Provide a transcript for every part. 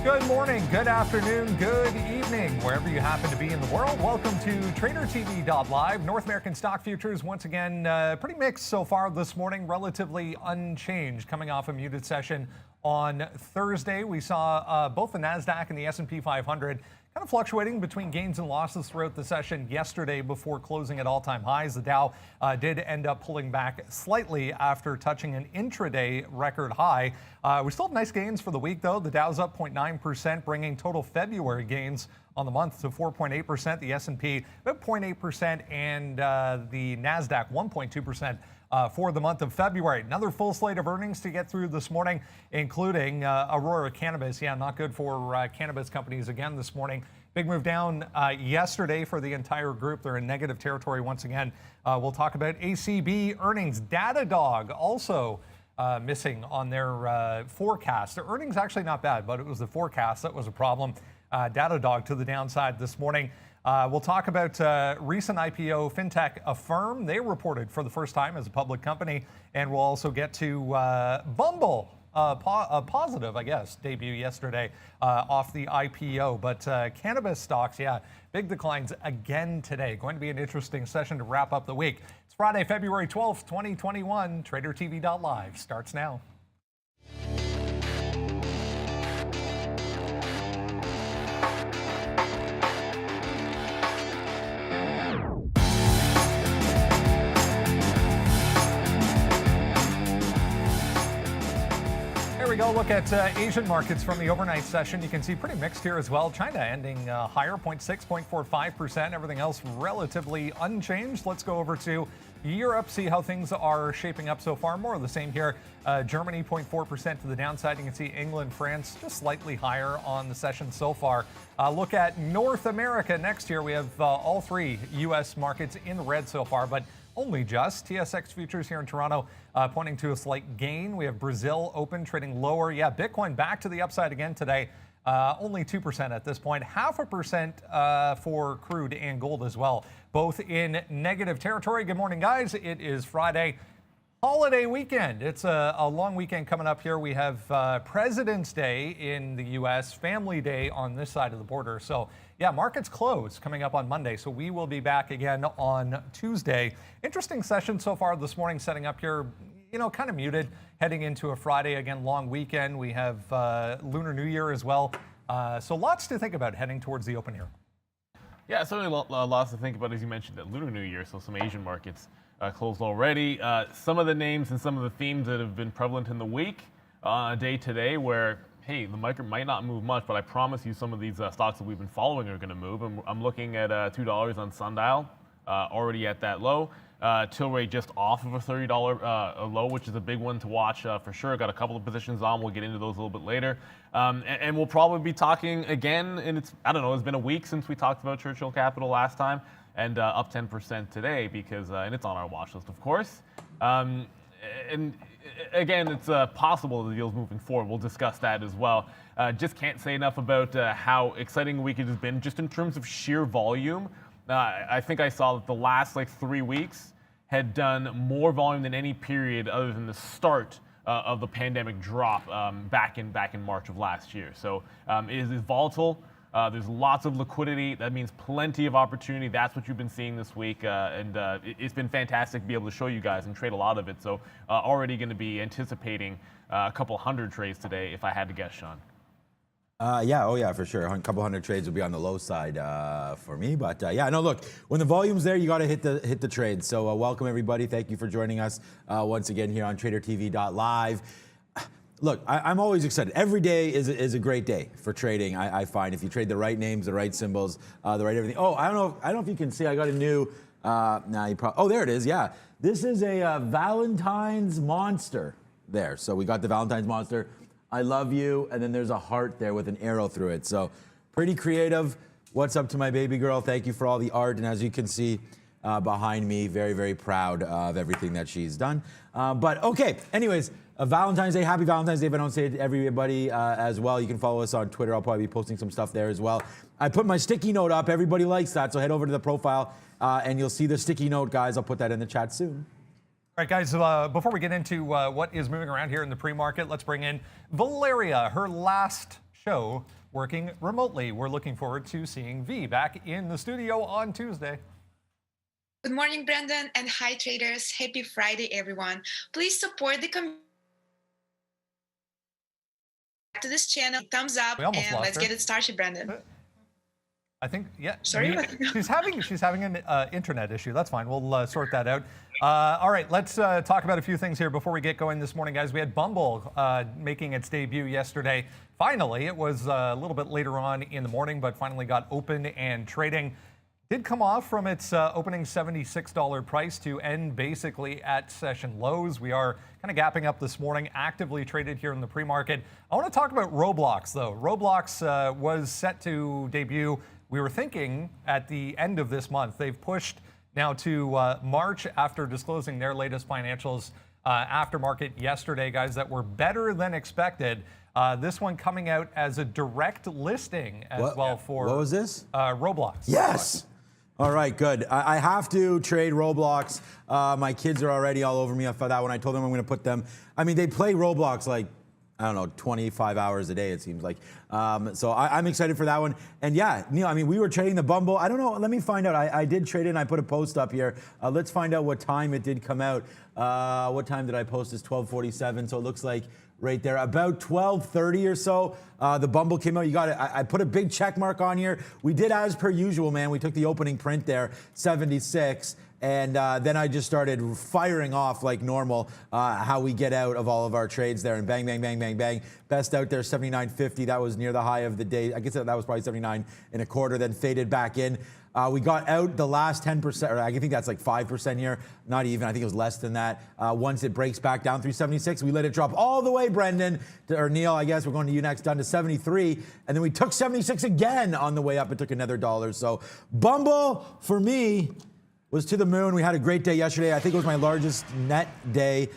Good morning, good afternoon, good evening, wherever you happen to be in the world. Welcome to tradertv.live. North American stock futures, once again, pretty mixed so far this morning, relatively unchanged, coming off a muted session on Thursday. We saw both the NASDAQ and the S&P 500 kind of fluctuating between gains and losses throughout the session yesterday before closing at all-time highs. The Dow did end up pulling back slightly after touching an intraday record high. We still have nice gains for the week, though. The Dow's up 0.9%, bringing total February gains on the month to 4.8%. The S&P about 0.8%, and the NASDAQ 1.2%. For the month of February. Another full slate of earnings to get through this morning, including Aurora Cannabis. Yeah, not good for cannabis companies again this morning. Big move down yesterday for the entire group. They're in negative territory once again. We'll talk about ACB earnings. Datadog also missing on their forecast. Their earnings actually not bad, but it was the forecast that was a problem. Datadog to the downside this morning. We'll talk about recent IPO fintech Affirm. They reported for the first time as a public company, and we'll also get to Bumble, a positive, I guess, debut yesterday off the IPO. But cannabis stocks, yeah, big declines again today. Going to be an interesting session to wrap up the week. It's Friday, February 12th, 2021. TraderTV.live starts now. Here we go. Look at Asian markets from the overnight session. You can see pretty mixed here as well. China ending higher, 0.6, 0.45%. Everything else relatively unchanged. Let's go over to Europe, see how things are shaping up so far. More of the same here. Germany, 0.4% to the downside. You can see England, France, just slightly higher on the session so far. Look at North America next here. We have all three U.S. markets in red so far, but only just. TSX futures here in Toronto pointing to a slight gain. We have Brazil open trading lower. Yeah, Bitcoin back to the upside again today. Only 2% at this point. 0.5% for crude and gold as well. Both in negative territory. Good morning, guys. It is Friday. Holiday weekend. It's a long weekend coming up here. We have President's Day in the U.S., Family Day on this side of the border. So, yeah, markets close coming up on Monday. So we will be back again on Tuesday. Interesting session so far this morning, setting up here, you know, kind of muted, heading into a Friday, again, long weekend. We have Lunar New Year as well. So lots to think about heading towards the open here. Yeah, certainly lots to think about, as you mentioned, that Lunar New Year. So some Asian markets closed already. Some of the names and some of the themes that have been prevalent in the week on a day today where, hey, the market might not move much, but I promise you some of these stocks that we've been following are going to move. And I'm looking at $2 on Sundial, already at that low. Tilray just off of a $30 low, which is a big one to watch for sure. Got a couple of positions on. We'll get into those a little bit later. And we'll probably be talking again, and I don't know, it's been a week since we talked about Churchill Capital last time. And up 10% today because, and it's on our watch list, of course. And again, it's possible the deal's moving forward. We'll discuss that as well. Just can't say enough about how exciting a week it has been, just in terms of sheer volume. I think I saw that the last 3 weeks had done more volume than any period other than the start of the pandemic drop back in March of last year. So it is volatile. There's lots of liquidity. That means plenty of opportunity. That's what you've been seeing this week. And it's been fantastic to be able to show you guys and trade a lot of it. So already going to be anticipating a couple hundred trades today, if I had to guess, Sean. Yeah, for sure. A couple hundred trades will be on the low side for me. But yeah, no, look, when the volume's there, you got to hit the trades. So welcome, everybody. Thank you for joining us once again here on TraderTV.live. Look, I'm always excited. Every day is a great day for trading. I find if you trade the right names, the right symbols, the right everything. Oh, I don't know if you can see. I got a new. Oh, there it is. Yeah, this is a Valentine's monster there. So we got the Valentine's monster. I love you, and then there's a heart there with an arrow through it. So pretty creative. What's up to my baby girl? Thank you for all the art, and as you can see behind me, very, very proud of everything that she's done. But okay, anyways. Valentine's Day, happy Valentine's Day if I don't say it to everybody as well. You can follow us on Twitter. I'll probably be posting some stuff there as well. I put my sticky note up. Everybody likes that, so head over to the profile and you'll see the sticky note, guys. I'll put that in the chat soon. All right, guys, before we get into what is moving around here in the pre-market, let's bring in Valeria. Her last show working remotely. We're looking forward to seeing V back in the studio on Tuesday. Good morning, Brendan, and hi, traders. Happy Friday, everyone. Please support the community to this channel. Thumbs up, and let's get it started, Brendan. I think, yeah. Sorry? She's having an internet issue. That's fine. We'll sort that out. All right, let's talk about a few things here before we get going this morning, guys. We had Bumble making its debut yesterday. Finally, it was a little bit later on in the morning, but finally got open and trading. Did come off from its opening $76 price to end basically at session lows. We are kind of gapping up this morning, actively traded here in the pre-market. I want to talk about Roblox, though. Roblox was set to debut, we were thinking, at the end of this month. They've pushed now to March after disclosing their latest financials after market yesterday, guys, that were better than expected. This one coming out as a direct listing as well for... What was this? Roblox. Yes! All right, good. I have to trade Roblox. My kids are already all over me for that one. I told them I'm going to put them... I mean, they play Roblox like, I don't know, 25 hours a day, it seems like. So I'm excited for that one. And yeah, Neil, I mean, we were trading the Bumble. I don't know. Let me find out. I did trade it, and I put a post up here. Let's find out what time it did come out. What time did I post this? 12:47. So it looks like right there, about 12:30 or so, the Bumble came out. You got it. I put a big check mark on here. We did as per usual, man. We took the opening print there, 76. And then I just started firing off like normal how we get out of all of our trades there. And bang, bang, bang, bang, bang. Best out there, 79.50. That was near the high of the day. I guess that was probably 79.25, then faded back in. We got out the last 10%, or I think that's like 5% here. Not even, I think it was less than that. Once it breaks back down through 76, we let it drop all the way, Brendan, or Neil, I guess we're going to you next, down to 73. And then we took 76 again on the way up. It took another $1. So Bumble, for me, was to the moon. We had a great day yesterday. I think it was my largest net day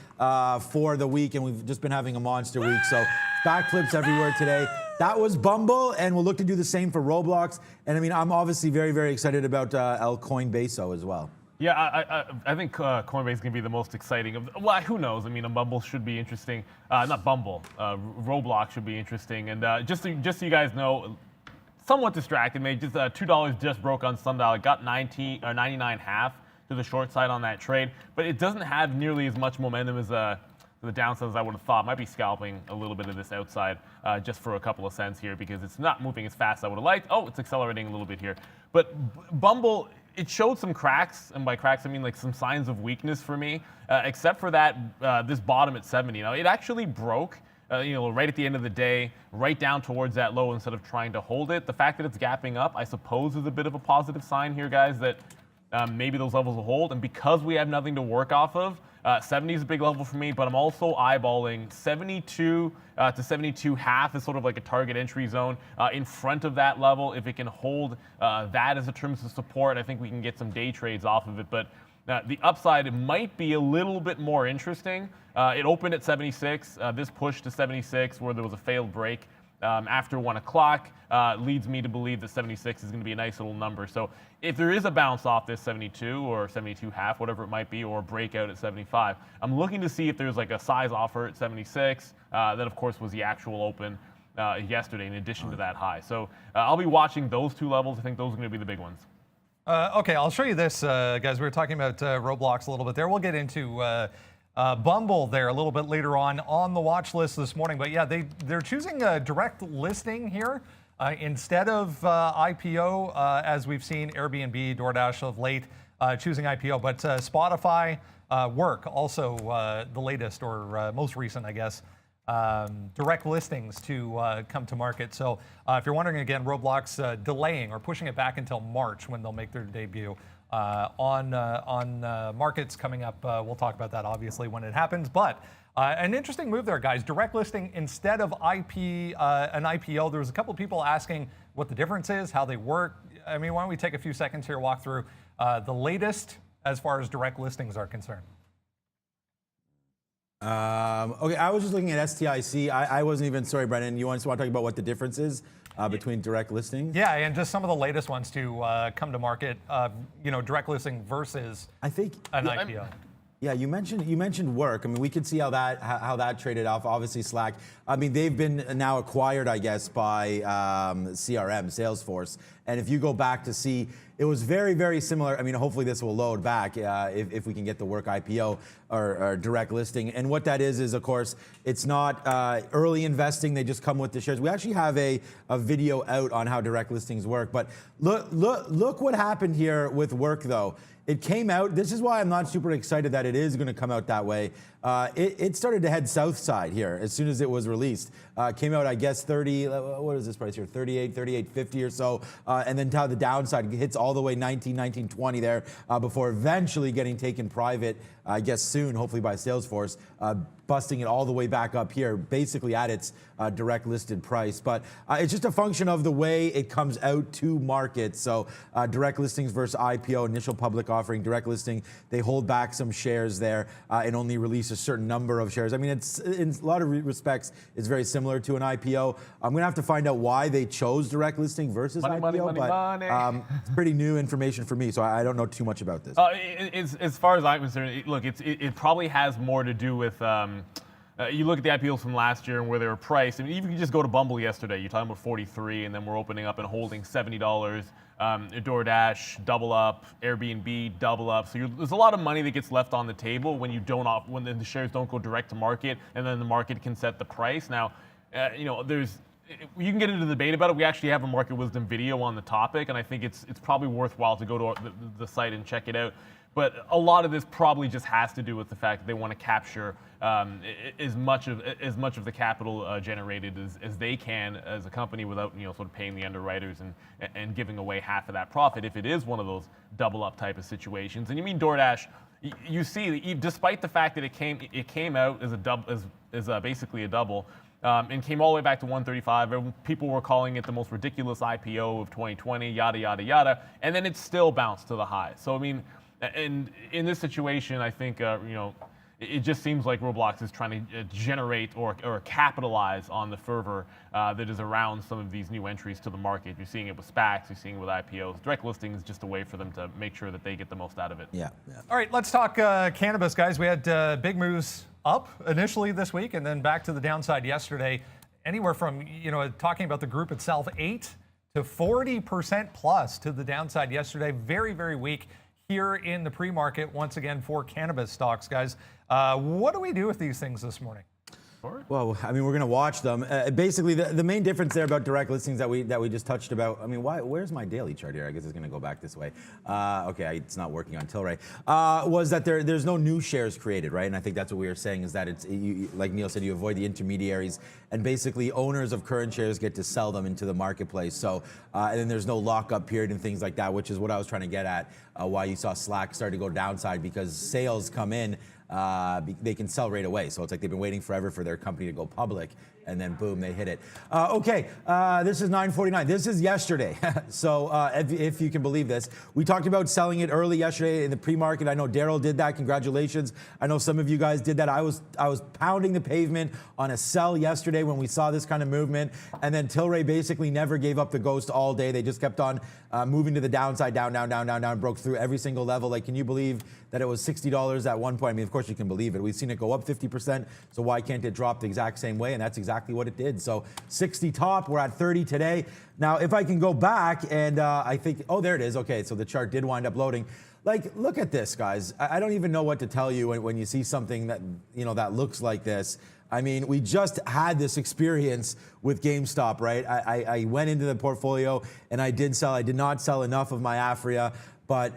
for the week, and we've just been having a monster week. So backflips everywhere today. That was Bumble, and we'll look to do the same for Roblox. And I mean, I'm obviously very, very excited about El Coinbase as well. Yeah, I think Coinbase is going to be the most exciting of. Well, who knows? I mean, a Bumble should be interesting. Not Bumble. Roblox should be interesting. And just so you guys know, somewhat distracted me. Just $2 just broke on Sundial. It got 99.5 to the short side on that trade, but it doesn't have nearly as much momentum as the downside as I would have thought. Might be scalping a little bit of this outside just for a couple of cents here because it's not moving as fast as I would have liked. Oh, it's accelerating a little bit here. But Bumble, it showed some cracks, and by cracks I mean like some signs of weakness for me, except for that this bottom at 70. Now, it actually broke right at the end of the day, right down towards that low instead of trying to hold it. The fact that it's gapping up, I suppose, is a bit of a positive sign here, guys, that maybe those levels will hold. And because we have nothing to work off of, 70 is a big level for me, but I'm also eyeballing 72 to 72.5 as sort of like a target entry zone in front of that level. If it can hold that as a terms of support, I think we can get some day trades off of it. But the upside might be a little bit more interesting. It opened at 76. This push to 76, where there was a failed break after 1 o'clock, leads me to believe that 76 is going to be a nice little number. So if there is a bounce off this 72 or 72.5, whatever it might be, or a breakout at 75, I'm looking to see if there's like a size offer at 76. That, of course, was the actual open yesterday in addition to that high. So I'll be watching those two levels. I think those are going to be the big ones. Okay, I'll show you this, guys. We were talking about Roblox a little bit there. We'll get into Bumble there a little bit later on the watch list this morning. But yeah, they're choosing a direct listing here instead of IPO, as we've seen Airbnb, DoorDash of late choosing IPO. But Spotify, Work, also the latest or most recent, I guess, direct listings to come to market. So if you're wondering, again, Roblox delaying or pushing it back until March when they'll make their debut on markets coming up. We'll talk about that, obviously, when it happens. But an interesting move there, guys. Direct listing instead of an IPO. There was a couple of people asking what the difference is, how they work. I mean, why don't we take a few seconds here, walk through the latest as far as direct listings are concerned. Okay, I was just looking at STIC. I wasn't even, sorry, Brendan, you want to talk about what the difference is between direct listings? Yeah, and just some of the latest ones to come to market, direct listing versus an IPO. Yeah, you mentioned work. I mean, we could see how that traded off. Obviously, Slack. I mean, they've been now acquired, I guess, by CRM, Salesforce. And if you go back to see, it was very, very similar. I mean, hopefully this will load back if we can get the work IPO or direct listing. And what that is of course, it's not early investing. They just come with the shares. We actually have a video out on how direct listings work. But look what happened here with work, though. It came out. This is why I'm not super excited that it is going to come out that way. It started to head south side here as soon as it was released. Came out, I guess, 30. What is this price here? 38, 38.50 or so. And then to the downside hits all the way 19, 19.20 there before eventually getting taken private, I guess soon, hopefully by Salesforce, busting it all the way back up here, basically at its direct listed price. But it's just a function of the way it comes out to market. So direct listings versus IPO, initial public offering, direct listing, they hold back some shares there and only release a certain number of shares. I mean, it's in a lot of respects, it's very similar to an IPO. I'm going to have to find out why they chose direct listing versus IPO, but it's pretty new information for me, so I don't know too much about this. As far as I'm concerned, look, it probably has more to do with you look at the IPOs from last year and where they were priced. I mean, even if you just go to Bumble yesterday, you're talking about 43, and then we're opening up and holding $70. DoorDash, double up. Airbnb, double up. So there's a lot of money that gets left on the table when when the shares don't go direct to market, and then the market can set the price. Now, you can get into the debate about it. We actually have a Market Wisdom video on the topic, and I think it's probably worthwhile to go to the site and check it out. But a lot of this probably just has to do with the fact that they want to capture as much of the capital generated as they can as a company without sort of paying the underwriters and giving away half of that profit if it is one of those double up type of situations. And you mean DoorDash? You see, despite the fact that it came out as basically a double. And came all the way back to 135. People were calling it the most ridiculous IPO of 2020, yada, yada, yada. And then it still bounced to the high. So, I mean, and in this situation, I think, it just seems like Roblox is trying to generate or capitalize on the fervor that is around some of these new entries to the market. You're seeing it with SPACs, you're seeing it with IPOs. Direct listing is just a way for them to make sure that they get the most out of it. Yeah. All right, let's talk cannabis, guys. We had big moves up initially this week and then back to the downside yesterday. Anywhere from, talking about the group itself, 8 to 40% plus to the downside yesterday. Very, very weak here in the pre-market once again for cannabis stocks, guys. What do we do with these things this morning? Well, I mean, we're going to watch them. Basically, the main difference there about direct listings that we just touched about. I mean, where's my daily chart here? I guess it's going to go back this way. Okay, it's not working on Tilray. Was that there's no new shares created, right? And I think that's what we were saying is that like Neil said, you avoid the intermediaries, and basically owners of current shares get to sell them into the marketplace. So, and then there's no lockup period and things like that, which is what I was trying to get at. Why you saw Slack start to go downside, because sales come in. They can sell right away. So it's like they've been waiting forever for their company to go public, and then boom, they hit it. Okay, this is 9:49. This is yesterday. So if you can believe this, we talked about selling it early yesterday in the pre-market. I know Daryl did that. Congratulations. I know some of you guys did that. I was pounding the pavement on a sell yesterday when we saw this kind of movement, and then Tilray basically never gave up the ghost all day. They just kept on moving to the downside, down, broke through every single level. Like, can you believe that it was $60 at one point? I mean, of course you can believe it. We've seen it go up 50%, so why can't it drop the exact same way? And that's exactly what it did. So 60 top, we're at 30 today. Now, if I can go back and I think, oh, there it is. Okay, so the chart did wind up loading. Like, look at this, guys. I don't even know what to tell you when you see something that, that looks like this. I mean, we just had this experience with GameStop, right? I went into the portfolio and I did sell. I did not sell enough of my Afria, but,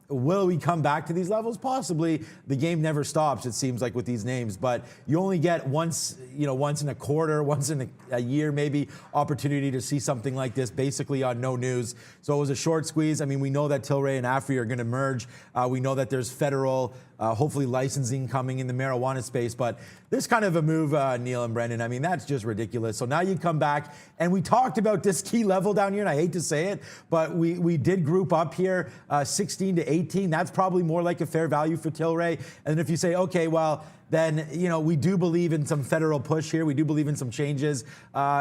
will we come back to these levels? Possibly. The game never stops, it seems like, with these names, but you only get once in a quarter, once in a year, maybe, opportunity to see something like this, basically on no news. So it was a short squeeze. I mean, we know that Tilray and Afri are going to merge. We know that there's federal, hopefully licensing coming in the marijuana space, but this kind of a move, Neil and Brendan, I mean, that's just ridiculous. So now you come back, and we talked about this key level down here, and I hate to say it, but we did group up here, 16 to 18, that's probably more like a fair value for Tilray. And then if you say, okay, well, then, we do believe in some federal push here. We do believe in some changes.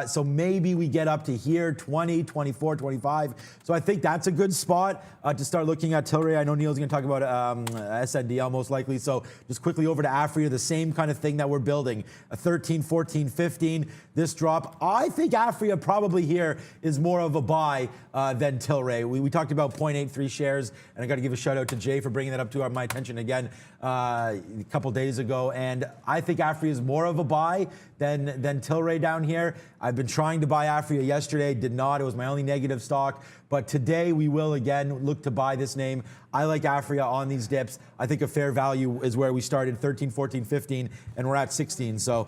So maybe we get up to here, 20, 24, 25. So I think that's a good spot to start looking at Tilray. I know Neil's going to talk about SNDL most likely. So just quickly over to Afria, the same kind of thing that we're building. A 13, 14, 15, this drop. I think Afria probably here is more of a buy than Tilray. We talked about 0.83 shares, and I got to give a shout out to Jay for bringing that up to my attention again a couple days ago. And I think Afria is more of a buy than Tilray down here. I've been trying to buy Afria yesterday, did not. It was my only negative stock. But today we will again look to buy this name. I like Afria on these dips. I think a fair value is where we started, 13, 14, 15, and we're at 16. So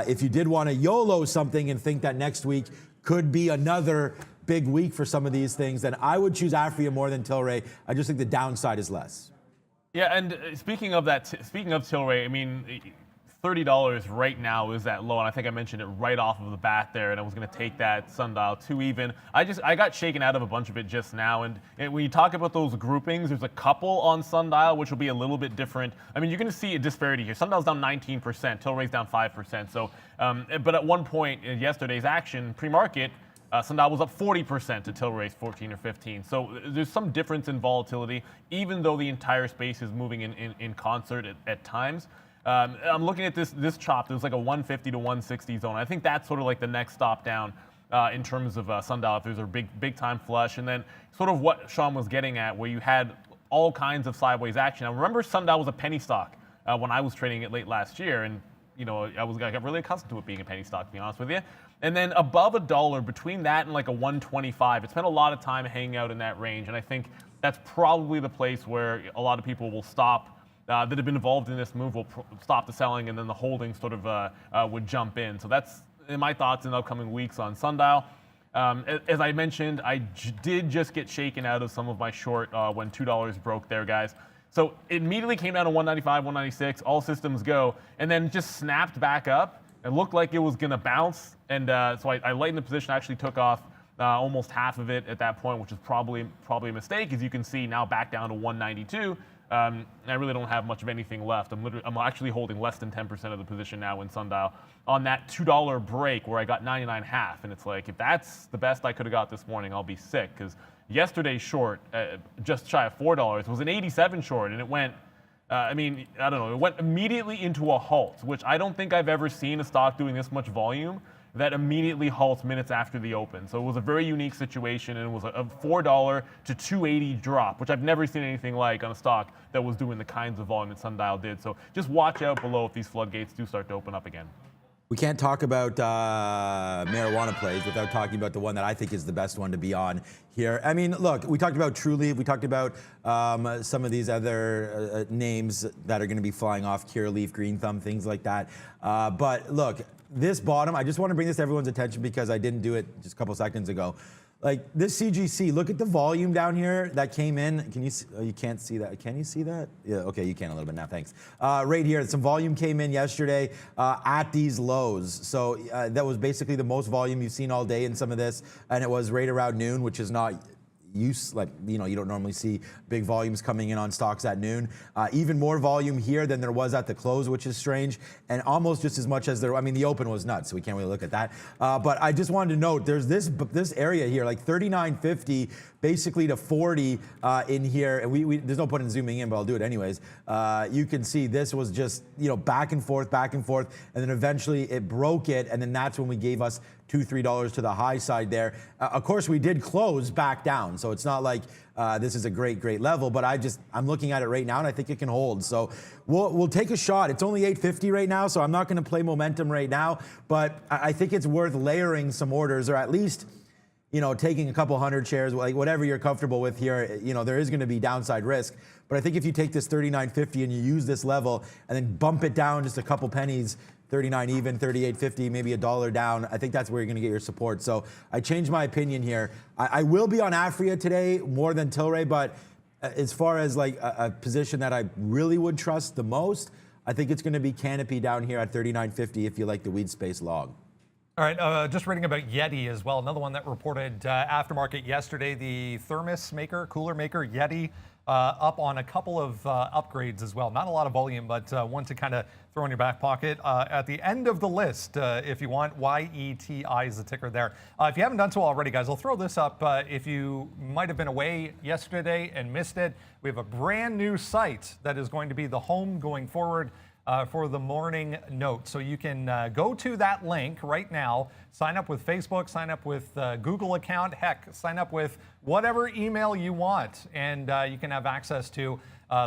if you did want to YOLO something and think that next week could be another big week for some of these things, then I would choose Afria more than Tilray. I just think the downside is less. Yeah, and speaking of that, speaking of Tilray, I mean, $30 right now is that low, and I think I mentioned it right off of the bat there, and I was going to take that sundial too even. I got shaken out of a bunch of it just now, and when you talk about those groupings, there's a couple on sundial which will be a little bit different. I mean, you're going to see a disparity here. Sundial's down 19%, Tilray's down 5%. So, but at one point in yesterday's action, pre-market, sundial was up 40% to Tilray's 14 or 15. So there's some difference in volatility, even though the entire space is moving in concert at times. I'm looking at this chop. There's like a 150 to 160 zone. I think that's sort of like the next stop down in terms of sundial if there's a big time flush. And then sort of what Sean was getting at, where you had all kinds of sideways action. Now remember, sundial was a penny stock when I was trading it late last year, and I got really accustomed to it being a penny stock, to be honest with you. And then above $1, between that and like a 125, it spent a lot of time hanging out in that range. And I think that's probably the place where a lot of people will stop, that have been involved in this move, will stop the selling, and then the holding sort of would jump in. So that's my thoughts in the upcoming weeks on sundial. As I mentioned, I did just get shaken out of some of my short when $2 broke there, guys. So it immediately came down to 195, 196, all systems go, and then just snapped back up. It looked like it was going to bounce, and so I lightened the position. I actually took off almost half of it at that point, which is probably a mistake. As you can see, now back down to 192. I really don't have much of anything left. I'm actually holding less than 10% of the position now in sundial on that $2 break where I got 99.5, and it's like, if that's the best I could have got this morning, I'll be sick, because yesterday's short, just shy of $4, was an 87 short, and it went. I don't know. It went immediately into a halt, which I don't think I've ever seen a stock doing this much volume that immediately halts minutes after the open. So it was a very unique situation, and it was a $4 to $2.80 drop, which I've never seen anything like on a stock that was doing the kinds of volume that sundial did. So just watch out below if these floodgates do start to open up again. We can't talk about marijuana plays without talking about the one that I think is the best one to be on here. I mean, look, we talked about Trulieve. We talked about some of these other names that are going to be flying off, Curaleaf, Green Thumb, things like that. But look, this bottom, I just want to bring this to everyone's attention because I didn't do it just a couple seconds ago. Like this CGC, look at the volume down here that came in. Can you see, you can't see that. Can you see that? Yeah, okay, you can a little bit now, thanks. Right here, some volume came in yesterday at these lows. So that was basically the most volume you've seen all day in some of this, and it was right around noon, which is not you don't normally see big volumes coming in on stocks at noon. Even more volume here than there was at the close, which is strange, and almost just as much as the open was nuts, so we can't really look at that. But I just wanted to note, there's this area here, like 39.50, basically to 40 in here, and there's no point in zooming in, but I'll do it anyways. You can see this was just back and forth, and then eventually it broke it, and then that's when we gave us $2-3 to the high side there. Of course, we did close back down, so it's not like this is a great level, but I'm looking at it right now, and I think it can hold. So we'll take a shot. It's only 850 right now, so I'm not going to play momentum right now, but I think it's worth layering some orders, or at least taking a couple hundred shares, like whatever you're comfortable with here. There is going to be downside risk, but I think if you take this 39.50 and you use this level and then bump it down just a couple pennies, 39 even, 38.50, maybe $1 down, I think that's where you're going to get your support. So I changed my opinion here. I will be on Afria today more than Tilray, but as far as like a position that I really would trust the most, I think it's going to be Canopy down here at 39.50 if you like the weed space log. All right, just reading about Yeti as well, another one that reported aftermarket yesterday. The thermos maker, cooler maker, Yeti, up on a couple of upgrades as well. Not a lot of volume, but one to kind of throw in your back pocket. At the end of the list, if you want, YETI is the ticker there. If you haven't done so already, guys, I'll throw this up. If you might have been away yesterday and missed it, we have a brand new site that is going to be the home going forward for the morning note. So you can go to that link right now, sign up with Facebook, sign up with Google account, heck, sign up with whatever email you want, and you can have access to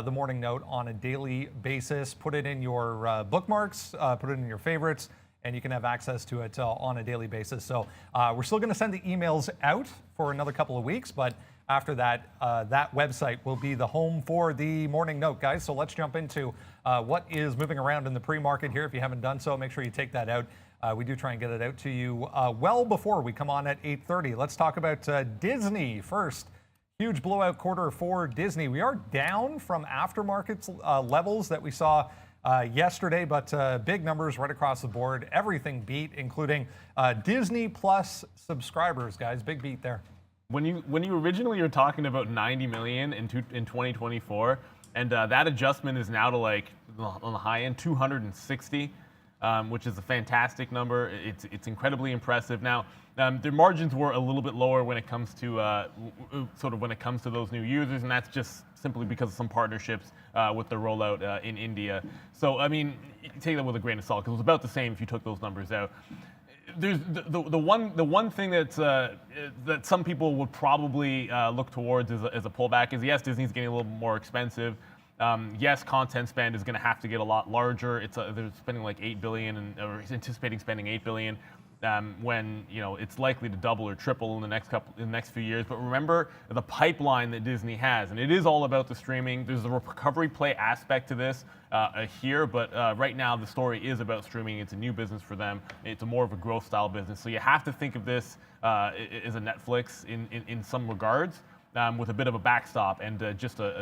the morning note on a daily basis. Put it in your bookmarks, put it in your favorites, and you can have access to it on a daily basis. So we're still going to send the emails out for another couple of weeks, but after that, that website will be the home for the morning note, guys. So let's jump into what is moving around in the pre-market here. If you haven't done so, make sure you take that out. We do try and get it out to you well before we come on at 8:30. Let's talk about Disney first. Huge blowout quarter for Disney. We are down from aftermarket levels that we saw yesterday, but big numbers right across the board. Everything beat, including Disney Plus subscribers, guys. Big beat there. When you originally were talking about 90 million in 2024, and that adjustment is now to like on the high end 260, which is a fantastic number. It's incredibly impressive. Now their margins were a little bit lower when it comes to those new users, and that's just simply because of some partnerships with the rollout in India. So I mean, take that with a grain of salt because it was about the same if you took those numbers out. There's the one thing that some people would probably look towards as a pullback is, yes, Disney's getting a little more expensive. Yes, content spend is going to have to get a lot larger. They're spending like $8 billion or anticipating spending $8 billion. When it's likely to double or triple in the next few years. But remember the pipeline that Disney has, and it is all about the streaming. There's a recovery play aspect to this here, but right now the story is about streaming. It's a new business for them. It's more of a growth style business. So you have to think of this as a Netflix in some regards. With a bit of a backstop and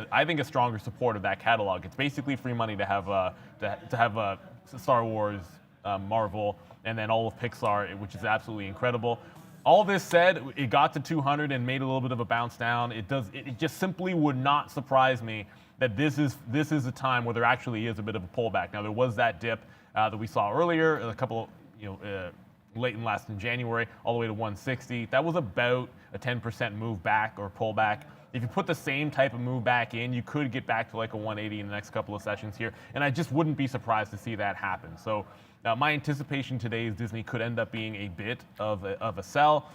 I think a stronger support of that catalog. It's basically free money to have Star Wars, Marvel, and then all of Pixar, which is absolutely incredible. All this said, it got to 200 and made a little bit of a bounce down. It just simply would not surprise me that this is a time where there actually is a bit of a pullback. Now there was that dip that we saw earlier, a couple late in January, all the way to 160. That was about a 10% move back or pullback. If you put the same type of move back in, you could get back to like a 180 in the next couple of sessions here, and I just wouldn't be surprised to see that happen. So my anticipation today is Disney could end up being a bit of a sell.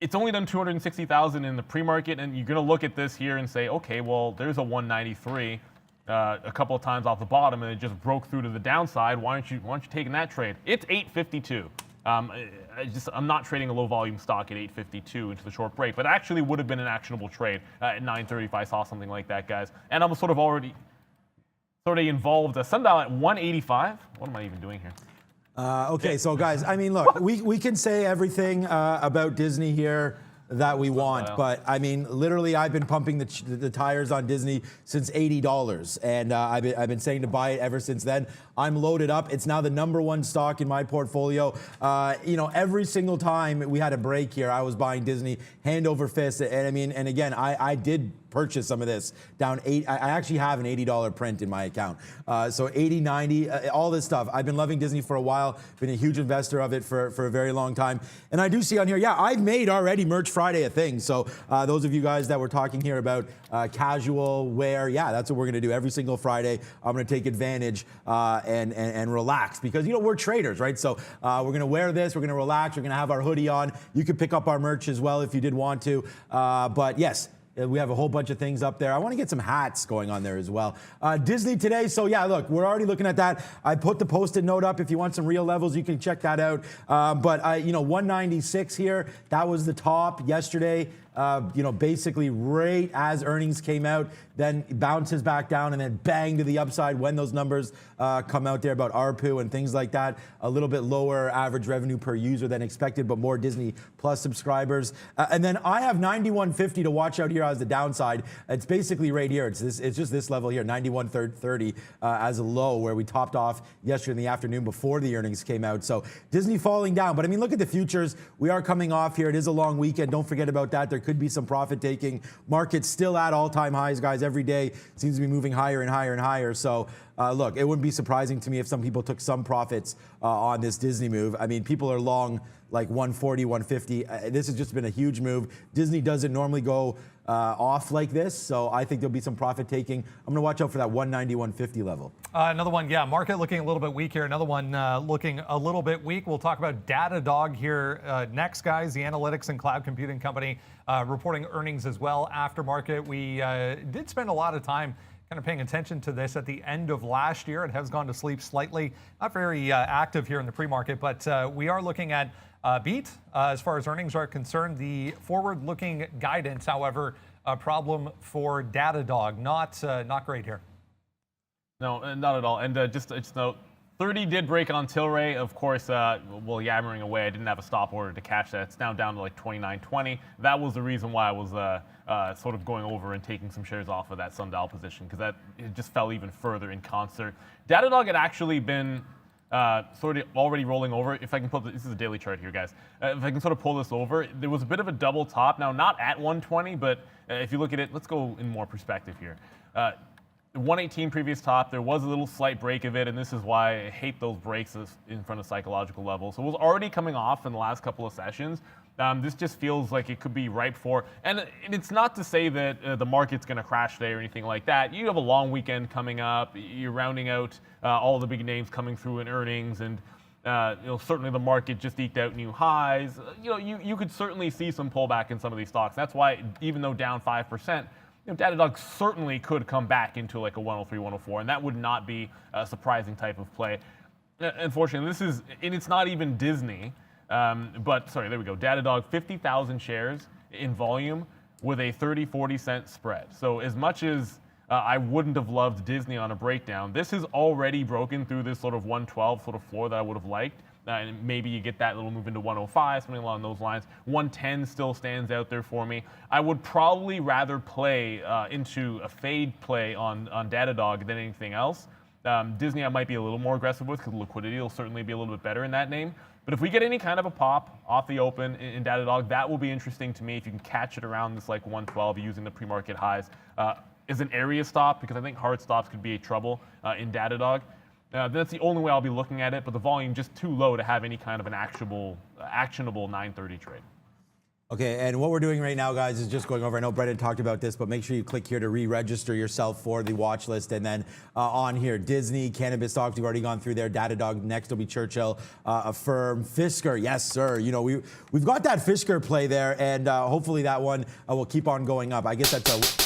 It's only done 260,000 in the pre-market, and you're going to look at this here and say, okay, well, there's a 193 a couple of times off the bottom, and it just broke through to the downside. Why aren't you taking that trade? It's 852. I'm not trading a low volume stock at 852 into the short break, but actually would have been an actionable trade at 930 if I saw something like that, guys. And I'm already involved. Sundial at 185. What am I even doing here? Okay, so guys, I mean, look, we can say everything about Disney here that we want, but I mean, literally, I've been pumping the tires on Disney since $80, and I've been saying to buy it ever since then. I'm loaded up. It's now the #1 stock in my portfolio. Every single time we had a break here, I was buying Disney hand over fist, and I mean, and again, I did purchase some of this down I actually have an $80 print in my account. So 80, 90, all this stuff. I've been loving Disney for a while, been a huge investor of it for a very long time. And I do see on here, yeah, I've made already Merch Friday a thing. So those of you guys that were talking here about casual wear, yeah, that's what we're gonna do every single Friday. I'm gonna take advantage and relax because, we're traders, right? So we're gonna wear this, we're gonna relax, we're gonna have our hoodie on. You could pick up our merch as well if you did want to. But yes, we have a whole bunch of things up there. I want to get some hats going on there as well. Disney today, so yeah, look, we're already looking at that. I put the Post-it note up. If you want some real levels, you can check that out. But 196 here, that was the top yesterday. Basically right as earnings came out, then bounces back down and then bang to the upside when those numbers come out there about ARPU and things like that. A little bit lower average revenue per user than expected, but more Disney Plus subscribers. And then I have 91.50 to watch out here as the downside. It's basically right here. It's just this level here, 91.30 as a low where we topped off yesterday in the afternoon before the earnings came out. So Disney falling down. But I mean, look at the futures. We are coming off here. It is a long weekend. Don't forget about that. There could be some profit taking. Market's still at all-time highs, guys. Every day seems to be moving higher and higher and higher. So look, it wouldn't be surprising to me if some people took some profits on this Disney move. I mean, people are long like 140, 150. This has just been a huge move. Disney doesn't normally go off like this, so I think there'll be some profit taking. I'm going to watch out for that 190, 150 level. Another one, yeah, market looking a little bit weak here. Another one looking a little bit weak. We'll talk about Datadog here next, guys, the analytics and cloud computing company reporting earnings as well after market. We did spend a lot of time kind of paying attention to this at the end of last year. It has gone to sleep slightly. Not very active here in the pre-market, but we are looking at beat as far as earnings are concerned. The forward-looking guidance, however, a problem for Datadog. Not great here. No, not at all. And just note, 30 did break on Tilray. Of course, yammering away, I didn't have a stop order to catch that. It's now down to like 29.20. That was the reason why I was sort of going over and taking some shares off of that sundial position, because it just fell even further in concert. Datadog had actually been sort of already rolling over. If I can pull this is a daily chart here, guys. If I can sort of pull this over, there was a bit of a double top. Now, not at 120, but if you look at it, let's go in more perspective here. 118 previous top, there was a little slight break of it, and this is why I hate those breaks in front of psychological levels. So it was already coming off in the last couple of sessions. This just feels like it could be ripe for, and it's not to say that the market's going to crash today or anything like that. You have a long weekend coming up. You're rounding out all the big names coming through in earnings, and certainly the market just eked out new highs. You could certainly see some pullback in some of these stocks. That's why, even though down 5%, Datadog certainly could come back into like a 103, 104, and that would not be a surprising type of play. Unfortunately, it's not even Disney. But sorry, there we go. Datadog, 50,000 shares in volume with a 30-40 cent spread. So as much as I wouldn't have loved Disney on a breakdown, this has already broken through this sort of 112 sort of floor that I would have liked. And maybe you get that little move into 105, something along those lines. 110 still stands out there for me. I would probably rather play into a fade play on Datadog than anything else. Disney I might be a little more aggressive with because liquidity will certainly be a little bit better in that name. But if we get any kind of a pop off the open in Datadog, that will be interesting to me if you can catch it around this like 112 using the pre-market highs. Is an area stop, because I think hard stops could be a trouble in Datadog. That's the only way I'll be looking at it, but the volume just too low to have any kind of an actionable 930 trade. Okay, and what we're doing right now, guys, is just going over. I know Brendan talked about this, but make sure you click here to re-register yourself for the watch list. And then on here, Disney, cannabis stocks, we've already gone through there. Datadog, next will be Churchill, Affirm, Fisker. Yes, sir. We've got that Fisker play there, and hopefully that one will keep on going up. I guess that's a...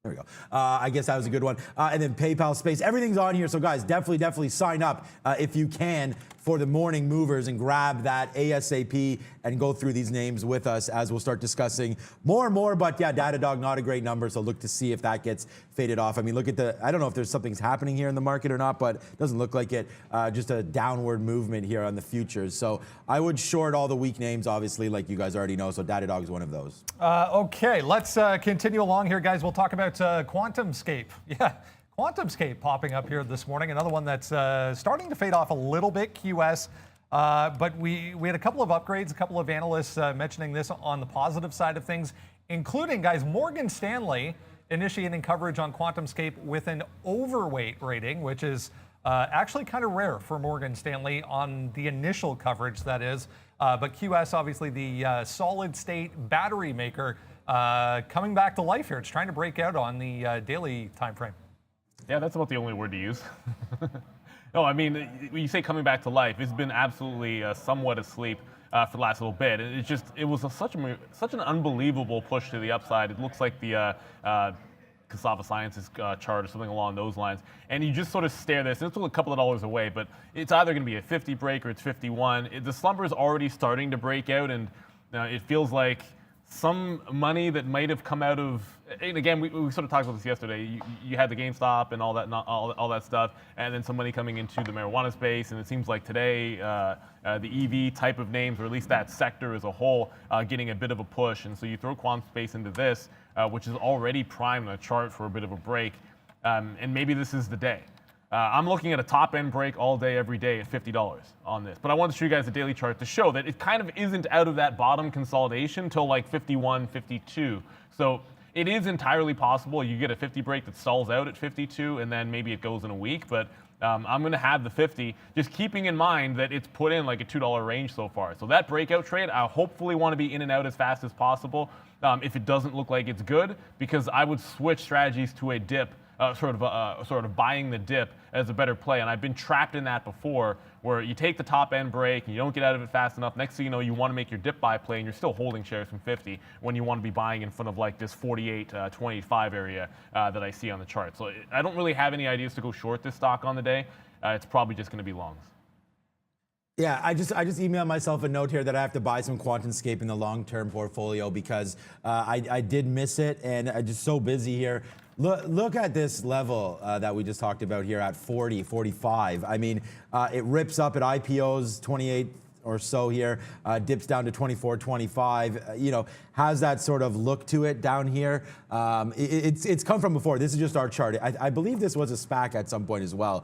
There we go. I guess that was a good one. And then PayPal Space. Everything's on here. So, guys, definitely sign up if you can for the morning movers and grab that ASAP and go through these names with us as we'll start discussing more and more. But, yeah, Datadog, not a great number. So look to see if that gets faded off. I mean, look at I don't know if there's something's happening here in the market or not, but it doesn't look like it. Just a downward movement here on the futures. So I would short all the weak names, obviously, like you guys already know. So Datadog is one of those. Okay, let's continue along here, guys. We'll talk about QuantumScape. Yeah, QuantumScape popping up here this morning. Another one that's starting to fade off a little bit, QS. But we had a couple of upgrades, a couple of analysts mentioning this on the positive side of things, including, guys, Morgan Stanley initiating coverage on QuantumScape with an overweight rating, which is actually kind of rare for Morgan Stanley on the initial coverage, that is. But QS, obviously the solid state battery maker, coming back to life here. It's trying to break out on the daily time frame. Yeah, that's about the only word to use. No, I mean, when you say coming back to life, it's been absolutely somewhat asleep for the last little bit. It was such an unbelievable push to the upside. It looks like the Cassava Sciences chart or something along those lines. And you just sort of stare this, and it's a couple of dollars away, but it's either going to be a 50 break or it's 51. The slumber is already starting to break out, and it feels like some money that might have come out of, and again, we sort of talked about this yesterday. You had the GameStop and all that stuff, and then some money coming into the marijuana space, and it seems like today the EV type of names, or at least that sector as a whole, getting a bit of a push. And so you throw QuantumScape into this, which is already primed on a chart for a bit of a break, and maybe this is the day. I'm looking at a top end break all day, every day at $50 on this. But I wanted to show you guys the daily chart to show that it kind of isn't out of that bottom consolidation till like 51, 52. So it is entirely possible you get a 50 break that stalls out at 52 and then maybe it goes in a week. But I'm going to have the 50, just keeping in mind that it's put in like a $2 range so far. So that breakout trade, I hopefully want to be in and out as fast as possible if it doesn't look like it's good, because I would switch strategies to a dip. Sort of buying the dip as a better play. And I've been trapped in that before, where you take the top end break and you don't get out of it fast enough. Next thing you know, you want to make your dip buy play and you're still holding shares from 50 when you want to be buying in front of like this 48, 25 area that I see on the chart. So I don't really have any ideas to go short this stock on the day. It's probably just going to be longs. Yeah, I just emailed myself a note here that I have to buy some QuantumScape in the long-term portfolio because I did miss it and I'm just so busy here. Look at this level that we just talked about here at 40, 45. I mean, it rips up at IPOs 28 or so here, dips down to 24, 25, has that sort of look to it down here. It's come from before. This is just our chart. I believe this was a SPAC at some point as well.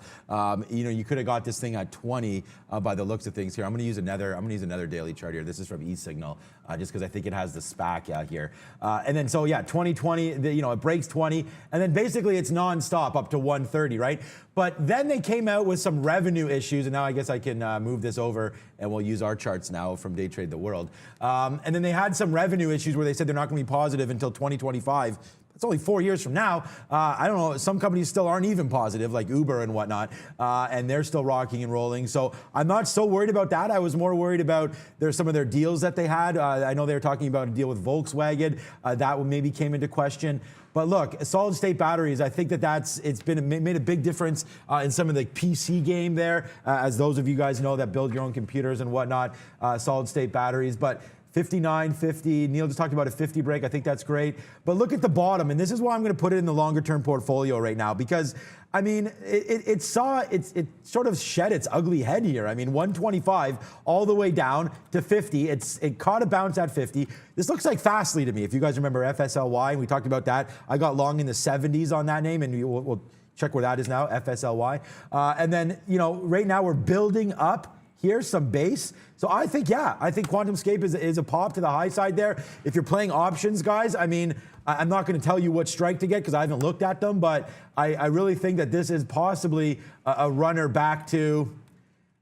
You could have got this thing at 20 by the looks of things here. I'm going to use another daily chart here. This is from eSignal, just because I think it has the SPAC out here. And then so yeah, 2020, it breaks 20, and then basically it's nonstop up to 130, right? But then they came out with some revenue issues, and now I guess I can move this over, and we'll use our charts now from Day Trade the World. And then they had some revenue issues where they said they're not going to be positive until 2025. It's only 4 years from now. I don't know, some companies still aren't even positive, like Uber and whatnot, and they're still rocking and rolling. So I'm not so worried about that. I was more worried about some of their deals that they had. I know they were talking about a deal with Volkswagen. That one maybe came into question. But look, solid state batteries, I think it's made a big difference in some of the PC game there, as those of you guys know that build your own computers and whatnot, solid state batteries. But 59, 50, Neil just talked about a 50 break. I think that's great. But look at the bottom, and this is why I'm going to put it in the longer term portfolio right now, because I mean, it sort of shed its ugly head here. I mean, 125 all the way down to 50. It caught a bounce at 50. This looks like Fastly to me. If you guys remember FSLY, and we talked about that. I got long in the 70s on that name, and we'll check where that is now, FSLY. And then, right now we're building up. Here's some base. So I think QuantumScape is a pop to the high side there. If you're playing options, guys, I mean, I'm not going to tell you what strike to get because I haven't looked at them, but I really think that this is possibly a runner back to,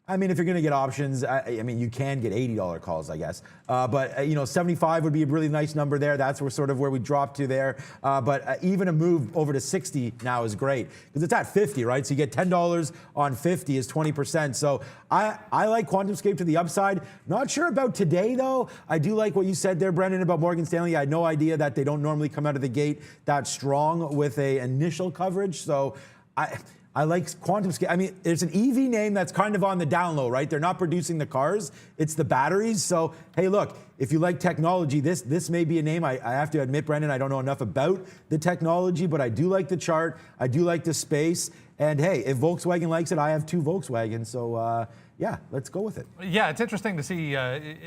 I mean, if you're going to get options, I mean, you can get $80 calls, I guess. But 75 would be a really nice number there. That's where we dropped to there. But even a move over to 60 now is great because it's at 50, right? So you get $10 on 50 is 20%. So I like QuantumScape to the upside. Not sure about today, though. I do like what you said there, Brendan, about Morgan Stanley. I had no idea that they don't normally come out of the gate that strong with a initial coverage. So I like QuantumScape. I mean, it's an EV name that's kind of on the down low, right? They're not producing the cars, it's the batteries. So, hey, look, if you like technology, this may be a name. I have to admit, Brendan, I don't know enough about the technology, but I do like the chart. I do like the space. And hey, if Volkswagen likes it, I have 2 Volkswagens. So, yeah, let's go with it. Yeah, it's interesting to see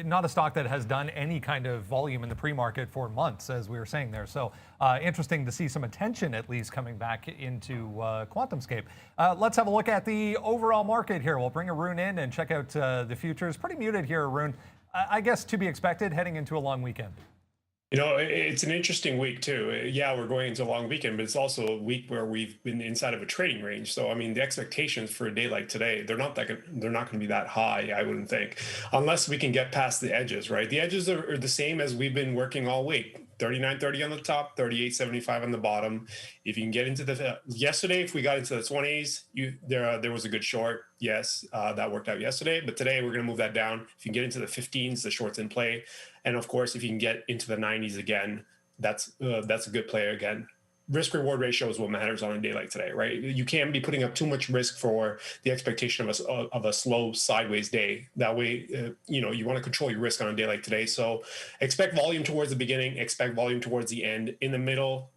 not a stock that has done any kind of volume in the pre-market for months, as we were saying there. So interesting to see some attention at least coming back into QuantumScape. Let's have a look at the overall market here. We'll bring Arun in and check out the futures. Pretty muted here, Arun. I guess to be expected heading into a long weekend. It's an interesting week too. Yeah, we're going into a long weekend, but it's also a week where we've been inside of a trading range. So, I mean, the expectations for a day like today, they're not going to be that high, I wouldn't think, unless we can get past the edges, right? The edges are the same as we've been working all week. 39.30 on the top, 38.75 on the bottom. If you can get into yesterday, if we got into the 20s, there was a good short. Yes, that worked out yesterday. But today we're going to move that down. If you can get into the 15s, the short's in play. And of course, if you can get into the 90s again, that's a good play again. Risk-reward ratio is what matters on a day like today, right? You can't be putting up too much risk for the expectation of a slow sideways day. That way, you want to control your risk on a day like today. So expect volume towards the beginning, expect volume towards the end. In the middle,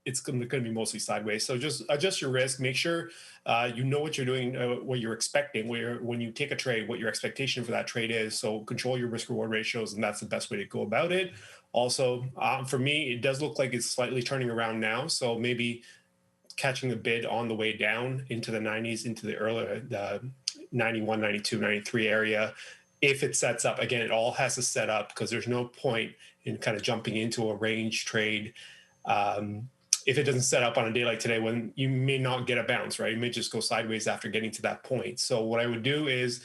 it's going to be mostly sideways. So just adjust your risk. Make sure you know what you're doing, what you're expecting, when you take a trade, what your expectation for that trade is. So control your risk-reward ratios, and that's the best way to go about it. Also, for me, it does look like it's slightly turning around now. So maybe catching the bid on the way down into the 90s, into the early 91, 92, 93 area. If it sets up, again, it all has to set up because there's no point in kind of jumping into a range trade if it doesn't set up on a day like today, when you may not get a bounce, right? You may just go sideways after getting to that point. So what I would do is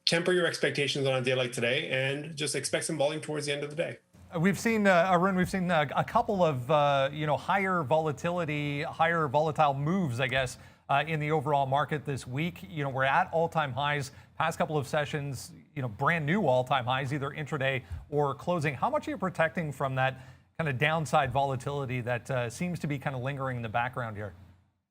temper your expectations on a day like today and just expect some volume towards the end of the day. We've seen, Arun, we've seen a couple of, higher volatility, higher volatile moves, I guess, in the overall market this week. We're at all-time highs. Past couple of sessions, brand new all-time highs, either intraday or closing. How much are you protecting from that kind of downside volatility that seems to be kind of lingering in the background here?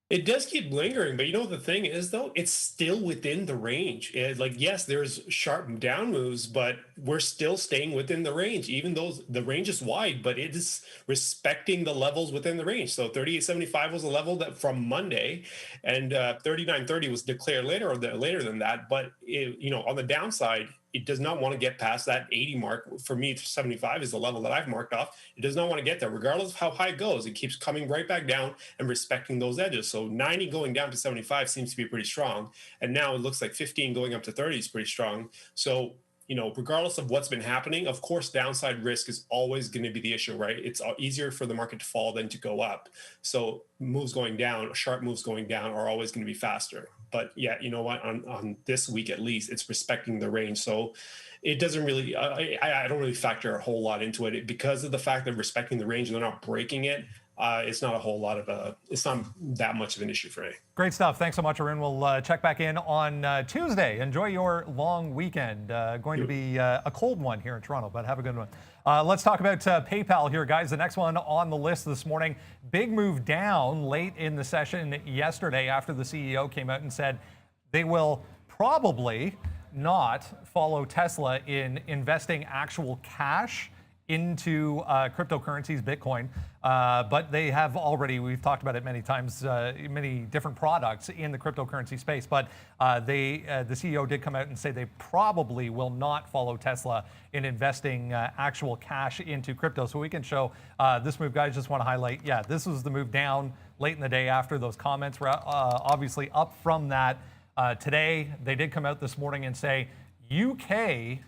It does keep lingering, but the thing is, though, it's still within the range. Yes, there's sharp down moves, but we're still staying within the range, even though the range is wide, but it is respecting the levels within the range. So 38.75 was a level that from Monday, and 39.30 was declared later than that. But on the downside, it does not want to get past that 80 mark. For me, 75 is the level that I've marked off. It does not want to get there. Regardless of how high it goes, it keeps coming right back down and respecting those edges. So 90 going down to 75 seems to be pretty strong. And now it looks like 15 going up to 30 is pretty strong. So, regardless of what's been happening, of course, downside risk is always going to be the issue, right? It's easier for the market to fall than to go up. So moves going down, sharp moves going down are always going to be faster. But yeah, you know what? On this week at least, it's respecting the range. So it doesn't really, I don't really factor a whole lot into it because of the fact that respecting the range and they're not breaking it. It's not a whole lot of it's not that much of an issue for me. Great stuff. Thanks so much, Arun. We'll check back in on Tuesday. Enjoy your long weekend. Going to be a cold one here in Toronto, but have a good one. Let's talk about PayPal here, guys. The next one on the list this morning. Big move down late in the session yesterday after the CEO came out and said they will probably not follow Tesla in investing actual cash into cryptocurrencies, Bitcoin, but they have already, we've talked about it many times, many different products in the cryptocurrency space, but the CEO did come out and say they probably will not follow Tesla in investing actual cash into crypto. So we can show this move, guys. Just want to highlight, yeah, this was the move down late in the day after those comments were obviously up from that. Today, they did come out this morning and say UK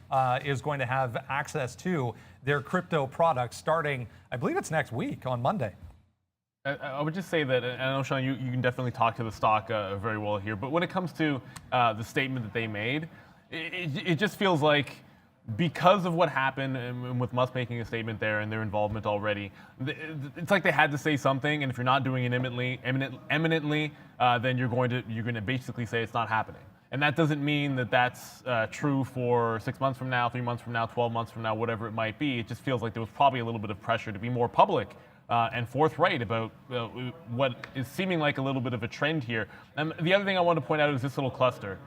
is going to have access to their crypto products starting, I believe it's next week on Monday. I would just say that, and I know, Sean, you can definitely talk to the stock very well here, but when it comes to the statement that they made, it just feels like because of what happened and with Musk making a statement there and their involvement already, it's like they had to say something, and if you're not doing it eminently, then you're going to basically say it's not happening. And that doesn't mean that that's true for 6 months from now, 3 months from now, 12 months from now, whatever it might be. It just feels like there was probably a little bit of pressure to be more public and forthright about what is seeming like a little bit of a trend here. And the other thing I want to point out is this little cluster.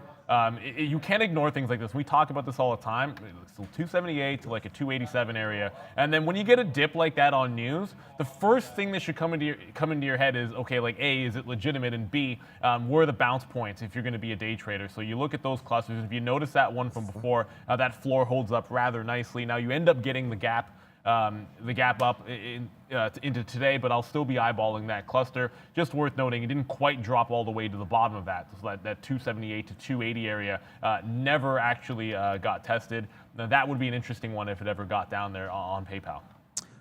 You can't ignore things like this. We talk about this all the time. It's 278 to like a 287 area. And then when you get a dip like that on news, the first thing that should come into your head is, okay, like A, is it legitimate? And B, where are the bounce points if you're going to be a day trader? So you look at those clusters. If you notice that one from before, that floor holds up rather nicely. Now you end up getting the gap up into today, but I'll still be eyeballing that cluster. Just worth noting, it didn't quite drop all the way to the bottom of that. So that 278 to 280 area never actually got tested. Now that would be an interesting one if it ever got down there on PayPal.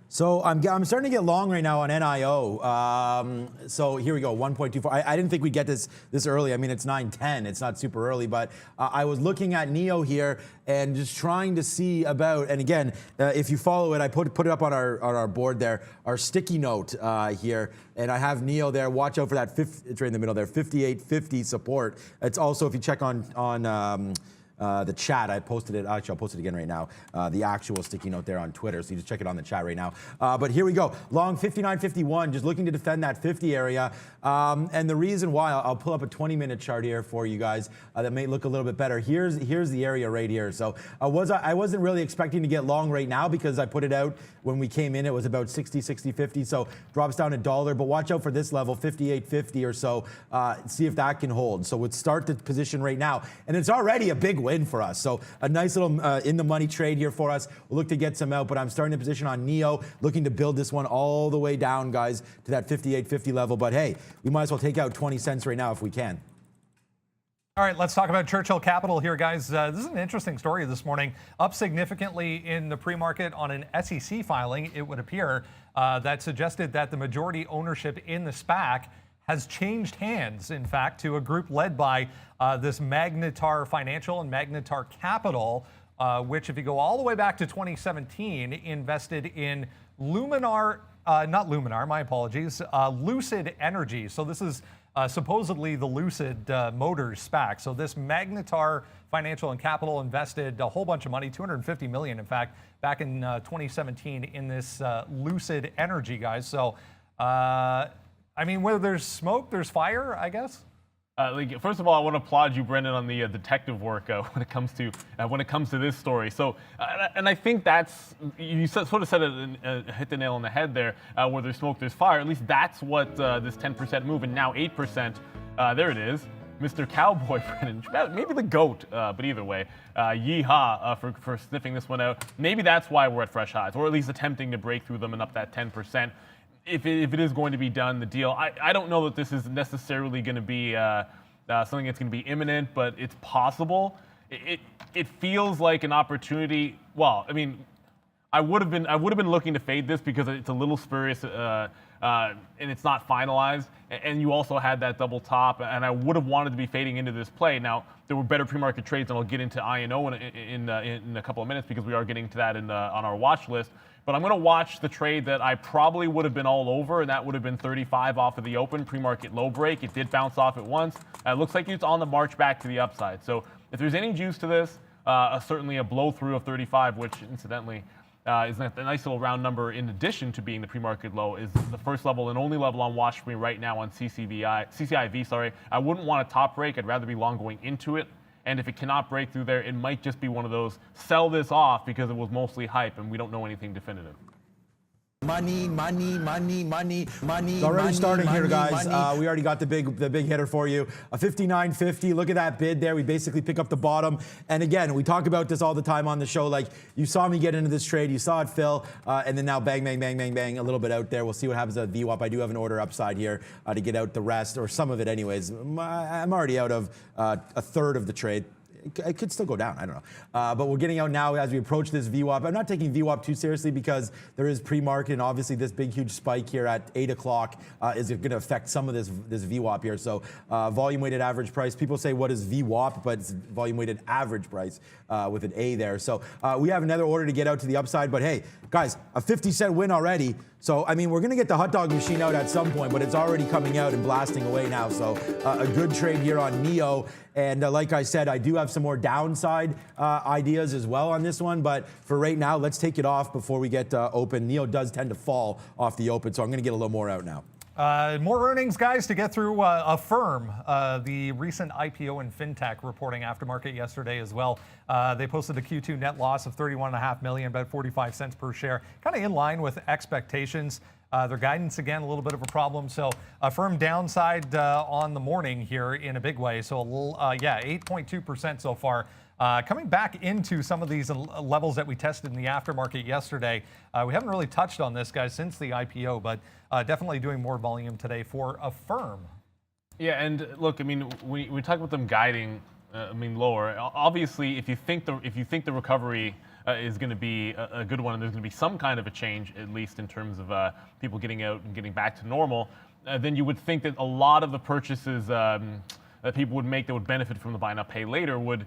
So I'm starting to get long right now on NIO. So here we go, 1.24. I didn't think we'd get this early. I mean, it's 9:10. It's not super early, but I was looking at NEO here and just trying to see about. And again, if you follow it, I put it up on our board there, our sticky note here, and I have NEO there. Watch out for that it's right in the middle there, 58.50 support. It's also, if you check on the chat, I posted it. Actually, I'll post it again right now. The actual sticky note there on Twitter. So you just check it on the chat right now. But here we go. Long 59.51, just looking to defend that 50 area. And the reason why, I'll pull up a 20-minute chart here for you guys that may look a little bit better. Here's the area right here. So I wasn't really expecting to get long right now because I put it out when we came in. It was about 60.50. So drops down $1. But watch out for this level, 58.50 or so. See if that can hold. So we'd start the position right now. And it's already a big one. win for us. So a nice little in the money trade here for us. We'll look to get some out, but I'm starting a position on NEO, looking to build this one all the way down, guys, to that 58.50 level. But hey, we might as well take out 20 cents right now if we can. All right, let's talk about Churchill Capital here, guys. This is an interesting story this morning. Up significantly in the pre-market on an SEC filing, it would appear, that suggested that the majority ownership in the SPAC has changed hands, in fact, to a group led by this Magnetar Financial and Magnetar Capital, which, if you go all the way back to 2017, invested in Lucid Energy. So this is supposedly the Lucid Motors SPAC. So this Magnetar Financial and Capital invested a whole bunch of money, $250 million, in fact, back in 2017 in this Lucid Energy, guys. So, I mean, where there's smoke, there's fire, I guess. First of all, I want to applaud you, Brendan, on the detective work when it comes to this story. So, and I think that's, you sort of said it, hit the nail on the head there. Where there's smoke, there's fire. At least that's what this 10% move, and now 8%. There it is, Mr. Cowboy, Brendan, maybe the GOAT, but either way, yeehaw for sniffing this one out. Maybe that's why we're at fresh highs, or at least attempting to break through them and up that 10%. If it is going to be done, the deal, I don't know that this is necessarily going to be something that's going to be imminent, but it's possible. It feels like an opportunity. Well, I mean, I would have been looking to fade this because it's a little spurious and it's not finalized. And you also had that double top, and I would have wanted to be fading into this play. Now, there were better pre-market trades, and I'll get into INO in a couple of minutes because we are getting to that on our watch list. But I'm going to watch the trade that I probably would have been all over, and that would have been 35 off of the open, pre-market low break. It did bounce off at once. It looks like it's on the march back to the upside. So if there's any juice to this, certainly a blow through of 35, which incidentally is a nice little round number in addition to being the pre-market low, is the first level and only level on watch for me right now on CCIV. I wouldn't want a top break. I'd rather be long going into it. And if it cannot break through there, it might just be one of those sell this off because it was mostly hype and we don't know anything definitive. Money. It's already starting here, guys. We already got the big hitter for you. A 59.50. Look at that bid there. We basically pick up the bottom. And again, we talk about this all the time on the show. Like, you saw me get into this trade. You saw it fill. And then now bang, a little bit out there. We'll see what happens at VWAP. I do have an order upside here to get out the rest, or some of it anyways. I'm already out of a third of the trade. It could still go down, I don't know. But we're getting out now as we approach this VWAP. I'm not taking VWAP too seriously because there is pre-market, and obviously this big, huge spike here at 8 o'clock is going to affect some of this VWAP here. So volume-weighted average price. People say, what is VWAP? But it's volume-weighted average price with an A there. So we have another order to get out to the upside. But hey, guys, a 50-cent win already. So, I mean, we're going to get the hot dog machine out at some point, but it's already coming out and blasting away now. So a good trade here on NEO. And like I said, I do have some more downside ideas as well on this one. But for right now, let's take it off before we get open. NEO does tend to fall off the open, so I'm going to get a little more out now. More earnings, guys, to get through. Affirm, the recent IPO in fintech, reporting aftermarket yesterday as well. They posted a Q2 net loss of $31.5 million, about 45 cents per share, kind of in line with expectations. Their guidance, again, a little bit of a problem. So Affirm downside on the morning here in a big way. So, 8.2% so far. Coming back into some of these levels that we tested in the aftermarket yesterday. We haven't really touched on this, guys, since the IPO, but definitely doing more volume today for Affirm. Yeah, and look, I mean, when we talk about them guiding, lower. Obviously, if you think the recovery is going to be a good one, and there's going to be some kind of a change, at least in terms of people getting out and getting back to normal, then you would think that a lot of the purchases that people would make that would benefit from the buy now, pay later would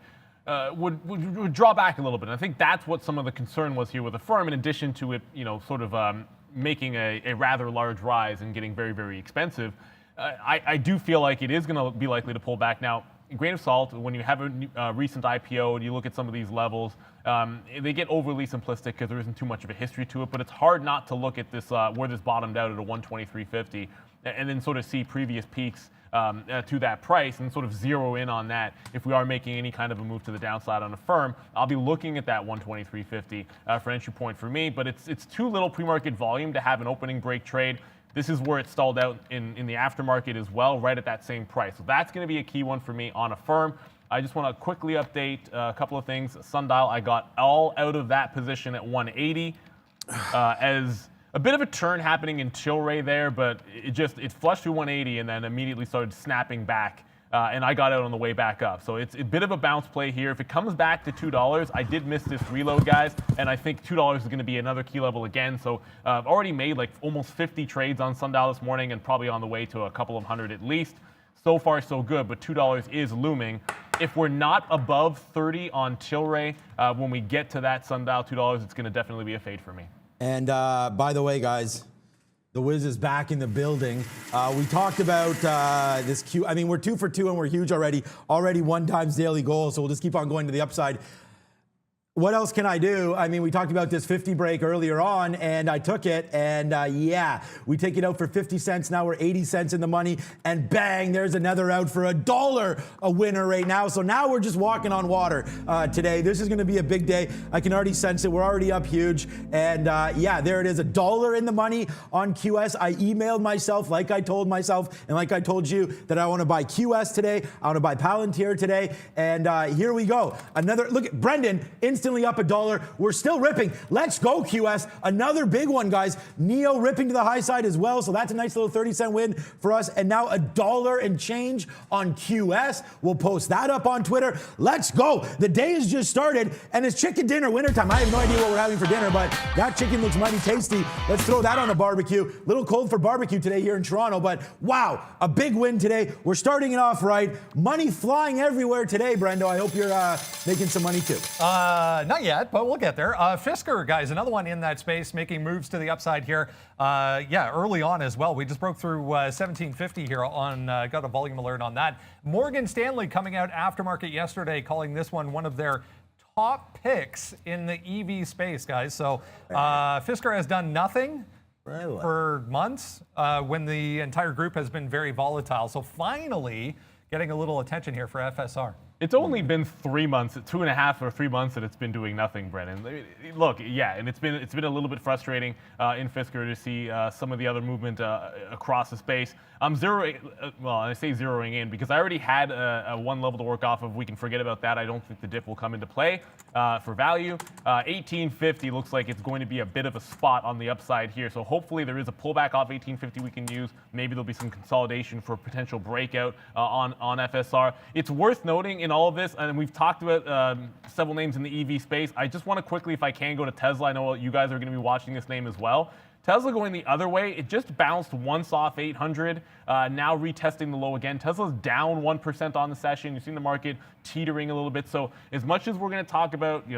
draw back a little bit. And I think that's what some of the concern was here with Affirm, in addition to it, making a rather large rise and getting very, very expensive. I do feel like it is going to be likely to pull back. Now, a grain of salt, when you have a recent IPO and you look at some of these levels, they get overly simplistic because there isn't too much of a history to it, but it's hard not to look at this where this bottomed out at a 123.50 and then sort of see previous peaks to that price and sort of zero in on that. If we are making any kind of a move to the downside on Affirm, I'll be looking at that 123.50 for entry point for me, but it's too little pre-market volume to have an opening break trade. This is where it stalled out in the aftermarket as well, right at that same price. So that's going to be a key one for me on Affirm. I just want to quickly update a couple of things. Sundial, I got all out of that position at 180 as a bit of a turn happening in Tilray there, but it flushed through 180 and then immediately started snapping back. And I got out on the way back up. So it's a bit of a bounce play here. If it comes back to $2, I did miss this reload, guys, and I think $2 is going to be another key level again. So I've already made like almost 50 trades on Sundial this morning and probably on the way to a couple of hundred at least. So far, so good, but $2 is looming. If we're not above 30 on Tilray, when we get to that Sundial $2, it's going to definitely be a fade for me. And by the way, guys, the Wiz is back in the building. We talked about this Q. I mean, we're 2 for 2 and we're huge already. Already 1 times daily goal, so we'll just keep on going to the upside. What else can I do? I mean, we talked about this 50 break earlier on, and I took it, and yeah, we take it out for 50 cents. Now we're 80 cents in the money, and bang, there's another out for $1 a winner right now. So now we're just walking on water today. This is going to be a big day. I can already sense it. We're already up huge, and yeah, there it is, $1 in the money on QS. I emailed myself, like I told myself, and like I told you, that I want to buy QS today. I want to buy Palantir today, and here we go. Another look at Brendan instantly up $1. We're still ripping. Let's go, QS. Another big one, guys. Neo ripping to the high side as well. So that's a nice little 30-cent win for us. And now $1 and change on QS. We'll post that up on Twitter. Let's go. The day has just started, and it's chicken dinner wintertime. I have no idea what we're having for dinner, but that chicken looks mighty tasty. Let's throw that on a barbecue. Little cold for barbecue today here in Toronto, but wow, a big win today. We're starting it off right. Money flying everywhere today, Brendo. I hope you're making some money too. Not yet, but we'll get there. Fisker, guys, another one in that space, making moves to the upside here. Yeah, early on as well. We just broke through 1750 here on, got a volume alert on that. Morgan Stanley coming out aftermarket yesterday, calling this one of their top picks in the EV space, guys. So Fisker has done nothing for months when the entire group has been very volatile. So finally getting a little attention here for FSR. It's only been 3 months, 2.5 or 3 months that it's been doing nothing, Brennan. Look, yeah, and it's been a little bit frustrating in Fisker to see some of the other movement across the space. I'm zeroing, well, I say zeroing in because I already had a one level to work off of. We can forget about that. I don't think the dip will come into play for value. 1850 looks like it's going to be a bit of a spot on the upside here. So hopefully there is a pullback off 1850 we can use. Maybe there'll be some consolidation for a potential breakout on FSR. It's worth noting in all of this, and we've talked about several names in the EV space. I just want to quickly, if I can, go to Tesla. I know you guys are going to be watching this name as well. Tesla going the other way. It just bounced once off 800, now retesting the low again. Tesla's down 1% on the session. You've seen the market teetering a little bit. So as much as we're going to talk about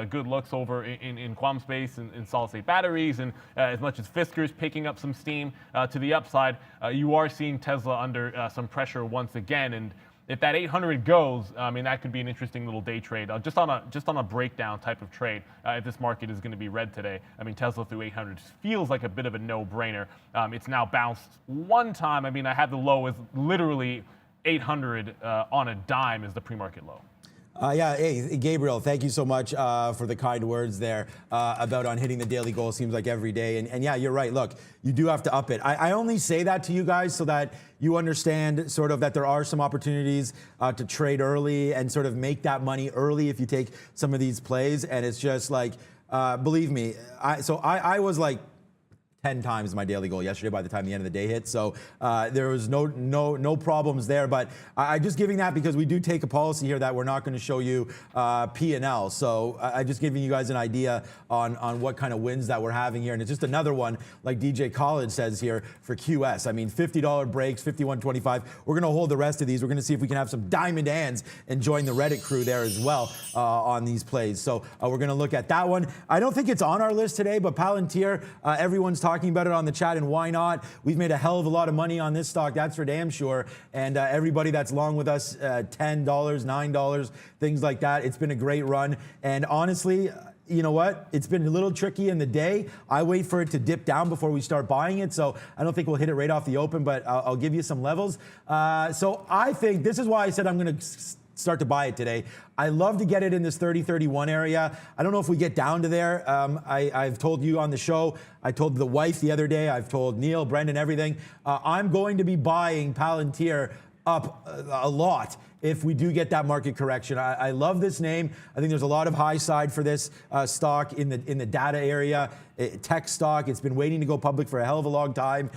good looks over in quantum space and solid state batteries, and as much as Fisker's picking up some steam to the upside, you are seeing Tesla under some pressure once again. And if that 800 goes, I mean, that could be an interesting little day trade, just on a breakdown type of trade. If this market is going to be red today, I mean, Tesla through 800 feels like a bit of a no-brainer. It's now bounced one time. I mean, I had the low as literally 800 on a dime is the pre-market low. Yeah, hey, Gabriel, thank you so much for the kind words there about on hitting the daily goal. Seems like every day. And yeah, you're right. Look, you do have to up it. I only say that to you guys so that you understand sort of that there are some opportunities to trade early and sort of make that money early if you take some of these plays. And it's just like, believe me, I was like 10 times my daily goal yesterday by the time the end of the day hit. So there was no problems there. But I'm just giving that because we do take a policy here that we're not going to show you P&L. So I'm just giving you guys an idea on what kind of wins that we're having here. And it's just another one, like DJ College says here, for QS. I mean, $50 breaks, $51.25. We're going to hold the rest of these. We're going to see if we can have some diamond hands and join the Reddit crew there as well on these plays. So we're going to look at that one. I don't think it's on our list today, but Palantir, everyone's talking about it on the chat, and why not? We've made a hell of a lot of money on this stock, that's for damn sure. And everybody that's long with us, $10, $9, things like that. It's been a great run. And honestly, you know what? It's been a little tricky in the day. I wait for it to dip down before we start buying it. So I don't think we'll hit it right off the open, but I'll give you some levels. So I think this is why I said I'm going to start to buy it today. I love to get it in this 30-31 area. I don't know if we get down to there. I've told you on the show, I told the wife the other day, I've told Neil, Brendan, everything. I'm going to be buying Palantir up a lot if we do get that market correction. I love this name. I think there's a lot of high side for this stock in the data area. Tech stock. It's been waiting to go public for a hell of a long time.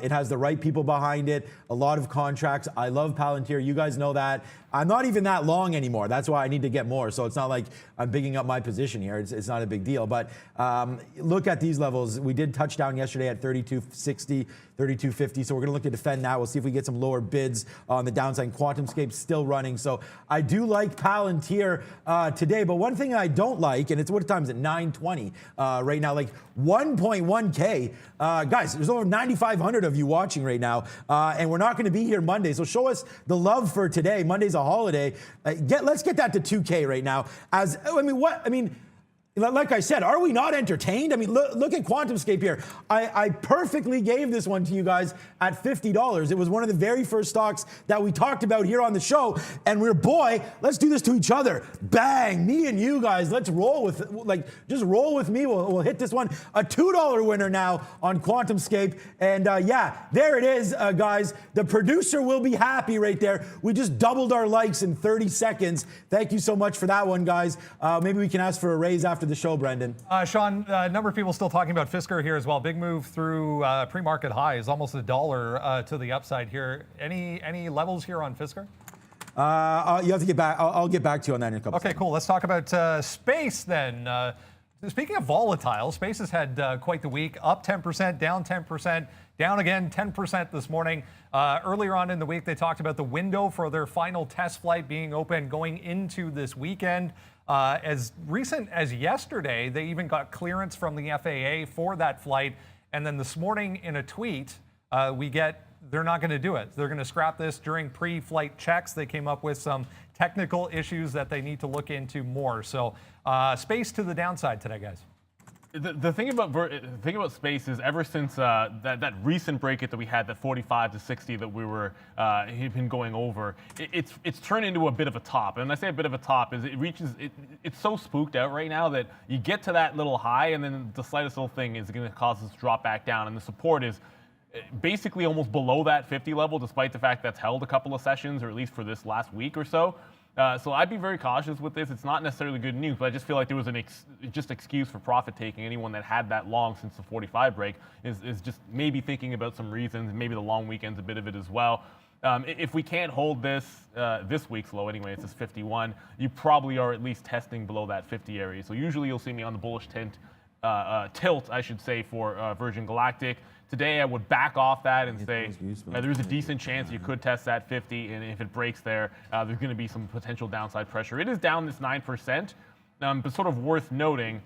It has the right people behind it. A lot of contracts. I love Palantir. You guys know that. I'm not even that long anymore. That's why I need to get more. So it's not like I'm bigging up my position here. It's not a big deal. But look at these levels. We did touch down yesterday at 32.60, 32.50. So we're going to look to defend that. We'll see if we get some lower bids on the downside. QuantumScape's still running. So I do like Palantir today. But one thing I don't like, and it's what time is it? 9:20 right now. Like 1.1K. Guys, there's over 9,500 of you watching right now. And we're not going to be here Monday. So show us the love for today. Monday's a holiday. Let's get that to 2K right now. Like I said, are we not entertained? I mean, look at QuantumScape here. I perfectly gave this one to you guys at $50. It was one of the very first stocks that we talked about here on the show. And we're, boy, let's do this to each other. Bang, me and you guys, let's roll with, just roll with me. We'll hit this one. A $2 winner now on QuantumScape. And yeah, there it is, guys. The producer will be happy right there. We just doubled our likes in 30 seconds. Thank you so much for that one, guys. Maybe we can ask for a raise after the show, Brendan. Sean, a number of people still talking about Fisker here as well. Big move through pre-market highs, almost $1 to the upside here. Any levels here on Fisker? You have to get back. I'll get back to you on that in a couple. Okay, cool. Let's talk about Space then. Speaking of volatile, Space has had quite the week. Up 10%, down 10%, down again 10% this morning. Earlier on in the week, they talked about the window for their final test flight being open going into this weekend. As recent as yesterday, they even got clearance from the FAA for that flight. And then this morning in a tweet, they're not going to do it. They're going to scrap this during pre-flight checks. They came up with some technical issues that they need to look into more. So Space to the downside today, guys. The thing about Space is ever since that recent breakout that we had, that 45 to 60 that we were had been going over, it's turned into a bit of a top. And when I say a bit of a top, is it's so spooked out right now that you get to that little high, and then the slightest little thing is going to cause us to drop back down, and the support is basically almost below that 50 level, despite the fact that's held a couple of sessions, or at least for this last week or so. So I'd be very cautious with this. It's not necessarily good news, but I just feel like there was an excuse for profit taking. Anyone that had that long since the 45 break is just maybe thinking about some reasons. Maybe the long weekend's a bit of it as well. If we can't hold this week's low anyway, it's this 51, you probably are at least testing below that 50 area. So usually you'll see me on the bullish tilt, I should say, for Virgin Galactic. Today, I would back off that and say there's a decent chance you could test that 50, and if it breaks there, there's going to be some potential downside pressure. It is down this 9%, but sort of worth noting,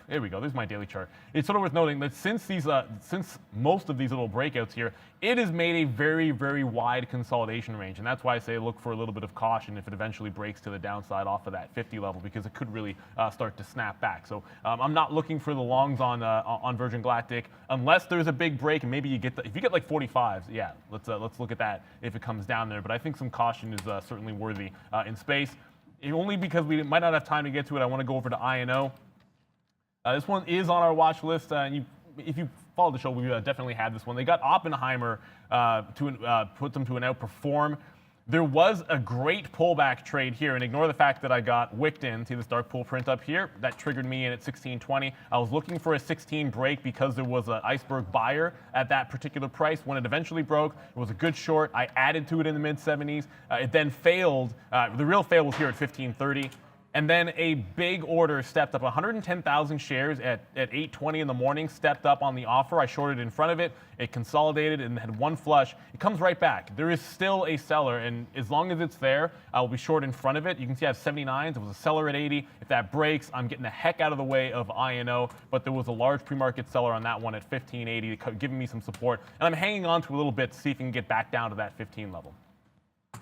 here we go, there's my daily chart. It's sort of worth noting that since most of these little breakouts here, it has made a very, very wide consolidation range, and that's why I say look for a little bit of caution if it eventually breaks to the downside off of that 50 level, because it could really start to snap back. So I'm not looking for the longs on Virgin Galactic unless there's a big break, and maybe if you get like 45s, yeah, let's look at that if it comes down there. But I think some caution is certainly worthy in Space. Only because we might not have time to get to it, I want to go over to INO. This one is on our watch list, and if you follow the show, we definitely had this one. They got Oppenheimer to put them to an outperform. There was a great pullback trade here, and ignore the fact that I got wicked in. See this dark pool print up here? That triggered me in at 16.20. I was looking for a 16 break because there was an iceberg buyer at that particular price. When it eventually broke, it was a good short. I added to it in the mid-70s. It then failed. The real fail was here at 15.30. And then a big order stepped up. 110,000 shares at 8:20 in the morning stepped up on the offer. I shorted in front of it. It consolidated and had one flush. It comes right back. There is still a seller, and as long as it's there, I will be short in front of it. You can see I have 79s. There was a seller at 80. If that breaks, I'm getting the heck out of the way of INO, but there was a large pre-market seller on that one at 15.80, giving me some support. And I'm hanging on to a little bit to see if we can get back down to that 15 level.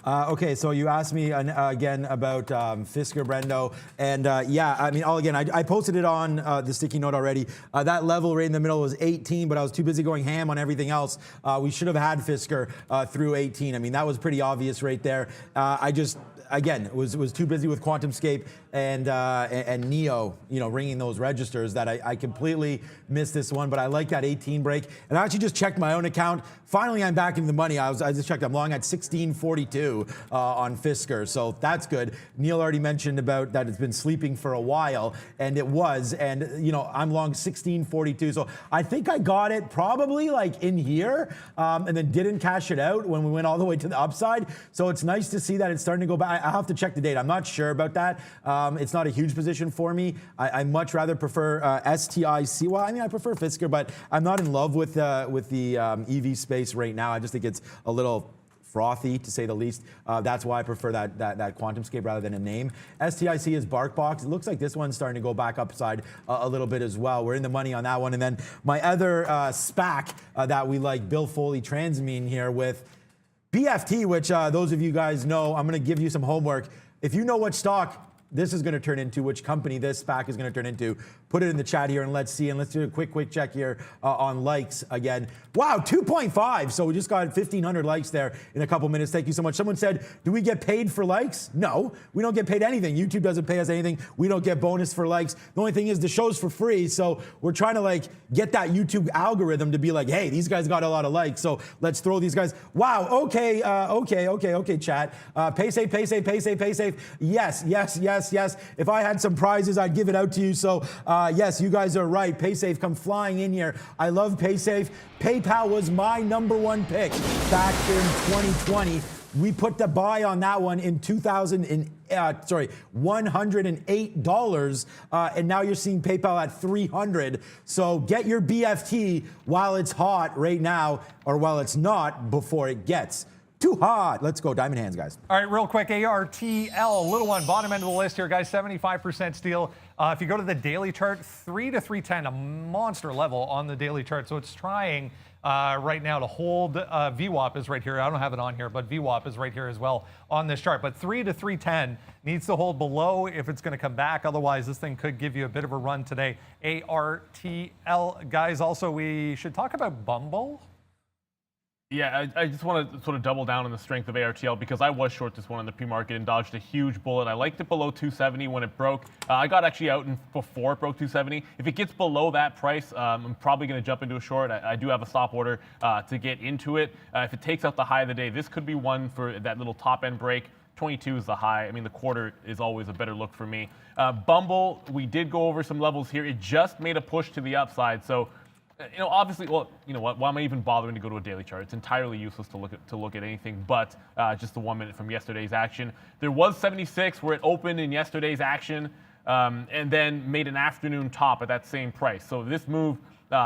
Okay, so you asked me again about Fisker, Brendo, and yeah, I mean, I posted it on the sticky note already. That level right in the middle was 18, but I was too busy going ham on everything else. We should have had Fisker through 18. I mean, that was pretty obvious right there. again, was too busy with QuantumScape and Neo, ringing those registers that I completely missed this one. But I like that 18 break. And I actually just checked my own account. Finally, I'm back in the money. I just checked. I'm long at 1642 on Fisker, so that's good. Neil already mentioned about that it's been sleeping for a while, and it was. And I'm long 1642, so I think I got it probably like in here, and then didn't cash it out when we went all the way to the upside. So it's nice to see that it's starting to go back. I have to check the date. I'm not sure about that. It's not a huge position for me. I much rather prefer STIC. Well, I mean, I prefer Fisker, but I'm not in love with the EV space right now. I just think it's a little frothy, to say the least. That's why I prefer that QuantumScape rather than a name. STIC is BarkBox. It looks like this one's starting to go back upside a little bit as well. We're in the money on that one. And then my other SPAC that we like, Bill Foley Transmine here with BFT, which those of you guys know, I'm going to give you some homework. If you know what stock this is going to turn into, which company this SPAC is going to turn into, put it in the chat here and let's see. And let's do a quick check here on likes again. Wow, 2.5. So we just got 1,500 likes there in a couple minutes. Thank you so much. Someone said, do we get paid for likes? No, we don't get paid anything. YouTube doesn't pay us anything. We don't get bonus for likes. The only thing is the show's for free. So we're trying to get that YouTube algorithm to be like, hey, these guys got a lot of likes. So let's throw these guys. Wow, okay, chat. Pay safe. Yes. If I had some prizes, I'd give it out to you. So yes, you guys are right. PaySafe come flying in here. I love PaySafe. PayPal was my #1 pick back in 2020. We put the buy on that one in $108, and now you're seeing PayPal at $300. So get your BFT while it's hot right now, or while it's not before it gets too hot. Let's go diamond hands, guys. All right, real quick, ARTL, little one, bottom end of the list here, guys, 75% steal. If you go to the daily chart, 3 to 310, a monster level on the daily chart. So it's trying right now to hold. VWAP is right here. I don't have it on here, but VWAP is right here as well on this chart. But 3 to 310 needs to hold below if it's going to come back. Otherwise, this thing could give you a bit of a run today. ARTL, guys. Also, we should talk about Bumble. Yeah, I just want to sort of double down on the strength of ARTL because I was short this one in the pre-market and dodged a huge bullet. I liked it below 270 when it broke. I got actually out before it broke 270. If it gets below that price, I'm probably going to jump into a short. I do have a stop order to get into it. If it takes out the high of the day, this could be one for that little top end break. 22 is the high. I mean, the quarter is always a better look for me. Bumble, we did go over some levels here. It just made a push to the upside. So, obviously, well, you know what? Why am I even bothering to go to a daily chart? It's entirely useless to look at anything but just the 1 minute from yesterday's action. There was 76 where it opened in yesterday's action and then made an afternoon top at that same price. So this move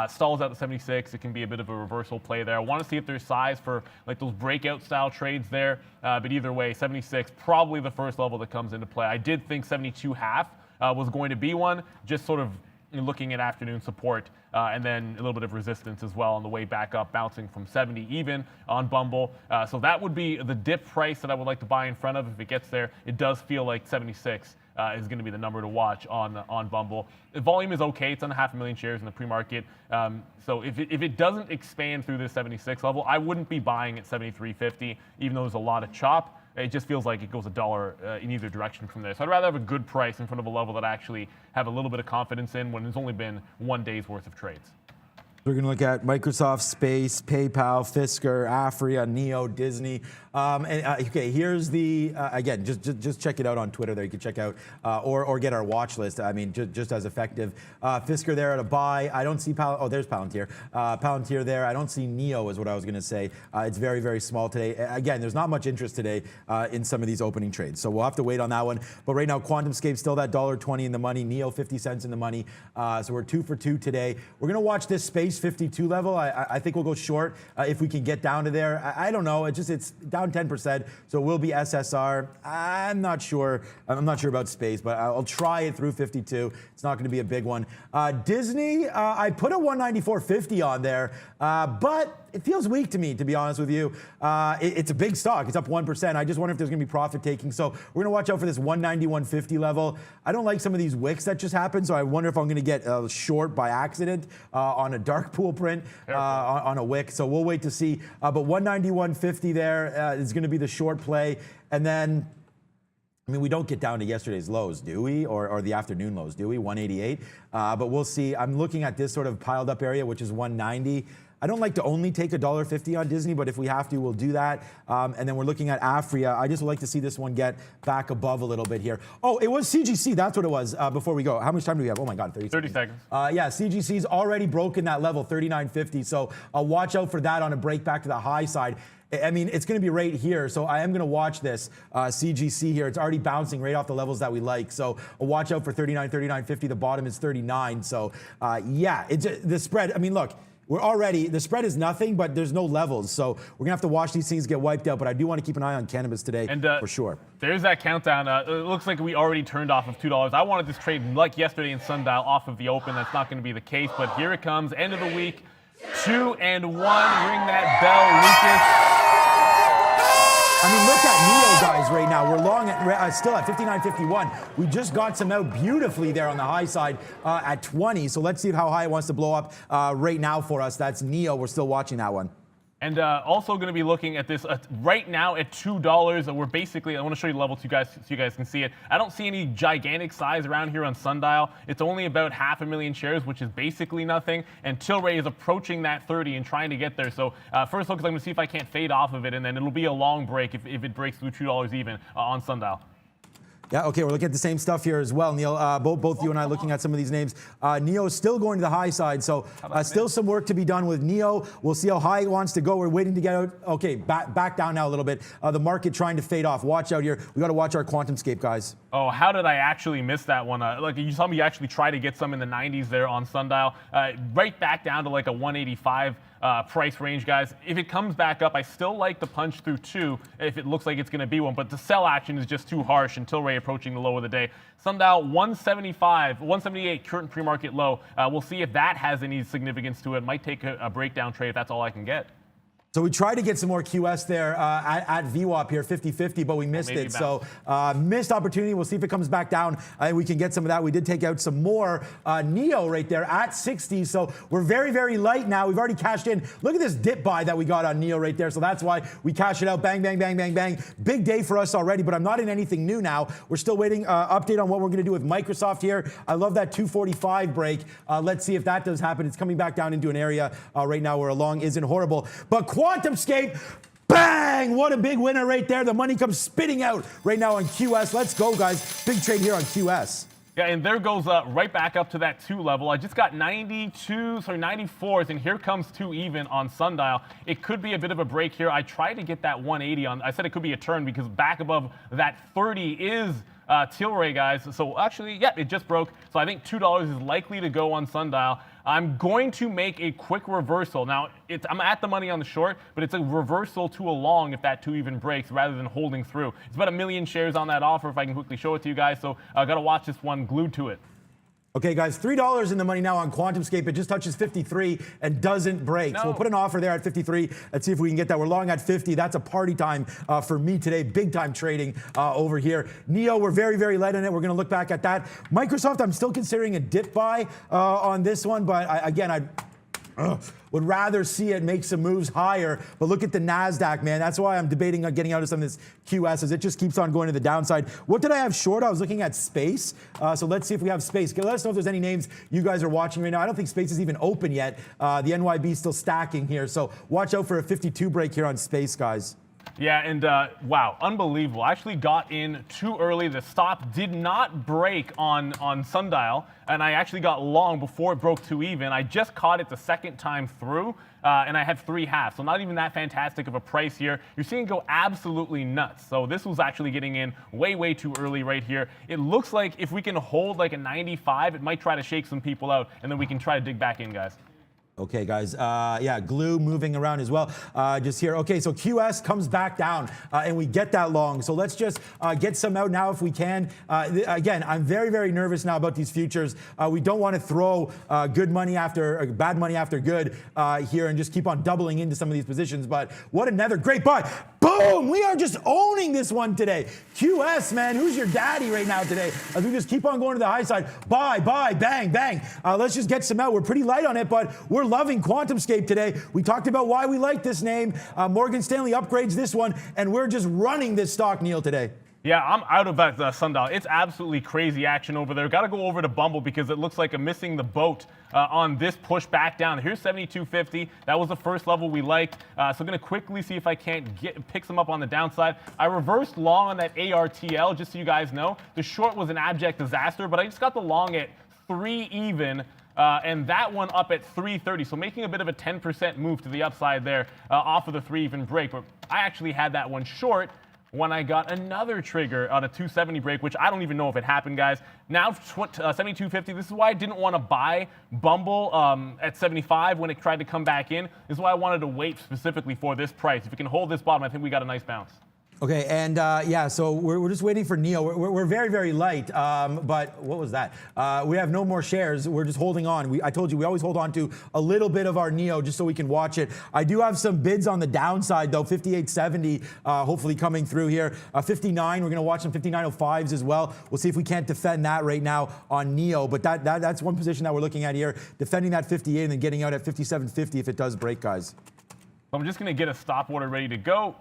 stalls out to 76. It can be a bit of a reversal play there. I want to see if there's size for those breakout style trades there. But either way, 76 probably the first level that comes into play. I did think 72.5 was going to be one, just sort of looking at afternoon support and then a little bit of resistance as well on the way back up, bouncing from 70 even on Bumble. So that would be the dip price that I would like to buy in front of. If it gets there, it does feel like 76 is going to be the number to watch on Bumble. The volume is okay. It's on 500,000 shares in the pre-market. So if it doesn't expand through this 76 level, I wouldn't be buying at 73.50, even though there's a lot of chop. It just feels like it goes $1 in either direction from there. So I'd rather have a good price in front of a level that I actually have a little bit of confidence in when it's only been 1 day's worth of trades. We're going to look at Microsoft, Space, PayPal, Fisker, Afria, Neo, Disney. Okay, here's the, again, just check it out on Twitter there. You can check out, or get our watch list. I mean, just as effective. Fisker there at a buy. I don't see there's Palantir. Palantir there. I don't see Neo is what I was going to say. It's very, very small today. Again, there's not much interest today in some of these opening trades. So we'll have to wait on that one. But right now, QuantumScape still that $1.20 in the money. Neo 50 cents in the money. So we're 2 for 2 today. We're going to watch this Space 52 level. I think we'll go short if we can get down to there. I don't know. It's down 10%, so it will be SSR. I'm not sure. I'm not sure about Space, but I'll try it through 52. It's not going to be a big one. Disney, I put a 194.50 on there, but it feels weak to me, to be honest with you. It's a big stock. It's up 1%. I just wonder if there's going to be profit taking. So we're going to watch out for this 191.50 level. I don't like some of these wicks that just happened, so I wonder if I'm going to get short by accident on a dark pool print on a wick. So we'll wait to see. But 191.50 there is going to be the short play. And then I mean, we don't get down to yesterday's lows, do we? Or the afternoon lows, do we? 188. But we'll see. I'm looking at this sort of piled up area, which is 190. I don't like to only take $1.50 on Disney, but if we have to, we'll do that. And then we're looking at Afria. I just would like to see this one get back above a little bit here. Oh, it was CGC. That's what it was before we go. How much time do we have? Oh my God, 30 seconds. Yeah, CGC's already broken that level, 39.50. So watch out for that on a break back to the high side. I mean, it's going to be right here, so I am going to watch this CGC here. It's already bouncing right off the levels that we like, so watch out for 39, 39.50. The bottom is 39, so yeah, it's the spread. I mean, look, the spread is nothing, but there's no levels, so we're going to have to watch these things get wiped out, but I do want to keep an eye on cannabis today for sure. There's that countdown. It looks like we already turned off of $2. I wanted this trade like yesterday in Sundial off of the open. That's not going to be the case, but here it comes, end of the week. 2 and 1. Ring that bell, Lucas. I mean, look at NEO, guys, right now. We're long at, still at 59.51. We just got some out beautifully there on the high side at 20. So let's see how high it wants to blow up right now for us. That's NEO. We're still watching that one. And also going to be looking at this right now at $2. We're basically, I want to show you the level so you guys can see it. I don't see any gigantic size around here on Sundial. It's only about 500,000 shares, which is basically nothing. And Tilray is approaching that 30 and trying to get there. So first look, I'm going to see if I can't fade off of it, and then it'll be a long break if it breaks through $2 even on Sundial. Yeah, okay, we're looking at the same stuff here as well, Neil. Both you and I looking at some of these names. NEO is still going to the high side, so still some work to be done with NEO. We'll see how high it wants to go. We're waiting to get out. Okay, back down now a little bit. The market trying to fade off. Watch out here. We got to watch our QuantumScape, guys. Oh, how did I actually miss that one? Like you saw me actually try to get some in the 90s there on Sundial. Right back down to like a 185 price range, guys. If it comes back up, I still like the punch through 2 if it looks like it's going to be one, but the sell action is just too harsh until Tilray approaching the low of the day. Sundial 175, 178 current pre-market low. We'll see if that has any significance to it. Might take a breakdown trade if that's all I can get. So we tried to get some more QS there at VWAP here, 50-50, but we missed it. So missed opportunity. We'll see if it comes back down. We can get some of that. We did take out some more NEO right there at 60. So we're very, very light now. We've already cashed in. Look at this dip buy that we got on NEO right there. So that's why we cash it out. Bang, bang, bang, bang, bang. Big day for us already, but I'm not in anything new now. We're still waiting update on what we're going to do with Microsoft here. I love that 245 break. Let's see if that does happen. It's coming back down into an area right now where a long isn't horrible. But QuantumScape, bang! What a big winner right there. The money comes spitting out right now on QS. Let's go, guys. Big trade here on QS. Yeah, and there goes right back up to that 2 level. I just got 94s, and here comes 2 even on Sundial. It could be a bit of a break here. I tried to get that 180 on. I said it could be a turn because back above that 30 is Tilray, guys. So actually, yeah, it just broke. So I think $2 is likely to go on Sundial. I'm going to make a quick reversal. Now, I'm at the money on the short, but it's a reversal to a long if that 2 even breaks rather than holding through. It's about 1 million shares on that offer if I can quickly show it to you guys. So I got to watch this one glued to it. Okay, guys, $3 in the money now on QuantumScape. It just touches 53 and doesn't break. No. So we'll put an offer there at 53. Let's see if we can get that. We're long at 50. That's a party time for me today. Big time trading over here. NEO, we're very, very light on it. We're going to look back at that. Microsoft, I'm still considering a dip buy on this one, but I would rather see it make some moves higher. But look at the NASDAQ, man. That's why I'm debating on getting out of some of this QS as it just keeps on going to the downside. What did I have short? I was looking at Space. So let's see if we have Space. Let us know if there's any names you guys are watching right now. I don't think Space is even open yet. The NYB is still stacking here. So watch out for a 52 break here on Space, guys. Yeah, and wow, unbelievable. I actually got in too early. The stop did not break on Sundial, and I actually got long before it broke 2 even. I just caught it the second time through, and I had 3 halves, so not even that fantastic of a price here. You're seeing it go absolutely nuts. So this was actually getting in way, way too early right here. It looks like if we can hold like a 95, it might try to shake some people out, and then we can try to dig back in, guys. Okay, guys. Yeah, glue moving around as well. Just here. Okay, so QS comes back down, and we get that long. So let's just get some out now if we can. Again, I'm very, very nervous now about these futures. We don't want to throw good money after bad money after good here and just keep on doubling into some of these positions. But what another great buy. Boom! We are just owning this one today. QS, man, who's your daddy right now today? As we just keep on going to the high side. Buy, bang, bang. Let's just get some out. We're pretty light on it, but we're loving QuantumScape today. We talked about why we like this name. Morgan Stanley upgrades this one, and we're just running this stock, Neil, today. Yeah, I'm out of that sundial. It's absolutely crazy action over there. Got to go over to Bumble because it looks like I'm missing the boat on this push back down. Here's 72.50. That was the first level we liked. So I'm going to quickly see if I can't pick some up on the downside. I reversed long on that ARTL, just so you guys know. The short was an abject disaster, but I just got the long at 3 even. And that one up at 330, so making a bit of a 10% move to the upside there off of the 3 even break. But I actually had that one short when I got another trigger on a 270 break, which I don't even know if it happened, guys. Now 72.50. This is why I didn't want to buy Bumble at 75 when it tried to come back in. This is why I wanted to wait specifically for this price. If it can hold this bottom, I think we got a nice bounce. Okay, and yeah, so we're just waiting for Neo. We're very, very light, but what was that? We have no more shares. We're just holding on. I told you, we always hold on to a little bit of our Neo just so we can watch it. I do have some bids on the downside, though, 58.70 hopefully coming through here. 59, we're going to watch some 59.05s as well. We'll see if we can't defend that right now on Neo, but that's one position that we're looking at here, defending that 58 and then getting out at 57.50 if it does break, guys. I'm just going to get a stop order ready to go.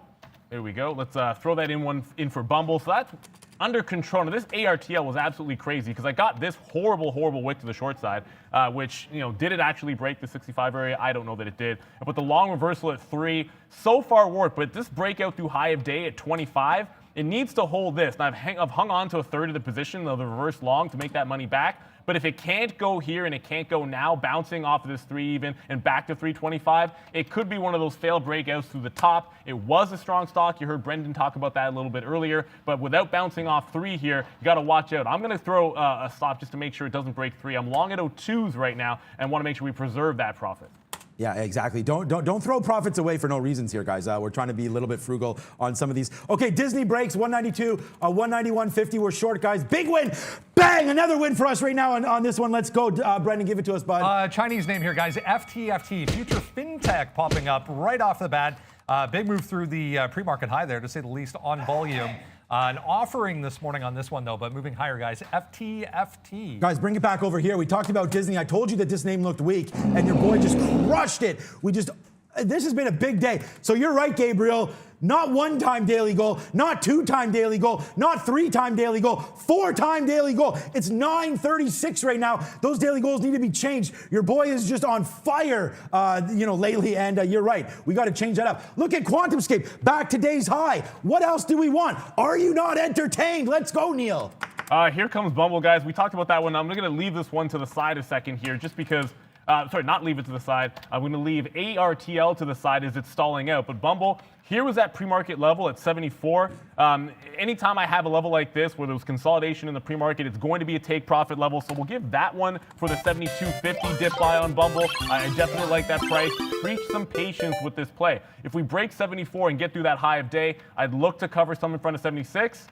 There we go. Let's throw that in for Bumble. So that's under control. Now, this ARTL was absolutely crazy because I got this horrible wick to the short side, which, did it actually break the 65 area? I don't know that it did. But the long reversal at 3, so far worked. But this breakout through high of day at 25, it needs to hold this. Now, I've hung on to a third of the position of the reverse long to make that money back. But if it can't go here and it can't go now, bouncing off of this 3 even and back to 325, it could be one of those failed breakouts through the top. It was a strong stock. You heard Brendan talk about that a little bit earlier. But without bouncing off 3 here, you got to watch out. I'm going to throw a stop just to make sure it doesn't break 3. I'm long at 02s right now and want to make sure we preserve that profit. Yeah, exactly. Don't throw profits away for no reasons here, guys. We're trying to be a little bit frugal on some of these. Okay, Disney breaks 192, 191.50. We're short, guys. Big win. Bang! Another win for us right now on this one. Let's go, Brendan. Give it to us, bud. Chinese name here, guys. FTFT, Future FinTech, popping up right off the bat. Big move through the pre-market high there, to say the least, on volume. An offering this morning on this one, though, but moving higher, guys. FTFT. Guys, bring it back over here. We talked about Disney. I told you that this name looked weak, and your boy just crushed it. This has been a big day. So you're right, Gabriel. Not 1-time daily goal, not 2-time daily goal, not 3-time daily goal, 4-time daily goal. It's 9:36 right now. Those daily goals need to be changed. Your boy is just on fire, lately, and you're right. We got to change that up. Look at QuantumScape, back to day's high. What else do we want? Are you not entertained? Let's go, Neil. Here comes Bumble, guys. We talked about that one. I'm going to leave this one to the side a second here just because not leave it to the side. I'm going to leave ARTL to the side as it's stalling out. But Bumble, here was that pre-market level at 74. Anytime I have a level like this where there's consolidation in the pre-market, it's going to be a take profit level. So we'll give that one for the 72.50 dip buy on Bumble. I definitely like that price. Preach some patience with this play. If we break 74 and get through that high of day, I'd look to cover some in front of 76.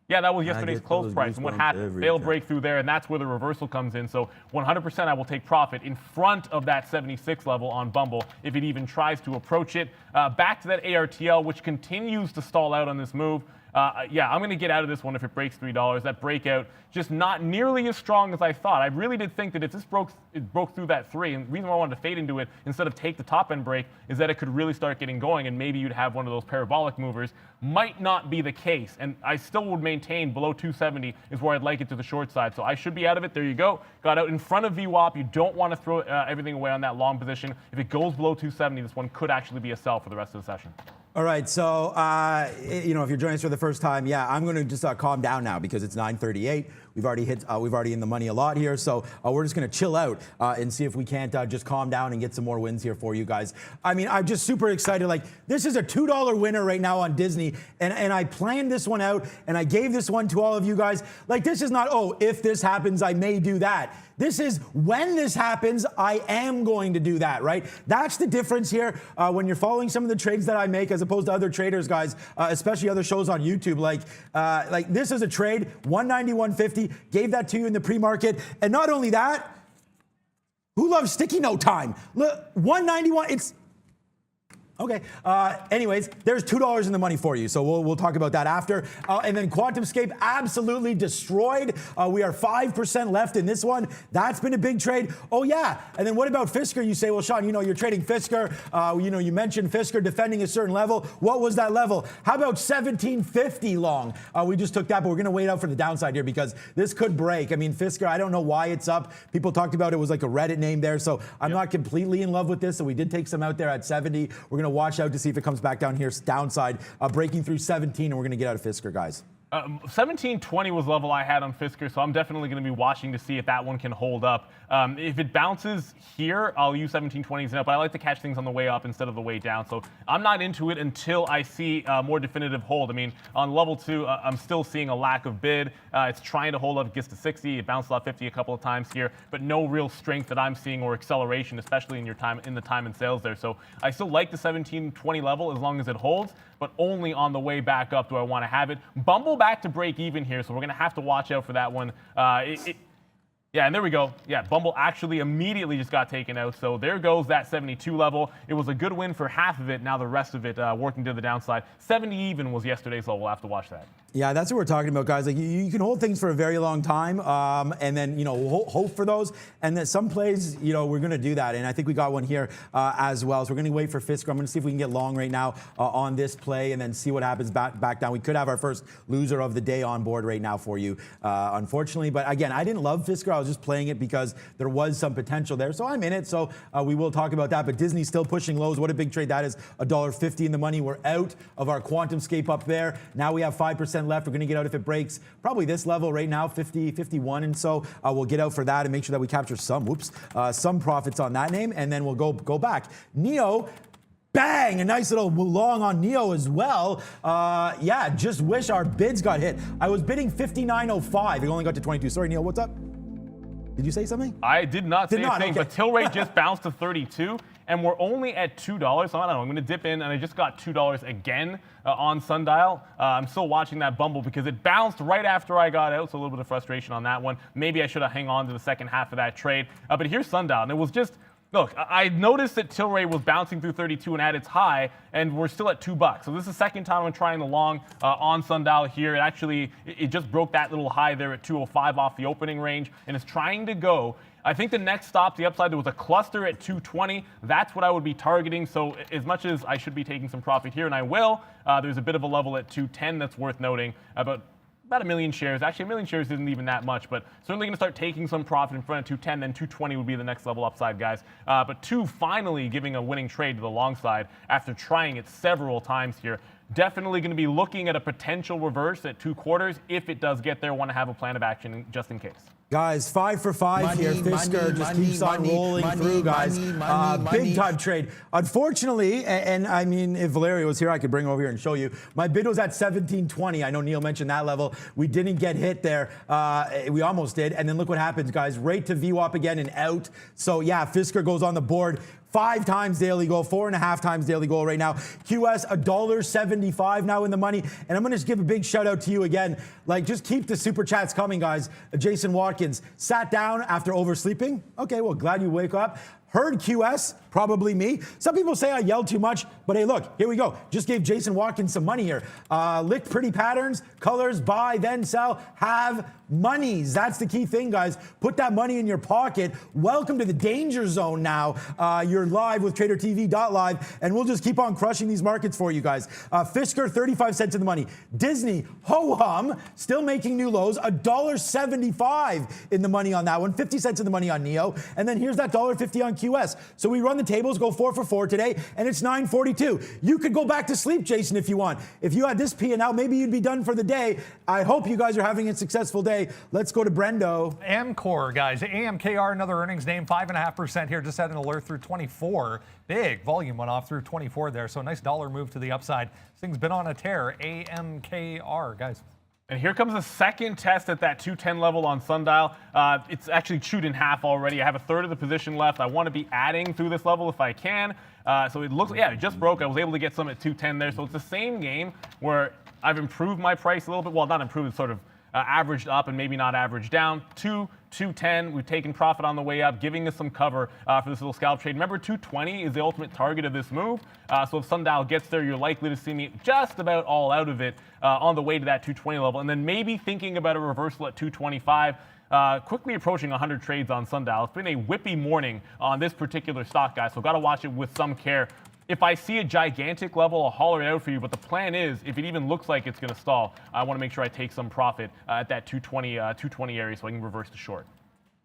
Yeah, that was yesterday's close price. And what happened? Failed breakthrough there, and that's where the reversal comes in. So 100% I will take profit in front of that 76 level on Bumble if it even tries to approach it. Back to that ARTL, which continues to stall out on this move. Yeah, I'm going to get out of this one if it breaks $3. That breakout just not nearly as strong as I thought. I really did think that if this broke through that 3, and the reason why I wanted to fade into it instead of take the top end break is that it could really start getting going, and maybe you'd have one of those parabolic movers. Might not be the case, and I still would maintain below 270 is where I'd like it to the short side. So I should be out of it. There you go. Got out in front of VWAP. You don't want to throw everything away on that long position. If it goes below 270, this one could actually be a sell for the rest of the session. All right, so, if you're joining us for the first time, yeah, I'm going to just calm down now because it's 9:38. We've already in the money a lot here, so we're just going to chill out and see if we can't just calm down and get some more wins here for you guys. I mean, I'm just super excited. Like, this is a $2 winner right now on Disney, and I planned this one out, and I gave this one to all of you guys. Like, this is not, oh, if this happens, I may do that. This is when this happens, I am going to do that, right? That's the difference here when you're following some of the trades that I make as opposed to other traders, guys, especially other shows on YouTube. Like this is a trade, 191.50, gave that to you in the pre-market. And not only that, who loves sticky note time? Look, 191, Okay. Anyways, there's $2 in the money for you, so we'll talk about that after. And then QuantumScape absolutely destroyed. We are 5% left in this one. That's been a big trade. Oh yeah. And then what about Fisker? You say, well, Sean, you're trading Fisker. You mentioned Fisker defending a certain level. What was that level? How about 1750 long? We just took that, but we're going to wait out for the downside here because this could break. I mean, Fisker, I don't know why it's up. People talked about it was like a Reddit name there, so I'm not completely in love with this. So we did take some out there at 70. We're going to watch out to see if it comes back down here downside, breaking through 17, and we're going to get out of Fisker, guys. 1720 was the level I had on Fisker, so I'm definitely going to be watching to see if that one can hold up. If it bounces here, I'll use 1720s and up, but I like to catch things on the way up instead of the way down. So I'm not into it until I see a more definitive hold. I mean, on level 2, I'm still seeing a lack of bid. It's trying to hold up, it gets to 60. It bounced off 50 a couple of times here, but no real strength that I'm seeing or acceleration, especially in the time and sales there. So I still like the 1720 level as long as it holds, but only on the way back up do I want to have it. Bumble back to break even here, so we're going to have to watch out for that one. Yeah, and there we go. Yeah, Bumble actually immediately just got taken out. So there goes that 72 level. It was a good win for half of it. Now the rest of it working to the downside. 70 even was yesterday's level. We'll have to watch that. Yeah, that's what we're talking about, guys. Like you can hold things for a very long time, and then hope for those. And then some plays, we're going to do that. And I think we got one here as well. So we're going to wait for Fisker. I'm going to see if we can get long right now on this play, and then see what happens back down. We could have our first loser of the day on board right now for you, unfortunately. But again, I didn't love Fisker. I was just playing it because there was some potential there. So I'm in it. So we will talk about that. But Disney's still pushing lows. What a big trade that is. $1.50 in the money. We're out of our QuantumScape up there. Now we have 5% left. We're going to get out if it breaks probably this level right now, 50, 51. And so we'll get out for that and make sure that we capture some profits on that name. And then we'll go back. NEO. Bang! A nice little long on NEO as well. Yeah, just wish our bids got hit. I was bidding 59.05. It only got to 22. Sorry, NEO, what's up? Did you say something? I did not say anything, okay. But Tilray just bounced to 32, and we're only at $2. So I don't know, I'm going to dip in, and I just got $2 again on Sundial. I'm still watching that Bumble because it bounced right after I got out, so a little bit of frustration on that one. Maybe I should have hung on to the second half of that trade. But here's Sundial, and it was just... Look, I noticed that Tilray was bouncing through 32 and at its high, and we're still at $2. So this is the second time I'm trying the long on Sundial here. It just broke that little high there at 205 off the opening range, and it's trying to go. I think the next stop, the upside, there was a cluster at 220. That's what I would be targeting. So as much as I should be taking some profit here, and I will, there's a bit of a level at 210 that's worth noting. About 1 million shares. Actually, 1 million shares isn't even that much, but certainly going to start taking some profit in front of 210, then 220 would be the next level upside, guys. But 2 finally giving a winning trade to the long side after trying it several times here. Definitely going to be looking at a potential reverse at 2 quarters. If it does get there, want to have a plan of action just in case. Guys, 5 for 5 here. Fisker just keeps on rolling through, guys. Big time trade. Unfortunately, and I mean, if Valerio was here, I could bring him over here and show you. My bid was at 1720. I know Neil mentioned that level. We didn't get hit there. We almost did. And then look what happens, guys. Right to VWAP again and out. So yeah, Fisker goes on the board. 5 times daily goal, 4.5 times daily goal right now. QS $1.75 now in the money. And I'm going to just give a big shout out to you again. Like, just keep the super chats coming, guys. Jason Watkins sat down after oversleeping. Okay, well, glad you wake up. Heard QS, probably me. Some people say I yelled too much, but hey, look, here we go. Just gave Jason Watkins some money here. Licked pretty patterns, colors, buy, then sell, have monies. That's the key thing, guys. Put that money in your pocket. Welcome to the danger zone now. You're live with tradertv.live, and we'll just keep on crushing these markets for you guys. Fisker, 35 cents in the money. Disney, ho-hum, still making new lows. $1.75 in the money on that one. 50 cents in the money on NEO. And then here's that $1.50 on QS. So we run the tables, go 4 for 4 today, and it's 9:42. You could go back to sleep, Jason, if you want. If you had this P&L, maybe you'd be done for the day. I hope you guys are having a successful day. Let's go to Brendo. Amcor, guys. AMKR, another earnings name, 5.5% here. Just had an alert through 24. Big volume went off through 24 there. So a nice dollar move to the upside. This thing's been on a tear. AMKR, guys. And here comes a second test at that 210 level on Sundial. It's actually chewed in half already. I have a third of the position left. I want to be adding through this level if I can. So it looks, yeah, it just broke. I was able to get some at 210 there. So it's the same game where I've improved my price a little bit. Well, not improved, it's sort of averaged up and maybe not averaged down. 210, we've taken profit on the way up, giving us some cover for this little scalp trade. Remember, 220 is the ultimate target of this move. So if sundial gets there, you're likely to see me just about all out of it on the way to that 220 level. And then maybe thinking about a reversal at 225. Quickly approaching 100 trades on sundial. It's been a whippy morning on this particular stock, guys, so got to watch it with some care. If I see a gigantic level, I'll holler it out for you, but the plan is, if it even looks like it's going to stall, I want to make sure I take some profit at that 220 area so I can reverse the short.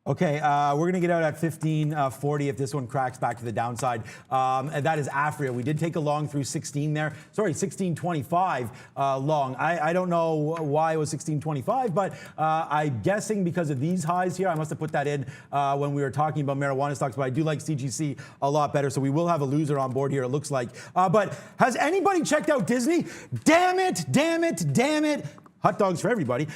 Okay, we're going to get out at 15.40 if this one cracks back to the downside. And that is Afria. We did take a long through 16 there. Sorry, 16.25 long. I don't know why it was 16.25, but I'm guessing because of these highs here. I must have put that in when we were talking about marijuana stocks, but I do like CGC a lot better. So we will have a loser on board here, it looks like. But has anybody checked out Disney? Damn it, damn it, damn it. Hot dogs for everybody.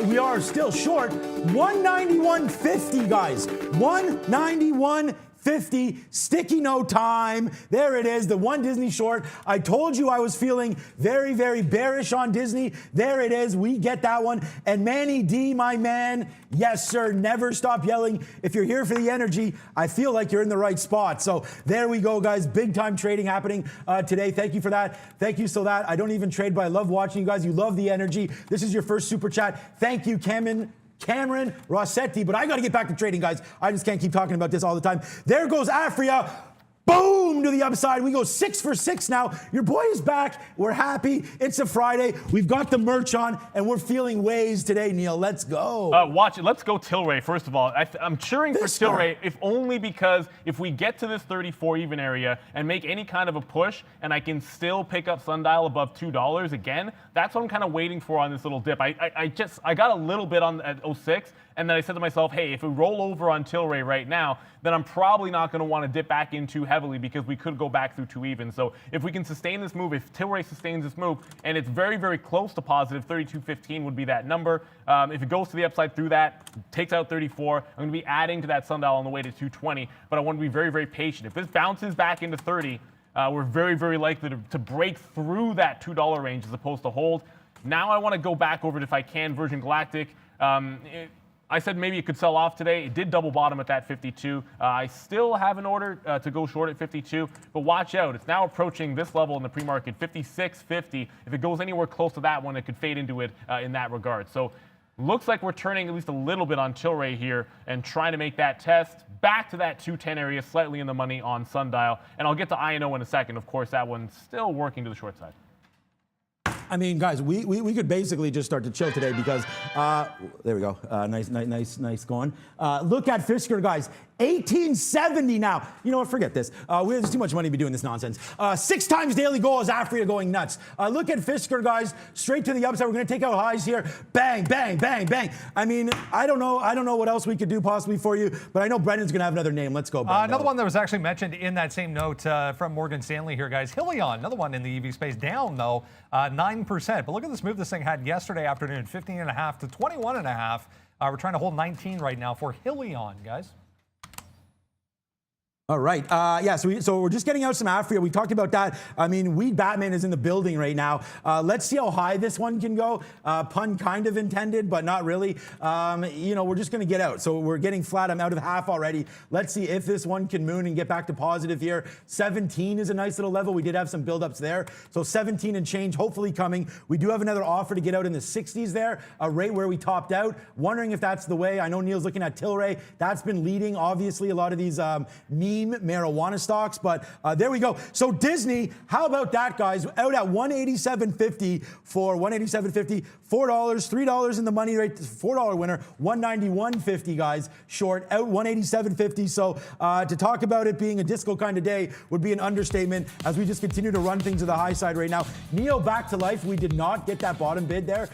We are still short. 191.50, guys. 191.50. Sticky no time. There it is, the one Disney short. I told you I was feeling very, very bearish on Disney. There it is. We get that one. And Manny D, my man, yes, sir. Never stop yelling. If you're here for the energy, I feel like you're in the right spot. So there we go, guys. Big time trading happening today. Thank you for that. Thank you so that. I don't even trade, but I love watching you guys. You love the energy. This is your first super chat. Thank you, Cameron Rossetti, but I got to get back to trading, guys. I just can't keep talking about this all the time. There goes Afria. Boom to the upside. We go 6 for 6 now. Your boy is back. We're happy. It's a Friday. We've got the merch on, and we're feeling ways today, Neil. Let's go. Watch it. Let's go Tilray, first of all. I'm cheering for Tilray, if only because if we get to this 34 even area and make any kind of a push, and I can still pick up sundial above $2 again, that's what I'm kind of waiting for on this little dip. I got a little bit on at 06, and then I said to myself, hey, if we roll over on Tilray right now, then I'm probably not going to want to dip back in too heavily because we could go back through 2 even. So if we can sustain this move, if Tilray sustains this move, and it's very, very close to positive, 32.15 would be that number. If it goes to the upside through that, takes out 34, I'm going to be adding to that sundial on the way to 220, but I want to be very, very patient. If this bounces back into 30, we're very, very likely to break through that $2 range as opposed to hold. Now I want to go back over it if I can, Virgin Galactic. I said maybe it could sell off today. It did double bottom at that 52. I still have an order to go short at 52, but watch out. It's now approaching this level in the pre-market, 56.50. If it goes anywhere close to that one, it could fade into it in that regard. So looks like we're turning at least a little bit on Tilray here and trying to make that test back to that 210 area, slightly in the money on sundial. And I'll get to INO in a second. Of course, that one's still working to the short side. I mean, guys, we could basically just start to chill today because, there we go. Nice going. Look at Fisker, guys. 1870 now. You know what? Forget this. There's too much money to be doing this nonsense. 6 times daily goal is Afria going nuts. Look at Fisker, guys. Straight to the upside. We're going to take out highs here. Bang, bang, bang, bang. I mean, I don't know what else we could do possibly for you, but I know Brendan's going to have another name. Let's go, Brendan. Another one that was actually mentioned in that same note from Morgan Stanley here, guys. Helion, another one in the EV space, down though, 9%. But look at this move this thing had yesterday afternoon, 15.5 to 21.5. We're trying to hold 19 right now for Helion, guys. All right. Yeah, so we're just getting out some Afria. We talked about that. I mean, Weed Batman is in the building right now. Let's see how high this one can go. Pun kind of intended, but not really. We're just going to get out. So we're getting flat. I'm out of half already. Let's see if this one can moon and get back to positive here. 17 is a nice little level. We did have some buildups there. So 17 and change hopefully coming. We do have another offer to get out in the 60s there, a rate where we topped out. Wondering if that's the way. I know Neil's looking at Tilray. That's been leading, obviously, a lot of these marijuana stocks, but there we go. So Disney, how about that, guys? Out at 187.50 for 187.50, $4, $3 in the money rate, $4 winner, 191.50, guys, short, out 187.50. So to talk about it being a disco kind of day would be an understatement as we just continue to run things to the high side right now. Neo back to life. We did not get that bottom bid there.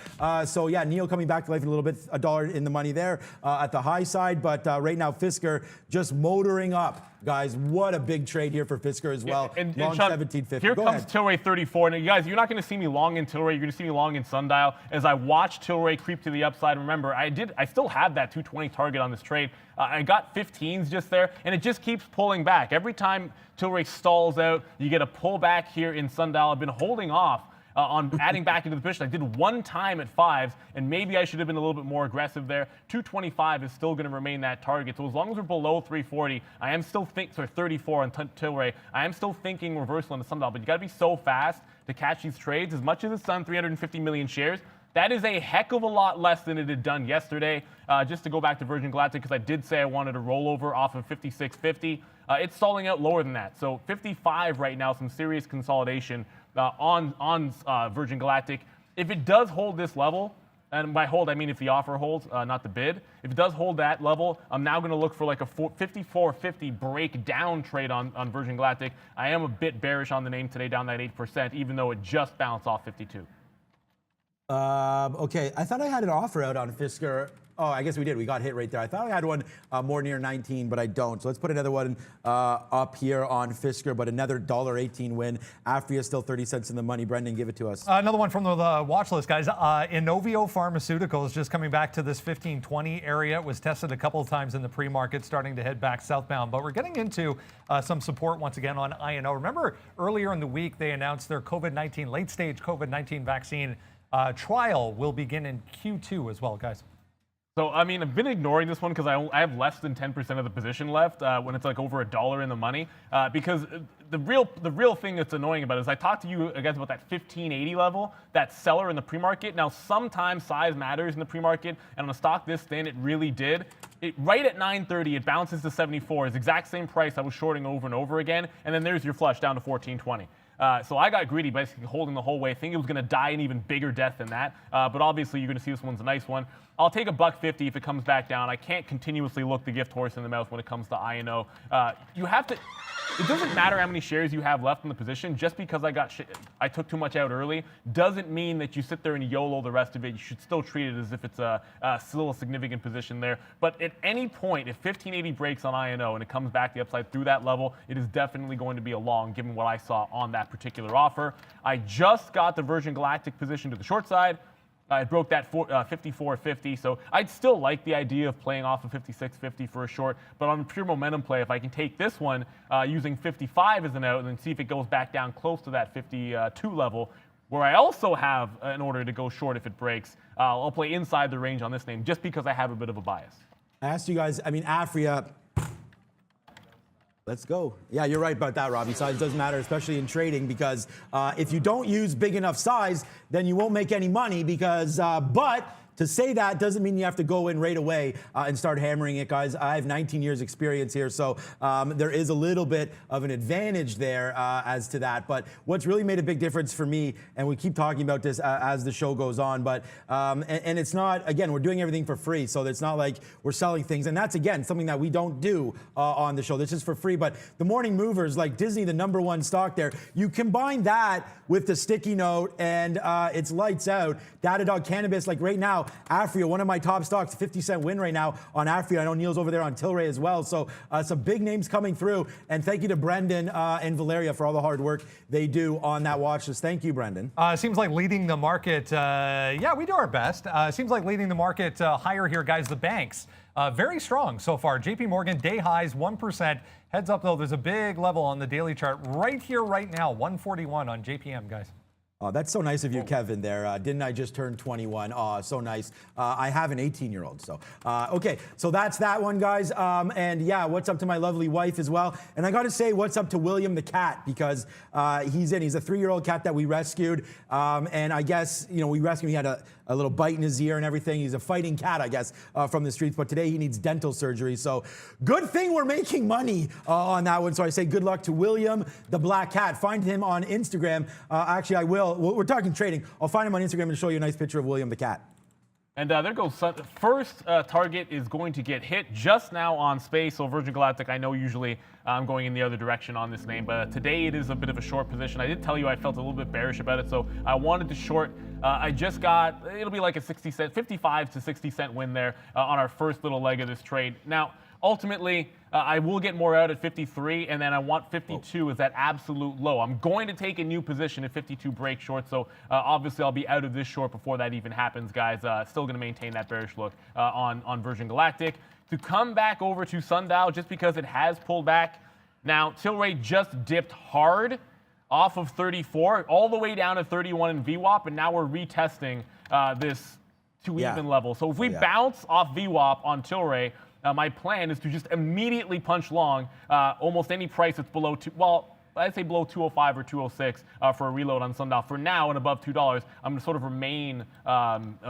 So yeah, Neo coming back to life in a little bit, $1 in the money there at the high side. But right now, Fisker just motoring up. Guys, what a big trade here for Fisker as well. And long Sean, 17.50. Here Go comes ahead. Tilray 34. Now, you guys, you're not going to see me long in Tilray. You're going to see me long in sundial. As I watch Tilray creep to the upside, remember, I still have that 220 target on this trade. I got 15s just there, and it just keeps pulling back. Every time Tilray stalls out, you get a pullback here in sundial. I've been holding off on adding back into the position. I did one time at 5s, and maybe I should have been a little bit more aggressive there. 225 is still going to remain that target. So as long as we're below 340, I am still 34 on Tilray. I am still thinking reversal in the sundial, but you got to be so fast to catch these trades. As much as it's done 350 million shares, that is a heck of a lot less than it had done yesterday. Just to go back to Virgin Galactic, because I did say I wanted a rollover off of 56.50. It's stalling out lower than that. So 55 right now, some serious consolidation on Virgin Galactic. If it does hold this level, and by hold I mean if the offer holds, not the bid. If it does hold that level, I'm now going to look for like a 54.50 breakdown trade on Virgin Galactic. I am a bit bearish on the name today, down that 8%, even though it just bounced off 52. Okay, I thought I had an offer out on Fisker. Oh, I guess we did. We got hit right there. I thought I had one more near 19, but I don't. So let's put another one up here on Fisker, but another $1.18 win. Afria still 30 cents in the money. Brendan, give it to us. Another one from the watch list, guys. Inovio Pharmaceuticals just coming back to this 15-20 area. It was tested a couple of times in the pre-market, starting to head back southbound. But we're getting into some support once again on INO. Remember earlier in the week, they announced their COVID-19, late-stage COVID-19 vaccine trial will begin in Q2 as well, guys. So, I mean, I've been ignoring this one because I have less than 10% of the position left when it's like over $1 in the money. Because the real thing that's annoying about it is I talked to you guys about that 1580 level, that seller in the pre-market. Now, sometimes size matters in the pre-market, and on a stock this thin, it really did. Right at 930, it bounces to 74. It's the exact same price I was shorting over and over again, and then there's your flush down to 1420. So I got greedy, basically holding the whole way. I think it was going to die an even bigger death than that. But obviously, you're going to see this one's a nice one. I'll take $1.50 if it comes back down. I can't continuously look the gift horse in the mouth when it comes to INO. You have to. It doesn't matter how many shares you have left in the position. Just because I took too much out early doesn't mean that you sit there and YOLO the rest of it. You should still treat it as if it's still a significant position there. But at any point, if 1580 breaks on INO and it comes back the upside through that level, it is definitely going to be a long, given what I saw on that particular offer. I just got the Virgin Galactic position to the short side. It broke that 54.50, so I'd still like the idea of playing off of 56.50 for a short, but on a pure momentum play, if I can take this one using 55 as an out and then see if it goes back down close to that 52 level, where I also have an order to go short if it breaks, I'll play inside the range on this name just because I have a bit of a bias. I asked you guys, I mean, Afria. Let's go. Yeah, you're right about that, Robbie. Size does matter, especially in trading, because if you don't use big enough size, then you won't make any money because, but to say that doesn't mean you have to go in right away and start hammering it, guys. I have 19 years experience here, so there is a little bit of an advantage there as to that. But what's really made a big difference for me, and we keep talking about this as the show goes on, but and it's not, again, we're doing everything for free, so it's not like we're selling things. And that's, again, something that we don't do on the show. This is for free. But the morning movers, like Disney, the #1 stock there, you combine that with the sticky note and it's lights out. Datadog Cannabis, like right now, Afria, one of my top stocks, 50-cent win right now on Afria. I know Neil's over there on Tilray as well. So some big names coming through. And thank you to Brendan and Valeria for all the hard work they do on that watch list. Thank you, Brendan. Seems like leading the market. Yeah, we do our best. Seems like leading the market higher here, guys. The banks, very strong so far. JP Morgan, day highs, 1%. Heads up, though, there's a big level on the daily chart right here, right now, 141 on JPM, guys. Oh, that's so nice of you, Kevin, there. Didn't I just turn 21? Oh, so nice. I have an 18-year-old, so. Okay, so that's that one, guys. And yeah, what's up to my lovely wife as well. And I got to say, what's up to William the cat, because he's a 3-year-old cat that we rescued. And I guess, you know, we rescued him. He had a little bite in his ear and everything. He's a fighting cat, I guess, from the streets. But today he needs dental surgery. So good thing we're making money on that one. So I say good luck to William the black cat. Find him on Instagram. Actually, I will. We're talking trading. I'll find him on Instagram and show you a nice picture of William the cat. And there goes first target is going to get hit just now on space. So Virgin Galactic, I know usually I'm going in the other direction on this name, but today it is a bit of a short position. I did tell you I felt a little bit bearish about it, so I wanted to short. I just got, it'll be like a 55 to 60 cent win there on our first little leg of this trade. Now, ultimately, I will get more out at 53, and then I want 52 as that absolute low. I'm going to take a new position at 52 break short, so obviously I'll be out of this short before that even happens, guys. Still going to maintain that bearish look on Virgin Galactic. To come back over to Sundial, just because it has pulled back. Now, Tilray just dipped hard. off of 34, all the way down to 31 in VWAP, and now we're retesting this to even level. So if we bounce off VWAP on Tilray, my plan is to just immediately punch long almost any price that's below I'd say below 205 or 206 for a reload on sundial. For now and above $2, I'm going to sort of remain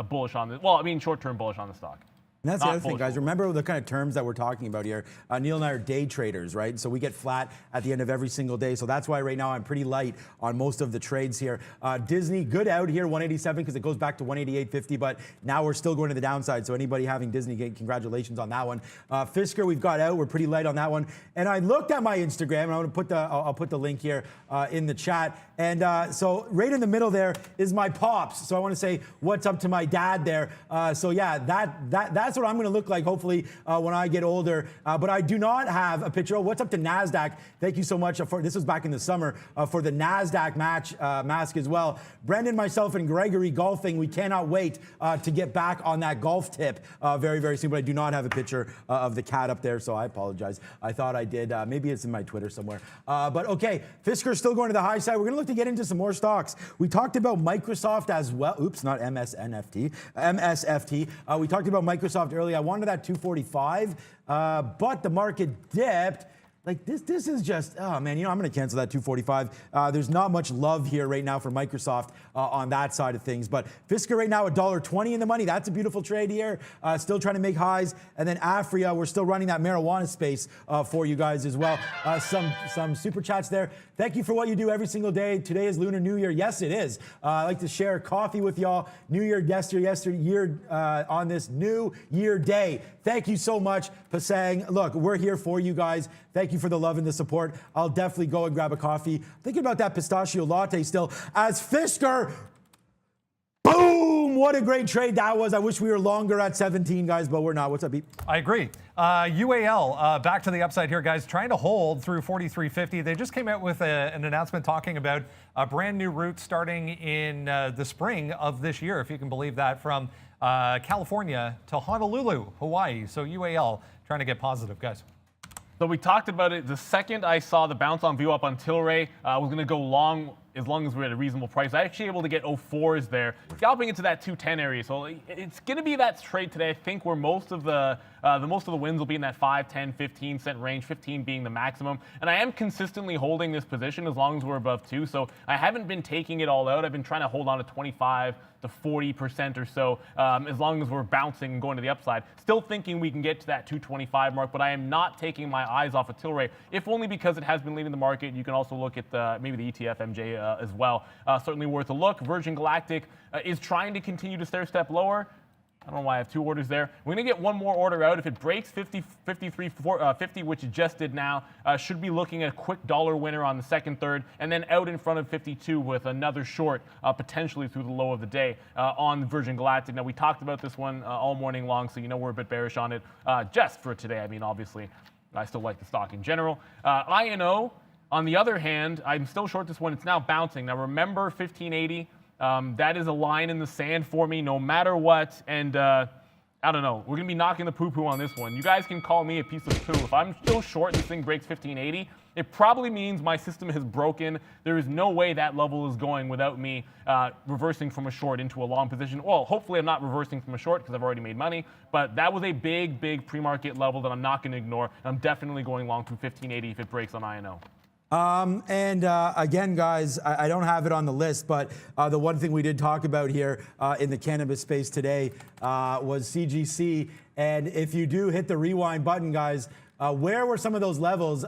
bullish on this. Well, I mean short-term bullish on the stock. And that's the other thing, guys. Remember the kind of terms that we're talking about here. Neil and I are day traders, right? So we get flat at the end of every single day. So that's why right now I'm pretty light on most of the trades here. Disney, good out here, 187 because it goes back to 188.50, but now we're still going to the downside. So anybody having Disney, congratulations on that one. Fisker, we've got out. We're pretty light on that one. And I looked at my Instagram, and I'm going to I'll put the link here in the chat. And so right in the middle there is my pops. So I want to say what's up to my dad there. So yeah, that's what I'm going to look like, hopefully, when I get older. But I do not have a picture. Oh, what's up to NASDAQ? Thank you so much. This was back in the summer for the NASDAQ mask as well. Brendan, myself, and Gregory golfing. We cannot wait to get back on that golf tip very, very soon. But I do not have a picture of the cat up there, so I apologize. I thought I did. Maybe it's in my Twitter somewhere. But okay, Fisker's still going to the high side. We're going to look to get into some more stocks. We talked about Microsoft as well. Oops, not MSNFT. MSFT. We talked about Microsoft earlier. I wanted that 245, but the market dipped. Like this is just, oh man, I'm going to cancel that 245. There's not much love here right now for Microsoft on that side of things. But Fisker right now $1.20 in the money. That's a beautiful trade here. Still trying to make highs. And then Afria, we're still running that marijuana space for you guys as well. Some super chats there. Thank you for what you do every single day. Today is Lunar New Year. Yes, it is. I like to share coffee with y'all. New Year, yesterday, on this New Year day. Thank you so much, Pasang. Look, we're here for you guys. Thank you for the love and the support. I'll definitely go and grab a coffee. Thinking about that pistachio latte still. As Fisker, boom! What a great trade that was. I wish we were longer at 17, guys, but we're not. What's up, Beep? I agree. UAL, back to the upside here, guys, trying to hold through 43.50. They just came out with an announcement talking about a brand new route starting in the spring of this year, if you can believe that, from California to Honolulu, Hawaii. So UAL trying to get positive, guys. So we talked about it. The second I saw the bounce on VWAP on Tilray, I was going to go long as long as we're at a reasonable price. I actually able to get 04s there, scalping into that 210 area. So it's going to be that trade today. I think where most of the wins will be in that 5, 10, 15 cent range, 15 being the maximum. And I am consistently holding this position as long as we're above 2. So I haven't been taking it all out. I've been trying to hold on to 25 to 40% or so, as long as we're bouncing and going to the upside. Still thinking we can get to that 225 mark, but I am not taking my eyes off of Tilray, if only because it has been leading the market. You can also look at maybe the ETF MJ as well. Certainly worth a look. Virgin Galactic is trying to continue to stair-step lower. I don't know why I have 2 orders there. We're going to get one more order out. If it breaks 53.50, which it just did now, should be looking at a quick dollar winner on the second, third, and then out in front of 52 with another short, potentially through the low of the day on Virgin Galactic. Now, we talked about this one all morning long, so we're a bit bearish on it just for today. I mean, obviously, I still like the stock in general. INO, on the other hand, I'm still short this one. It's now bouncing. Now, remember 1580. That is a line in the sand for me no matter what. And I don't know. We're going to be knocking the poo-poo on this one. You guys can call me a piece of poo. If I'm still short and this thing breaks 1580, it probably means my system has broken. There is no way that level is going without me reversing from a short into a long position. Well, hopefully I'm not reversing from a short because I've already made money. But that was a big, big pre-market level that I'm not going to ignore. I'm definitely going long through 1580 if it breaks on INO. Again, guys, I don't have it on the list, but the one thing we did talk about here in the cannabis space today was CGC. And if you do hit the rewind button, guys, where were some of those levels?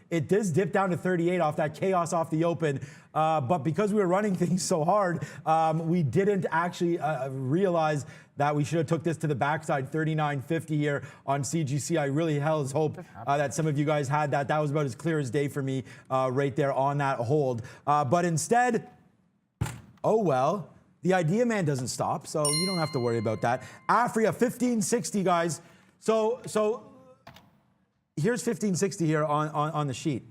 It does dip down to 38 off that chaos off the open. But because we were running things so hard, we didn't actually realize that we should have took this to the backside, 39.50 here on CGC. I really held hope that some of you guys had that. That was about as clear as day for me right there on that hold. But instead, oh well, the idea man doesn't stop, so you don't have to worry about that. Afria, 1560, guys. So here's 1560 here on the sheet.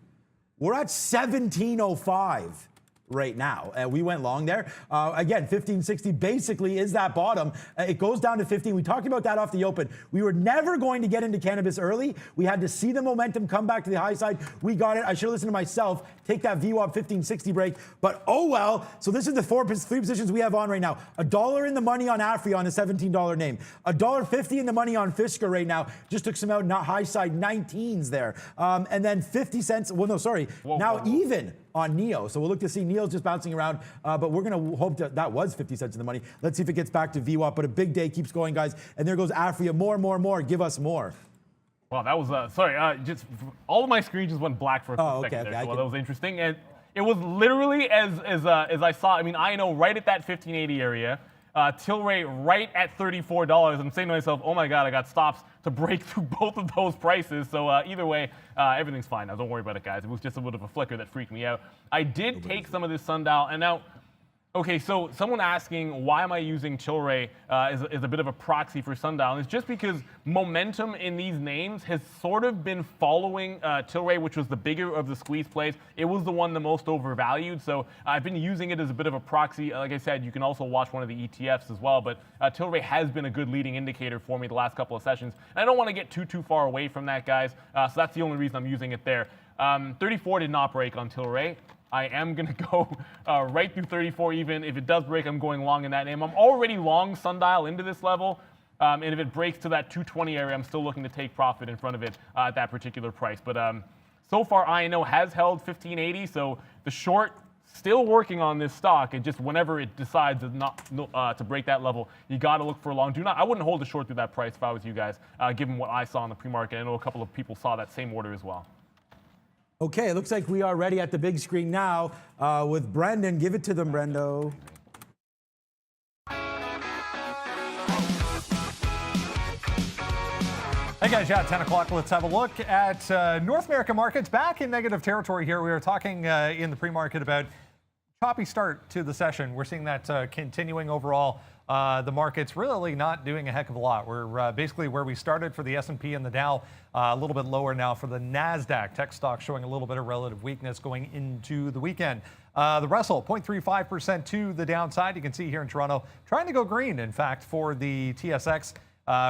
We're at 1705. right now. We went long there. Again, 1560 basically is that bottom. It goes down to 15. We talked about that off the open. We were never going to get into cannabis early. We had to see the momentum come back to the high side. We got it. I should have listened to myself. Take that VWAP 1560 break. But oh well. So this is the three positions we have on right now. $1 in the money on Afri on a $17 name. $1.50 in the money on Fisker right now. Just took some out, not high side 19s there. And then 50 cents. Well, no, sorry. Now even on NEO. So we'll look to see NEO's just bouncing around, but we're going to hope that was 50 cents in the money. Let's see if it gets back to VWAP, but a big day keeps going, guys. And there goes Afria. More. Give us more. Wow, that was, sorry, just all of my screen just went black for a second there. So that was interesting. And it was literally as I saw, I mean, I know right at that 1580 area, Tilray right at $34. I'm saying to myself, oh my God, I got stops to break through both of those prices. So either way, everything's fine now. Don't worry about it, guys. It was just a bit of a flicker that freaked me out. I did take some of this sundial, and now, okay, so someone asking why am I using Tilray is a bit of a proxy for sundial. And it's just because momentum in these names has sort of been following Tilray, which was the bigger of the squeeze plays. It was the one the most overvalued. So I've been using it as a bit of a proxy. Like I said, you can also watch one of the ETFs as well. But Tilray has been a good leading indicator for me the last couple of sessions. And I don't want to get too far away from that, guys. So that's the only reason I'm using it there. 34 did not break on Tilray. I am going to go right through 34 even. If it does break, I'm going long in that name. I'm already long sundial into this level. And if it breaks to that 220 area, I'm still looking to take profit in front of it at that particular price. But so far, INO has held 1580. So the short still working on this stock. And just whenever it decides to break that level, you got to look for a long. I wouldn't hold a short through that price if I was you guys, given what I saw in the pre-market. I know a couple of people saw that same order as well. Okay, it looks like we are ready at the big screen now with Brendan. Give it to them, Brendo. Hey guys, yeah, 10 o'clock. Let's have a look at North American markets back in negative territory here. We were talking in the pre-market about choppy start to the session. We're seeing that continuing overall. The market's really not doing a heck of a lot. We're basically where we started for the S&P and the Dow, a little bit lower now for the NASDAQ. Tech stocks showing a little bit of relative weakness going into the weekend. The Russell, 0.35% to the downside. You can see here in Toronto, trying to go green, in fact, for the TSX.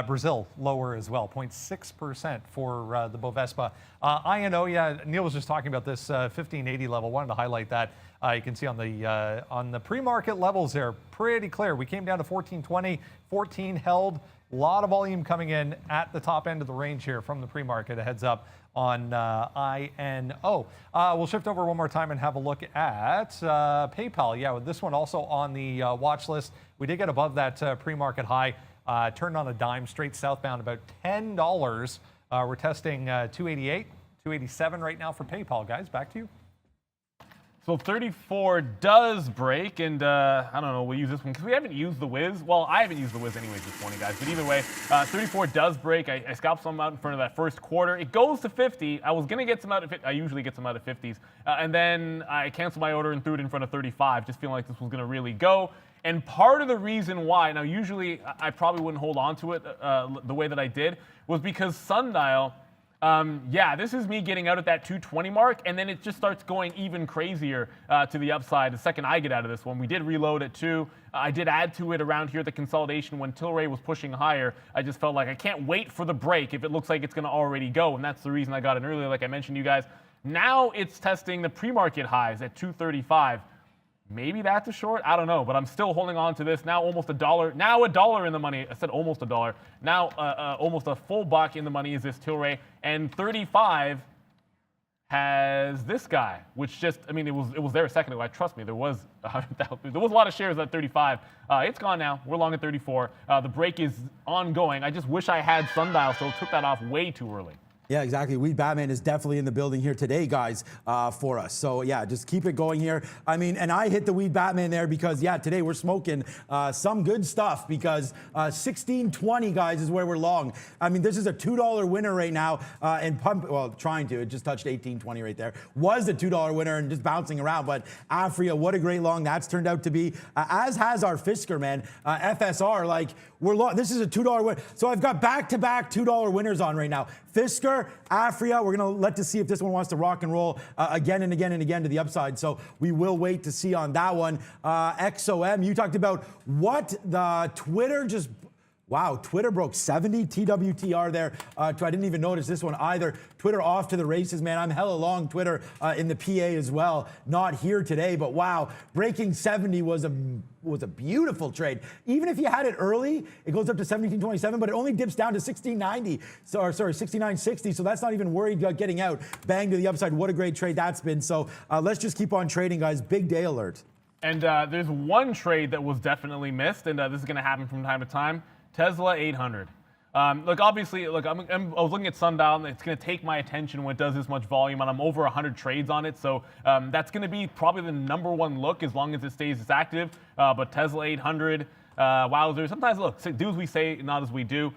Brazil lower as well, 0.6% for the BOVESPA. INO, yeah, Neil was just talking about this 1580 level. Wanted to highlight that. You can see on the pre-market levels there, pretty clear. We came down to 1420, 14 held. A lot of volume coming in at the top end of the range here from the pre-market. A heads up on INO. We'll shift over one more time and have a look at PayPal. Yeah, with this one also on the watch list. We did get above that pre-market high. Turned on a dime, straight southbound, about $10. We're testing 288, 287 right now for PayPal, guys. Back to you. So 34 does break, and I don't know, we'll use this one because we haven't used the Wiz. Well, I haven't used the Wiz anyways this morning, guys. But either way, 34 does break. I scalped some out in front of that first quarter. It goes to 50. I was going to get some out of 50. I usually get some out of 50s. And then I canceled my order and threw it in front of 35, just feeling like this was going to really go. And part of the reason why, now usually I probably wouldn't hold on to it the way that I did, was because Sundial, yeah, this is me getting out at that 220 mark, and then it just starts going even crazier to the upside the second I get out of this one. We did reload it too. I did add to it around here at the consolidation when Tilray was pushing higher. I just felt like I can't wait for the break if it looks like it's going to already go, and that's the reason I got in earlier, like I mentioned to you guys. Now it's testing the pre-market highs at 235. Maybe that's a short. I don't know, but I'm still holding on to this. Now almost $1. Now $1 in the money. I said almost $1. Now almost a full buck in the money is this Tilray, and 35 has this guy, which just, I mean, it was there a second ago. Trust me, there was 100,000. There was a lot of shares at 35. It's gone now. We're long at 34. The break is ongoing. I just wish I had Sundial, so took that off way too early. Yeah, exactly. Weed Batman is definitely in the building here today, guys, for us. So, yeah, just keep it going here. I mean, and I hit the Weed Batman there because, yeah, today we're smoking some good stuff because 1620, guys, is where we're long. I mean, this is a $2 winner right now and trying to. It just touched 1820 right there. Was a $2 winner and just bouncing around. But Afria, what a great long that's turned out to be, as has our Fisker, man. FSR, like, This is a $2 win. So I've got back-to-back $2 winners on right now. Fisker, Afria. We're going to let to see if this one wants to rock and roll again and again and again to the upside. So we will wait to see on that one. XOM, you talked about what the Twitter just... Wow, Twitter broke 70 TWTR there. I didn't even notice this one either. Twitter off to the races, man. I'm hella long Twitter in the PA as well. Not here today, but wow, breaking 70 was a beautiful trade. Even if you had it early, it goes up to 1727, but it only dips down to 1690. Sorry, 6960. So that's not even worried about getting out. Bang to the upside. What a great trade that's been. So let's just keep on trading, guys. Big day alert. And there's one trade that was definitely missed, and this is going to happen from time to time. Tesla 800. Look, obviously, look, I was looking at Sundial, and it's going to take my attention when it does this much volume, and I'm over 100 trades on it. So that's going to be probably the #1 look as long as it stays as active. But Tesla 800, wowzers. Sometimes, look, do as we say, not as we do,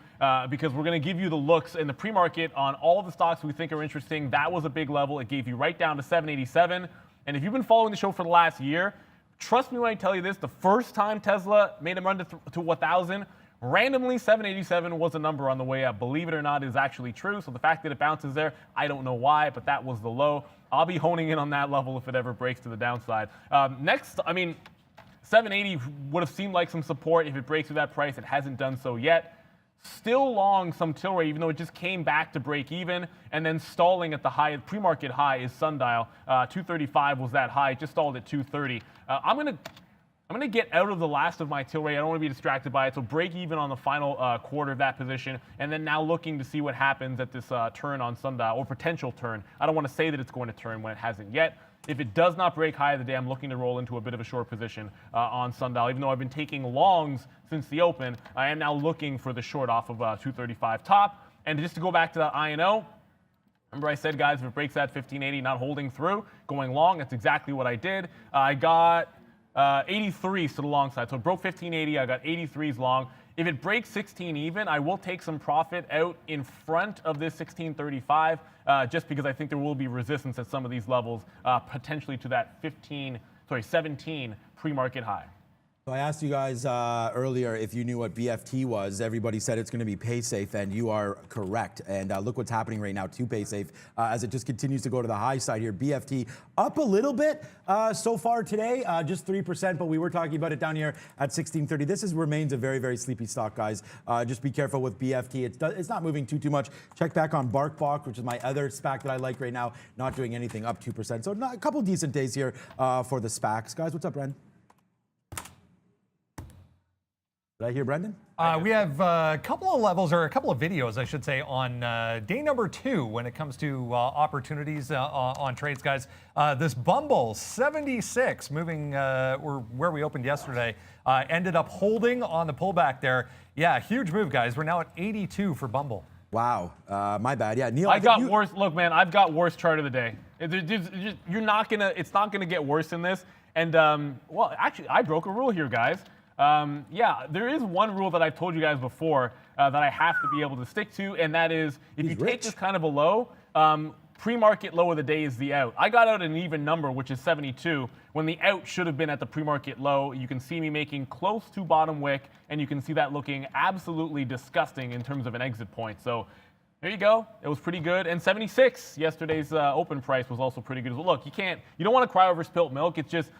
because we're going to give you the looks in the pre-market on all of the stocks we think are interesting. That was a big level. It gave you right down to 787. And if you've been following the show for the last year, trust me when I tell you this, the first time Tesla made a run to 1,000, randomly, 787 was a number on the way up. Believe it or not, it is actually true. So the fact that it bounces there, I don't know why, but that was the low. I'll be honing in on that level if it ever breaks to the downside. Next, I mean, 780 would have seemed like some support if it breaks through that price. It hasn't done so yet. Still long some Tilray, even though it just came back to break even, and then stalling at the high, pre-market high is Sundial. 235 was that high, it just stalled at 230. I'm going to get out of the last of my Tilray. I don't want to be distracted by it. So break even on the final quarter of that position. And then now looking to see what happens at this turn on Sundial, or potential turn. I don't want to say that it's going to turn when it hasn't yet. If it does not break high of the day, I'm looking to roll into a bit of a short position on Sundial. Even though I've been taking longs since the open, I am now looking for the short off of 235 top. And just to go back to the INO, remember I said, guys, if it breaks that 1580, not holding through, going long, that's exactly what I did. I got 83s to the long side. So it broke 1580, I got 83s long. If it breaks 16 even, I will take some profit out in front of this 1635, just because I think there will be resistance at some of these levels, potentially to that 17 pre-market high. So I asked you guys earlier if you knew what BFT was. Everybody said it's going to be PaySafe, and you are correct. And look what's happening right now to PaySafe as it just continues to go to the high side here. BFT up a little bit so far today, just 3%, but we were talking about it down here at 1630. This remains a very, very sleepy stock, guys. Just be careful with BFT. It's not moving too much. Check back on BarkBox, which is my other SPAC that I like right now, not doing anything, up 2%. So a couple decent days here for the SPACs. Guys, what's up, Bren? Did I hear Brendan? We have a couple of levels, or a couple of videos, I should say, on day number 2 when it comes to opportunities on trades, guys. This Bumble 76 moving, or where we opened yesterday, ended up holding on the pullback there. Yeah, huge move, guys. We're now at 82 for Bumble. Wow, my bad. Yeah, Neil. I got worse. Look, man, I've got worst chart of the day. You're not gonna. It's not gonna get worse than this. And well, actually, I broke a rule here, guys. Yeah, there is one rule that I've told you guys before that I have to be able to stick to, and that is if you take this kind of a low, pre-market low of the day is the out. I got out an even number, which is 72, when the out should have been at the pre-market low. You can see me making close to bottom wick, and you can see that looking absolutely disgusting in terms of an exit point. So there you go. It was pretty good. And 76, yesterday's open price, was also pretty good. Look, you don't want to cry over spilt milk. It's just,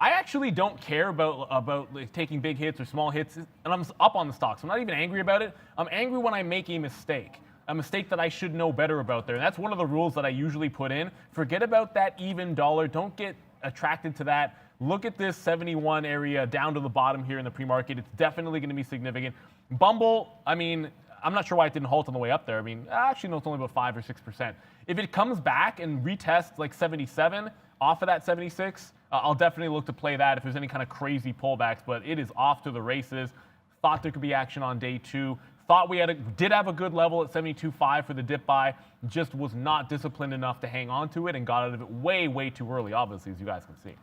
I actually don't care about like, taking big hits or small hits, and I'm up on the stocks. I'm not even angry about it. I'm angry when I make a mistake that I should know better about there. And that's one of the rules that I usually put in. Forget about that even dollar. Don't get attracted to that. Look at this 71 area down to the bottom here in the pre-market. It's definitely going to be significant. Bumble, I mean, I'm not sure why it didn't halt on the way up there. I mean, actually, no, it's only about 5 or 6%. If it comes back and retests like 77 off of that 76, I'll definitely look to play that if there's any kind of crazy pullbacks, but it is off to the races. Thought there could be action on day 2. Thought we did have a good level at 72.5 for the dip buy, just was not disciplined enough to hang on to it and got out of it way, way too early, obviously, as you guys can see.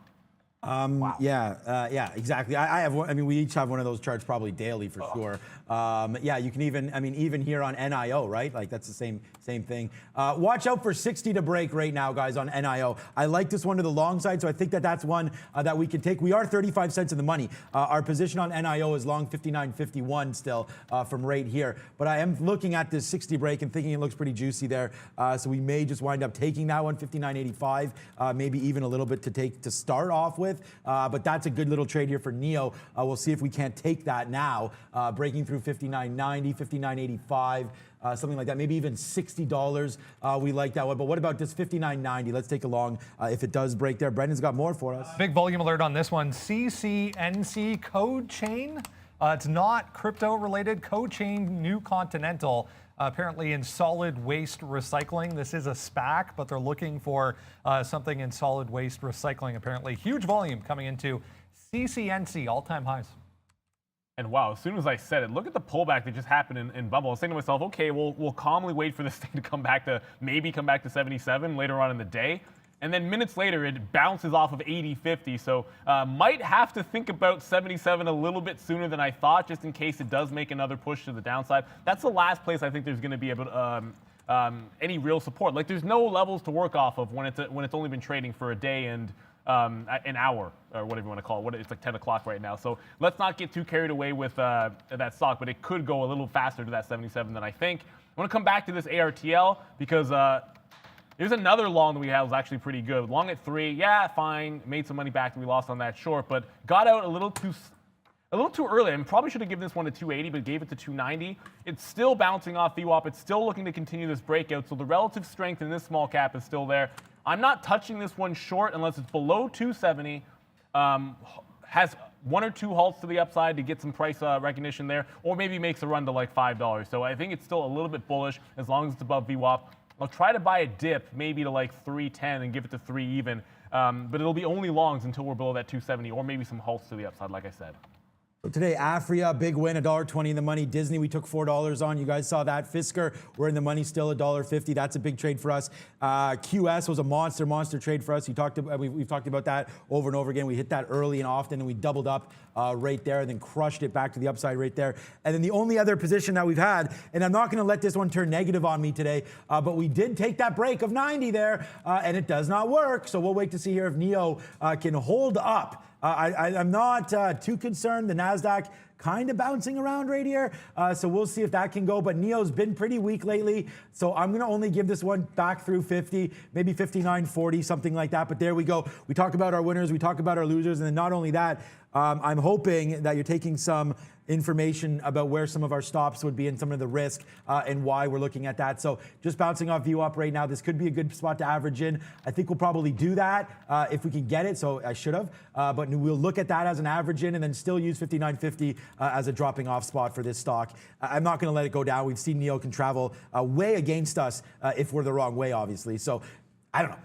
Yeah, exactly. I have one. I mean, we each have one of those charts probably daily for sure. Yeah, you can even, I mean, even here on NIO, right? Like that's the same thing. Watch out for 60 to break right now, guys, on NIO. I like this one to the long side, so I think that that's one that we can take. We are 35 cents in the money. Our position on NIO is long 59.51 still from right here. But I am looking at this 60 break and thinking it looks pretty juicy there. So we may just wind up taking that one, 59.85, maybe even a little bit to start off with. But that's a good little trade here for NEO. We'll see if we can't take that now, breaking through 59.90, 59.85, something like that, maybe even $60. We like that one. But what about this 59.90? Let's take a long if it does break there. Brendan's got more for us. Big volume alert on this one. CCNC Code Chain. It's not crypto related. Code Chain New Continental. Apparently in solid waste recycling. This is a SPAC, but they're looking for something in solid waste recycling. Apparently, huge volume coming into CCNC, all-time highs. And wow, as soon as I said it, look at the pullback that just happened in Bubble. I was saying to myself, okay, we'll calmly wait for this thing to come back to 77 later on in the day. And then minutes later, it bounces off of 80.50. So might have to think about 77 a little bit sooner than I thought, just in case it does make another push to the downside. That's the last place I think there's going to be any real support. Like there's no levels to work off of when it's only been trading for a day and an hour, or whatever you want to call it. It's like 10 o'clock right now. So let's not get too carried away with that stock, but it could go a little faster to that 77 than I think. I want to come back to this ARTL because there's another long that we had was actually pretty good. Long at 3, yeah, fine. Made some money back. We lost on that short, but got out a little too early. And probably should have given this one to 280, but gave it to 290. It's still bouncing off VWAP. It's still looking to continue this breakout. So the relative strength in this small cap is still there. I'm not touching this one short unless it's below 270. Has one or two halts to the upside to get some price recognition there, or maybe makes a run to like $5. So I think it's still a little bit bullish as long as it's above VWAP. I'll try to buy a dip maybe to like 310 and give it to 3 even, but it'll be only longs until we're below that 270 or maybe some halts to the upside, like I said. So today, Afria, big win, $1.20 in the money. Disney, we took $4 on. You guys saw that. Fisker, we're in the money still, $1.50. That's a big trade for us. QS was a monster trade for us. We've talked about that over and over again. We hit that early and often, and we doubled up right there and then crushed it back to the upside right there. And then the only other position that we've had, and I'm not going to let this one turn negative on me today, but we did take that break of 90 there, and it does not work. So we'll wait to see here if NEO can hold up. I'm not too concerned. The NASDAQ kind of bouncing around right here. So we'll see if that can go. But NEO's been pretty weak lately. So I'm going to only give this one back through 50, maybe 59.40, something like that. But there we go. We talk about our winners. We talk about our losers. And then not only that, I'm hoping that you're taking some information about where some of our stops would be and some of the risk and why we're looking at that. So just bouncing off VWAP right now, this could be a good spot to average in. I think we'll probably do that if we can get it. So I should have, but we'll look at that as an average in and then still use 59.50 as a dropping off spot for this stock. I'm not going to let it go down. We've seen NEO can travel way against us if we're the wrong way, obviously. So I don't know.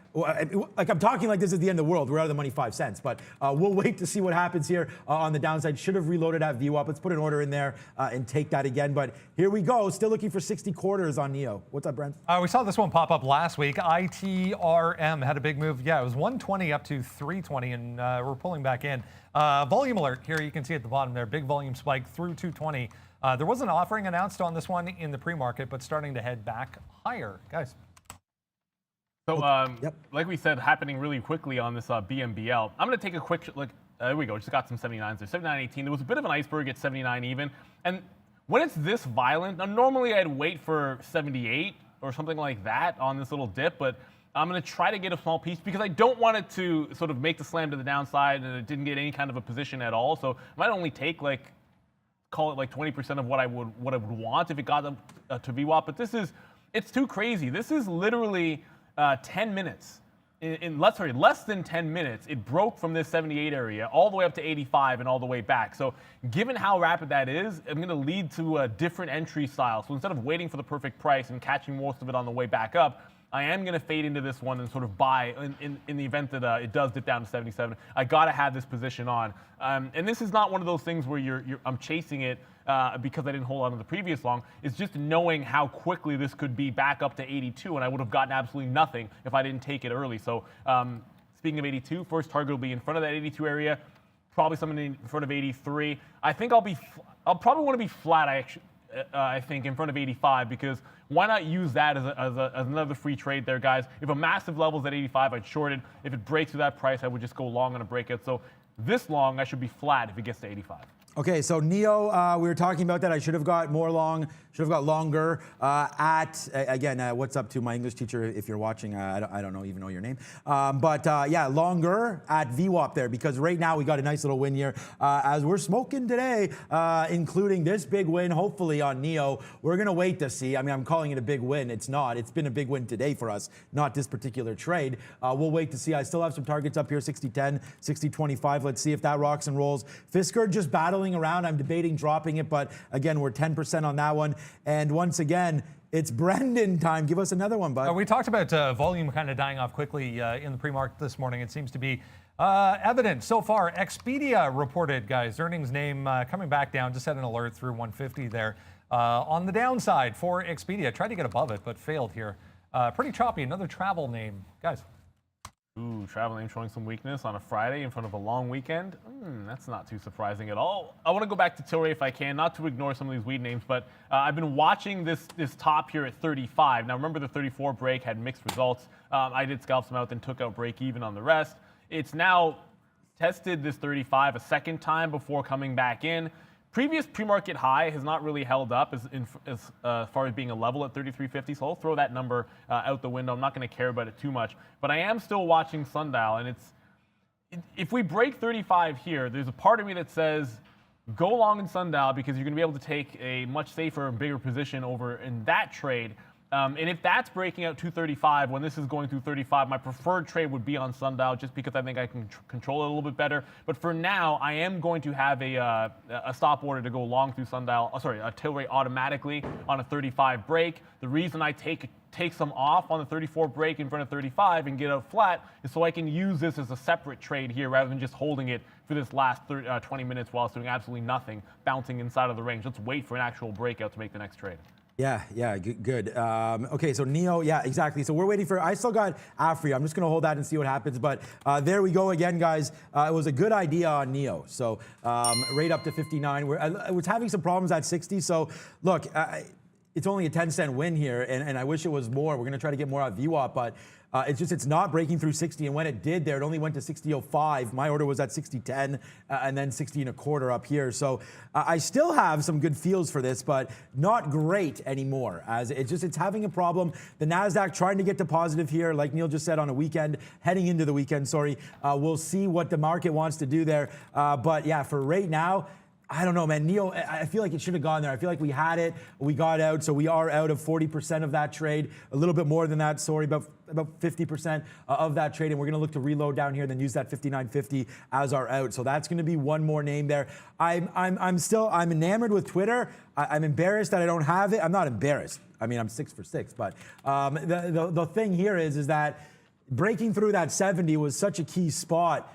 Like I'm talking like this is the end of the world. We're out of the money 5 cents, but we'll wait to see what happens here on the downside. Should have reloaded at VWAP. Let's put an order in there and take that again. But here we go. Still looking for 60 quarters on NEO. What's up, Brent? We saw this one pop up last week. ITRM had a big move. Yeah, it was 120 up to 320, and we're pulling back in. Volume alert here. You can see at the bottom there. Big volume spike through 220. There was an offering announced on this one in the pre-market, but starting to head back higher. Guys. So, like we said, happening really quickly on this BMBL. I'm going to take a quick look. There we go. Just got some 79s there. 79.18. There was a bit of an iceberg at 79 even. And when it's this violent, now normally I'd wait for 78 or something like that on this little dip, but I'm going to try to get a small piece because I don't want it to sort of make the slam to the downside and it didn't get any kind of a position at all. So I might only take call it like 20% of what I would want if it got up to VWAP. But it's too crazy. This is literally 10 minutes. Less than 10 minutes, it broke from this 78 area all the way up to 85 and all the way back. So given how rapid that is, I'm going to lead to a different entry style. So instead of waiting for the perfect price and catching most of it on the way back up, I am going to fade into this one and sort of buy in the event that it does dip down to 77. I got to have this position on. And this is not one of those things where I'm chasing it because I didn't hold on to the previous long. It's just knowing how quickly this could be back up to 82, and I would have gotten absolutely nothing if I didn't take it early. So speaking of 82, first target will be in front of that 82 area, probably something in front of 83. I think I'll probably want to be flat, I think, in front of 85, because why not use that as another free trade there, guys? If a massive level's at 85, I'd short it. If it breaks to that price, I would just go long on a breakout. So this long, I should be flat if it gets to 85. Okay, so NEO, we were talking about that. I should have got more long, should have got longer what's up to my English teacher if you're watching? I don't even know your name. Yeah, longer at VWAP there, because right now we got a nice little win here as we're smoking today, including this big win, hopefully on NEO. We're going to wait to see. I mean, I'm calling it a big win. It's not. It's been a big win today for us, not this particular trade. We'll wait to see. I still have some targets up here, 60.10, 60.25. Let's see if that rocks and rolls. Fisker just battling around. I'm debating dropping it, but again, we're 10% on that one. And once again, it's Brendan time. Give us another one, bud. We talked about volume kind of dying off quickly in the pre-market this morning. It seems to be evident so far. Expedia reported, guys, earnings name coming back down. Just had an alert through 150 there. On the downside for Expedia. Tried to get above it, but failed here. Pretty choppy. Another travel name. Guys. Ooh, travel name showing some weakness on a Friday in front of a long weekend. That's not too surprising at all. I want to go back to Tilray if I can, not to ignore some of these weed names, but I've been watching this top here at 35. Now remember the 34 break had mixed results. I did scalp some out, then took out break even on the rest. It's now tested this 35 a second time before coming back in. Previous pre-market high has not really held up as far as being a level at 33.50, so I'll throw that number out the window. I'm not going to care about it too much, but I am still watching Sundial, and if we break 35 here, there's a part of me that says go long in Sundial because you're going to be able to take a much safer and bigger position over in that trade. And if that's breaking out 235, when this is going through 35, my preferred trade would be on Sundial just because I think I can control it a little bit better. But for now, I am going to have a stop order to go long through Sundial, a Tilray automatically on a 35 break. The reason I take some off on the 34 break in front of 35 and get out flat is so I can use this as a separate trade here rather than just holding it for this last 20 minutes while it's doing absolutely nothing, bouncing inside of the range. Let's wait for an actual breakout to make the next trade. Yeah, good. Okay, so NEO, yeah, exactly. So we're waiting for, I still got Afri. I'm just going to hold that and see what happens. But there we go again, guys. It was a good idea on NEO. So rate up to 59. I was having some problems at 60. So look, it's only a 10-cent win here, and I wish it was more. We're going to try to get more out of VWAP, but it's not breaking through 60. And when it did there, it only went to 60.05. My order was at 60.10 and then 60.25 up here. So I still have some good feels for this, but not great anymore. As it's having a problem. The NASDAQ trying to get to positive here, like Neil just said, on a weekend, heading into the weekend, sorry. We'll see what the market wants to do there. But yeah, for right now, I don't know, man. NEO, I feel like it should have gone there. I feel like we had it. We got out, so we are out of 40% of that trade. A little bit more than that, sorry, about 50% of that trade. And we're going to look to reload down here, then use that 59.50 as our out. So that's going to be one more name there. I'm enamored with Twitter. I'm embarrassed that I don't have it. I'm not embarrassed. I mean, I'm 6 for 6. But the thing here is that breaking through that 70 was such a key spot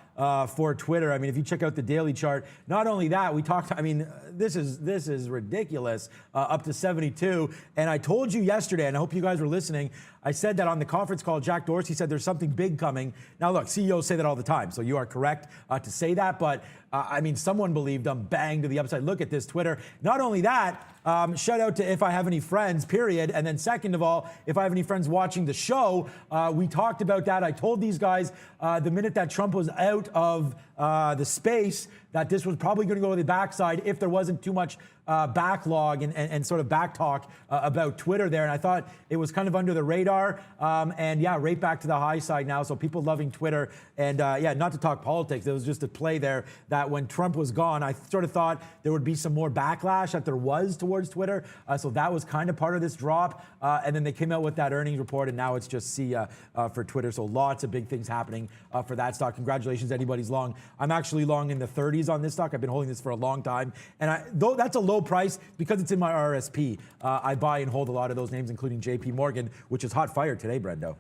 for Twitter. I mean, if you check out the daily chart, not only that, we talked, I mean, this is ridiculous, up to 72. And I told you yesterday, and I hope you guys were listening, I said that on the conference call, Jack Dorsey said there's something big coming. Now look, CEOs say that all the time, so you are correct to say that, but I mean, someone believed them, bang to the upside. Look at this Twitter. Not only that, shout out to if I have any friends, period. And then second of all, if I have any friends watching the show, we talked about that. I told these guys the minute that Trump was out of the space that this was probably going to go to the backside if there wasn't too much backlog and sort of back talk about Twitter there. And I thought it was kind of under the radar. And yeah, right back to the high side now. So people loving Twitter. And yeah, not to talk politics. It was just a play there that when Trump was gone, I sort of thought there would be some more backlash that there was towards Twitter. So that was kind of part of this drop. And then they came out with that earnings report, and now it's just C for Twitter. So lots of big things happening for that stock. Congratulations, anybody's long. I'm actually long in the 30s on this stock. I've been holding this for a long time. And though that's a low price, because it's in my RSP, I buy and hold a lot of those names, including JP Morgan, which is hot fire today, Brendo.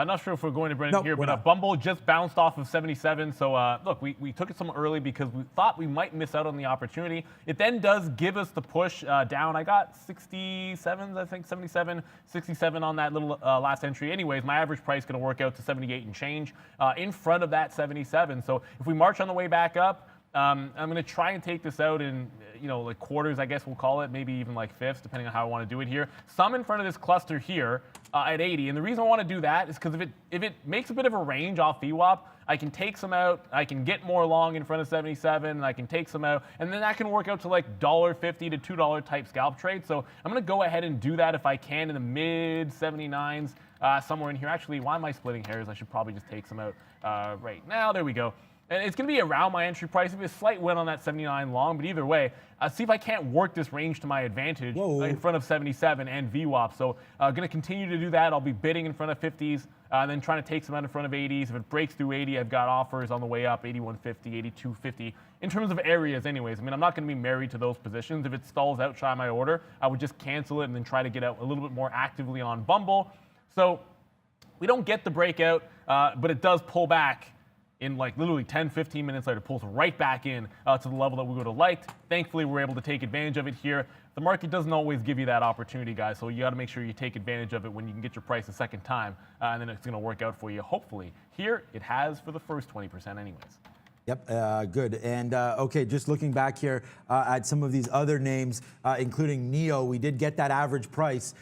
Not sure if we're going to Brendan Nope, here, we're but not. Bumble just bounced off of 77. So look, we took it some early because we thought we might miss out on the opportunity. It then does give us the push down. I got 67s, I think 77, 67 on that little last entry. Anyways, my average price going to work out to 78 and change in front of that 77. So if we march on the way back up, I'm going to try and take this out in, like quarters, I guess we'll call it, maybe even like fifths, depending on how I want to do it here. Some in front of this cluster here at 80. And the reason I want to do that is because if it makes a bit of a range off VWAP, I can take some out, I can get more long in front of 77, and I can take some out, and then that can work out to like $1.50 to $2 type scalp trade. So I'm going to go ahead and do that if I can in the mid 79s, somewhere in here. Actually, why am I splitting hairs? I should probably just take some out right now. There we go. And it's going to be around my entry price. It'll be a slight win on that 79 long, but either way, see if I can't work this range to my advantage in front of 77 and VWAP. So going to continue to do that. I'll be bidding in front of 50s, then trying to take some out in front of 80s. If it breaks through 80, I've got offers on the way up, 81.50, 82.50. In terms of areas anyways, I mean, I'm not going to be married to those positions. If it stalls out shy of my order, I would just cancel it and then try to get out a little bit more actively on Bumble. So we don't get the breakout, but it does pull back in like literally 10, 15 minutes later, pulls right back in to the level that we would have liked. Thankfully, we're able to take advantage of it here. The market doesn't always give you that opportunity, guys, so you got to make sure you take advantage of it when you can get your price a second time, and then it's going to work out for you, hopefully. Here, it has for the first 20% anyways. Yep, good. And okay, just looking back here at some of these other names, including NEO, we did get that average price,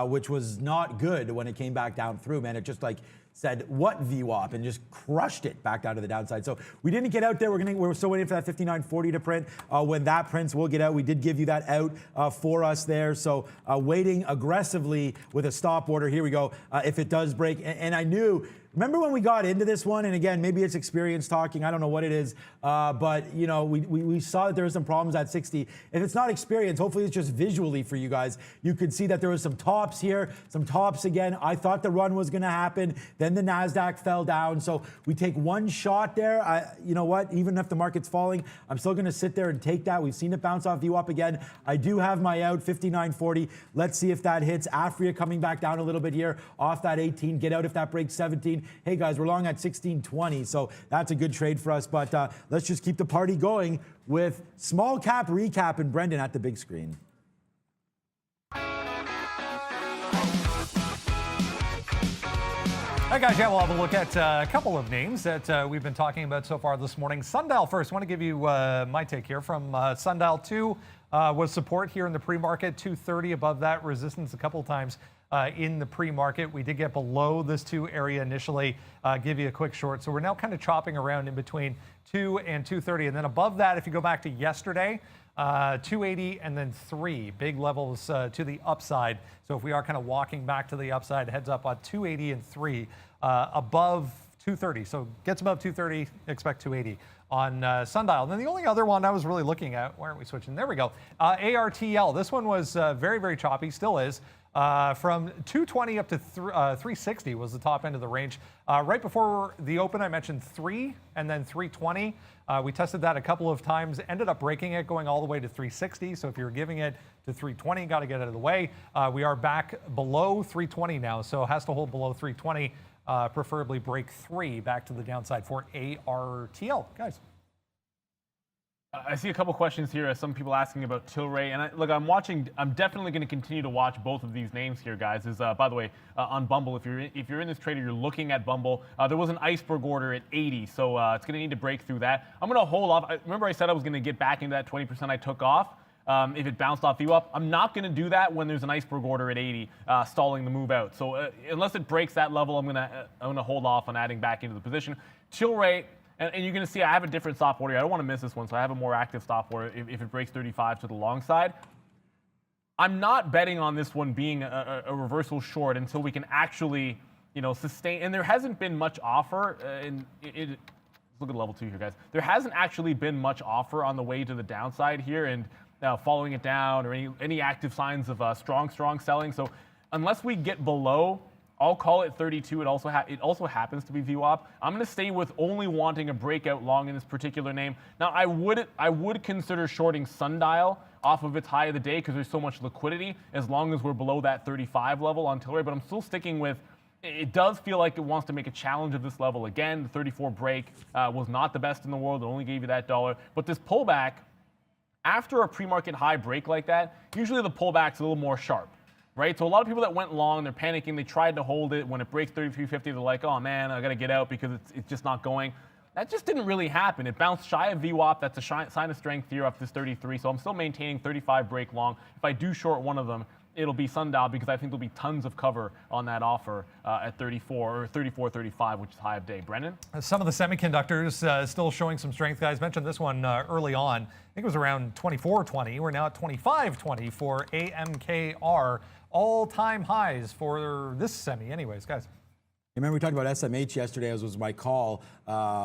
which was not good when it came back down through, man. It just like said, what VWAP, and just crushed it back down to the downside. So we didn't get out there. We're still waiting for that 59.40 to print. When that prints, we'll get out. We did give you that out for us there. So waiting aggressively with a stop order. Here we go. If it does break, and I knew. Remember when we got into this one, and again, maybe it's experience talking, I don't know what it is, but we saw that there were some problems at 60. If it's not experience, hopefully it's just visually for you guys. You could see that there was some tops here, some tops again. I thought the run was gonna happen, then the NASDAQ fell down, so we take one shot there. You know what, even if the market's falling, I'm still gonna sit there and take that. We've seen it bounce off VWAP again. I do have my out, 59.40. Let's see if that hits. Afria coming back down a little bit here, off that 18, get out if that breaks 17. Hey guys, we're long at 16.20, so that's a good trade for us. But let's just keep the party going with small cap recap and Brendan at the big screen. All right, guys, yeah, we'll have a look at a couple of names that we've been talking about so far this morning. Sundial first. I want to give you my take here from Sundial 2 was support here in the pre-market, 230 above that, resistance a couple of times in the pre-market. We did get below this 2 area initially, give you a quick short. So we're now kind of chopping around in between 2 and 230. And then above that, if you go back to yesterday, 280 and then 3 big levels to the upside. So if we are kind of walking back to the upside, heads up on 280 and 3 above 230. So gets above 230, expect 280 on Sundial. And then the only other one I was really looking at, why aren't we switching? There we go. ARTL. This one was very, very choppy, still is. From 220 up to 360 was the top end of the range. Right before the open, I mentioned 3 and then 320. We tested that a couple of times, ended up breaking it, going all the way to 360. So if you're giving it to 320, got to get out of the way. We are back below 320 now, so it has to hold below 320, preferably break 3 back to the downside for ARTL. Guys. I see a couple questions here. Some people asking about Tilray, and look, I'm definitely going to continue to watch both of these names here, guys. By the way, on Bumble, if you're in this trader, you're looking at Bumble. There was an iceberg order at 80, so it's going to need to break through that. I'm going to hold off. Remember, I said I was going to get back into that 20% I took off. If it bounced off VWAP, I'm not going to do that when there's an iceberg order at 80, stalling the move out. So unless it breaks that level, I'm going to hold off on adding back into the position. Tilray. And you're going to see I have a different stop order. I don't want to miss this one, so I have a more active stop order if it breaks 35 to the long side. I'm not betting on this one being a reversal short until we can actually, sustain. And there hasn't been much offer. Let's look at level 2 here, guys. There hasn't actually been much offer on the way to the downside here, and following it down or any active signs of strong selling. So unless we get below, I'll call it 32. It also happens to be VWAP. I'm going to stay with only wanting a breakout long in this particular name. Now, I would consider shorting Sundial off of its high of the day because there's so much liquidity as long as we're below that 35 level on Tilray. But I'm still sticking with It does feel like it wants to make a challenge of this level again. The 34 break was not the best in the world. It only gave you that dollar. But this pullback, after a pre-market high break like that, usually the pullback's a little more sharp, right? So a lot of people that went long, they're panicking. They tried to hold it. When it breaks 33.50, they're like, oh, man, I got to get out because it's just not going. That just didn't really happen. It bounced shy of VWAP. That's a sign of strength here up this 33. So I'm still maintaining 35 break long. If I do short one of them, it'll be sundial because I think there'll be tons of cover on that offer at 34 or 34.35, which is high of day. Brendan? Some of the semiconductors still showing some strength, guys. Mentioned this one early on. I think it was around 24.20. We're now at 25.20 for AMKR. All-time highs for this semi anyways, guys. Remember we talked about SMH yesterday, as was my call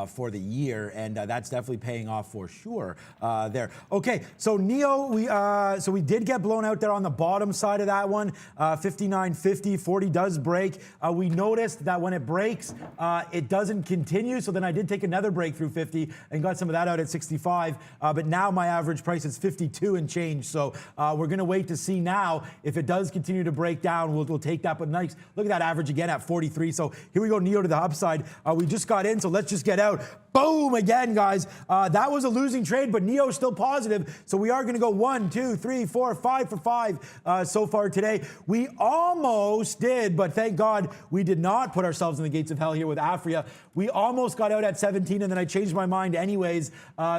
for the year, and that's definitely paying off for sure there. Okay, so NEO, so we did get blown out there on the bottom side of that one, 59.50, 40 does break. We noticed that when it breaks, it doesn't continue, so then I did take another break through 50 and got some of that out at 65, but now my average price is 52 and change, so we're gonna wait to see now if it does continue to break down. We'll take that, but nice, look at that average again at 43, so here we go, NEO to the upside. We just got in, so let's just get out. Boom, again, guys. That was a losing trade, but NEO is still positive. So we are going to go 1, 2, 3, 4, 5 for 5 so far today. We almost did, but thank God we did not put ourselves in the gates of hell here with Afria. We almost got out at 17, and then I changed my mind anyways.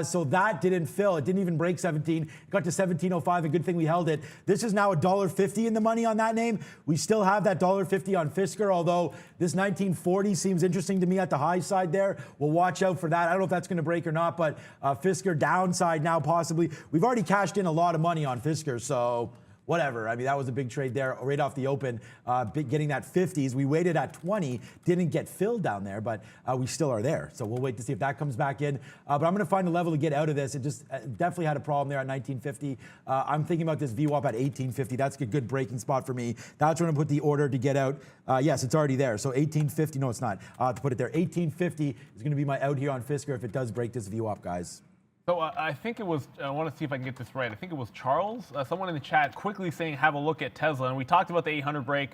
So that didn't fill. It didn't even break 17. It got to 17.05. A good thing we held it. This is now $1.50 in the money on that name. We still have that $1.50 on Fisker, although this 1940 seems interesting to me at the high side there. We'll watch out for that. I don't know if that's going to break or not, but Fisker downside now possibly. We've already cashed in a lot of money on Fisker, so whatever. I mean, that was a big trade there right off the open, getting that 50s. We waited at 20, didn't get filled down there, but we still are there. So we'll wait to see if that comes back in. But I'm going to find a level to get out of this. It just definitely had a problem there at 1950. I'm thinking about this VWAP at 1850. That's a good breaking spot for me. That's when I put the order to get out. Yes, it's already there. So 1850, no, it's not. I'll have to put it there. 1850 is going to be my out here on Fisker if it does break this VWAP, guys. So I think it was, I want to see if I can get this right. I think it was Charles, someone in the chat quickly saying, have a look at Tesla. And we talked about the 800 break.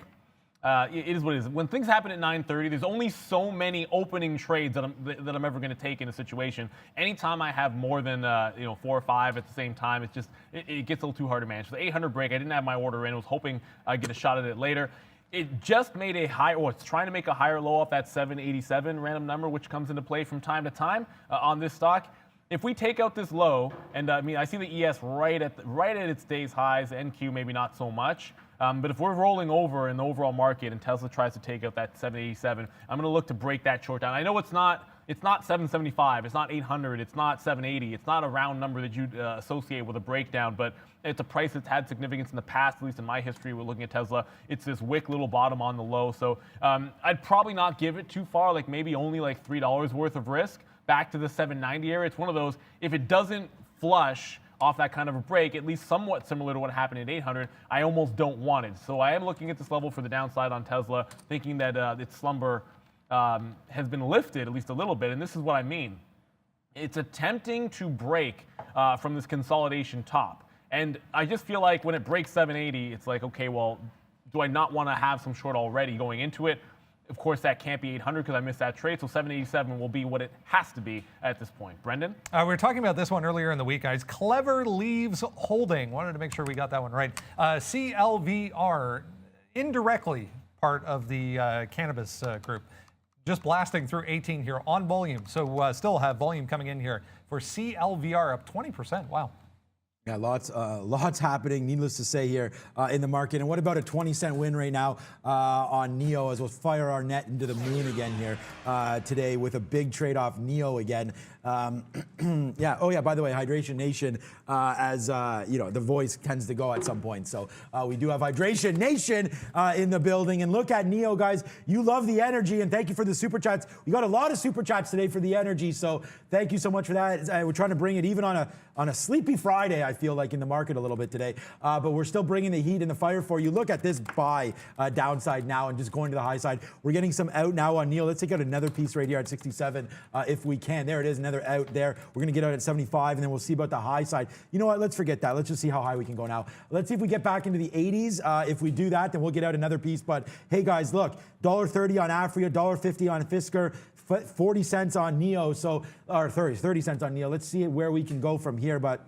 It is what it is. When things happen at 9:30, there's only so many opening trades that I'm ever going to take in a situation. Anytime I have more than 4 or 5 at the same time, it's just, it gets a little too hard to manage. So the 800 break, I didn't have my order in. I was hoping I'd get a shot at it later. It just made a high, or it's trying to make a higher low off that 787 random number, which comes into play from time to time on this stock. If we take out this low, and I mean, I see the ES right at its day's highs, NQ maybe not so much, but if we're rolling over in the overall market and Tesla tries to take out that 787, I'm going to look to break that short down. I know it's not 775, it's not 800, it's not 780, it's not a round number that you'd associate with a breakdown, but it's a price that's had significance in the past, at least in my history. We're looking at Tesla. It's this wick little bottom on the low, so I'd probably not give it too far, like maybe only like $3 worth of risk. Back to the 790 area. It's one of those, if it doesn't flush off that kind of a break, at least somewhat similar to what happened at 800, I almost don't want it. So I am looking at this level for the downside on Tesla, thinking that its slumber has been lifted at least a little bit, and this is what I mean. It's attempting to break from this consolidation top. And I just feel like when it breaks 780, it's like, okay, well, do I not want to have some short already going into it? Of course, that can't be 800 because I missed that trade, so 787 will be what it has to be at this point. Brendan? We were talking about this one earlier in the week, guys. Clever Leaves Holding. Wanted to make sure we got that one right. CLVR, indirectly part of the cannabis group. Just blasting through 18 here on volume. So still have volume coming in here for CLVR up 20%. Wow. Yeah, lots happening, needless to say, here in the market. And what about a 20-cent win right now on NEO, as we'll fire our net into the moon again here today with a big trade off NEO again. Yeah. Oh, yeah. By the way, Hydration Nation, as you know, the voice tends to go at some point. So we do have Hydration Nation in the building. And look at NEO, guys. You love the energy, and thank you for the super chats. We got a lot of super chats today for the energy. So thank you so much for that. We're trying to bring it even on a sleepy Friday, I feel like, in the market a little bit today. But we're still bringing the heat and the fire for you. Look at this buy downside now and just going to the high side. We're getting some out now on NEO. Let's take out another piece right here at 67 if we can. There it is, another another out there. We're going to get out at 75, and then we'll see about the high side. You know what? Let's forget that. Let's just see how high we can go now. Let's see if we get back into the 80s. If we do that, then we'll get out another piece. But hey, guys, look, $1.30 on Afria, $1.50 on Fisker, 40 cents on NEO, or 30 cents on NEO. Let's see where we can go from here. But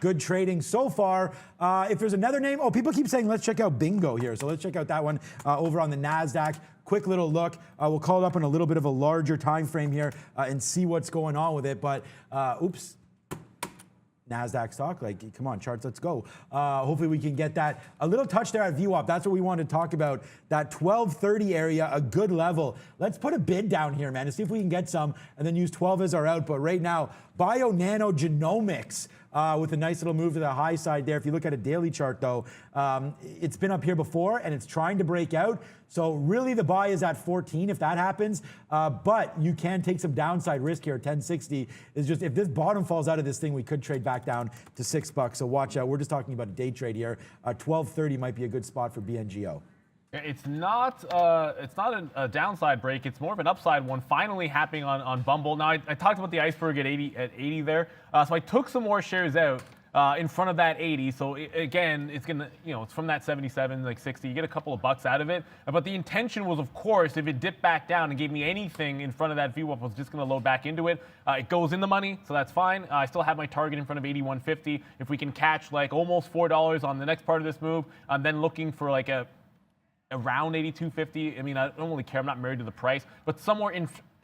good trading so far. If there's another name, people keep saying let's check out Bingo here. So let's check out that one over on the NASDAQ. Quick little look. We'll call it up in a little bit of a larger time frame here and see what's going on with it. But oops. NASDAQ stock, like, come on, charts, let's go. Hopefully we can get that. A little touch there at VWAP. That's what we wanted to talk about. That 1230 area, a good level. Let's put a bid down here, man, to see if we can get some and then use 12 as our out. But right now, Bio-Nano-Genomics with a nice little move to the high side there. If you look at a daily chart, though, it's been up here before and it's trying to break out. So really the buy is at 14 if that happens. But you can take some downside risk here. 1060 is just, if this bottom falls out of this thing, we could trade back down to $6. So watch out. We're just talking about a day trade here. 1230 might be a good spot for BNGO. It's not a downside break. It's more of an upside one finally happening on Bumble. Now, I talked about the iceberg at 80 there. So I took some more shares out in front of that 80. So again, it's going to, it's from that 77, like 60. You get a couple of bucks out of it. But the intention was, of course, if it dipped back down and gave me anything in front of that VWAP, I was just going to load back into it. It goes in the money, so that's fine. I still have my target in front of 81.50. If we can catch like almost $4 on the next part of this move, I'm then looking for like around 82.50. I mean, I don't really care. I'm not married to the price, but somewhere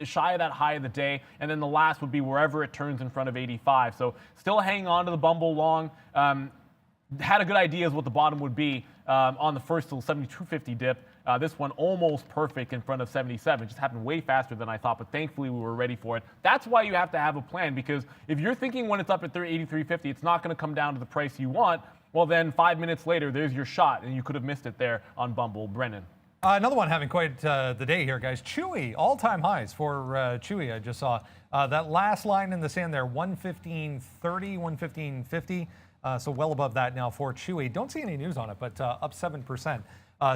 shy of that high of the day. And then the last would be wherever it turns in front of 85. So still hanging on to the Bumble long. Had a good idea of what the bottom would be on the first till 72.50 dip. This one almost perfect in front of 77. Just happened way faster than I thought, but thankfully we were ready for it. That's why you have to have a plan, because if you're thinking when it's up at 83.50, it's not going to come down to the price you want. Well, then 5 minutes later, there's your shot, and you could have missed it there on Bumble. Brennan. Another one having quite the day here, guys. Chewy, all-time highs for Chewy. I just saw that last line in the sand there, 115.30, 115.50. So well above that now for Chewy. Don't see any news on it, but up 7%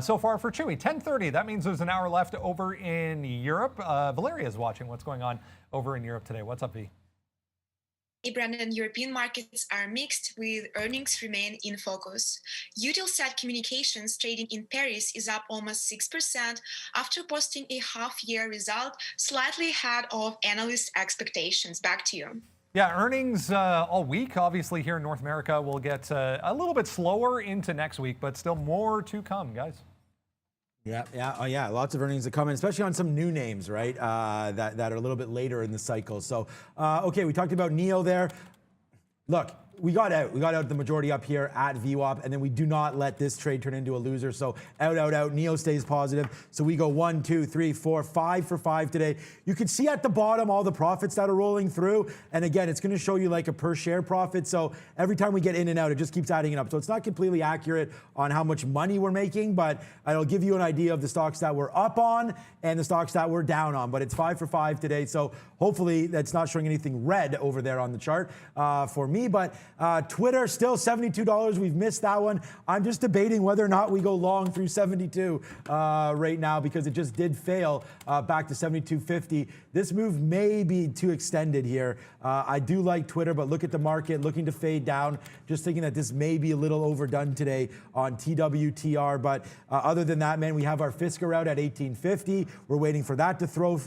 so far for Chewy. 10:30. That means there's an hour left over in Europe. Valeria is watching what's going on over in Europe today. What's up, V? Hey, Brandon, European markets are mixed with earnings remain in focus. Eutelsat Communications trading in Paris is up almost 6% after posting a half-year result slightly ahead of analyst expectations. Back to you. Yeah, earnings all week. Obviously here in North America, we'll get a little bit slower into next week, but still more to come, guys. Yeah. Lots of earnings to come in, especially on some new names, right? That are a little bit later in the cycle. So, okay, we talked about NEO there. Look, we got out the majority up here at VWAP, and then we do not let this trade turn into a loser. So out. NEO stays positive. So we go 1, 2, 3, 4, 5 for 5 today. You can see at the bottom all the profits that are rolling through. And again, it's going to show you like a per share profit. So every time we get in and out, it just keeps adding it up. So it's not completely accurate on how much money we're making, but it'll give you an idea of the stocks that we're up on and the stocks that we're down on. But it's 5 for 5 today. So hopefully that's not showing anything red over there on the chart for me. But Twitter still $72. We've missed that one. I'm just debating whether or not we go long through 72 right now, because it just did fail back to 72.50. This move may be too extended here. I do like Twitter, but look at the market looking to fade down. Just thinking that this may be a little overdone today on TWTR. But other than that, man, we have our Fisker out at 18.50. We're waiting for that to flow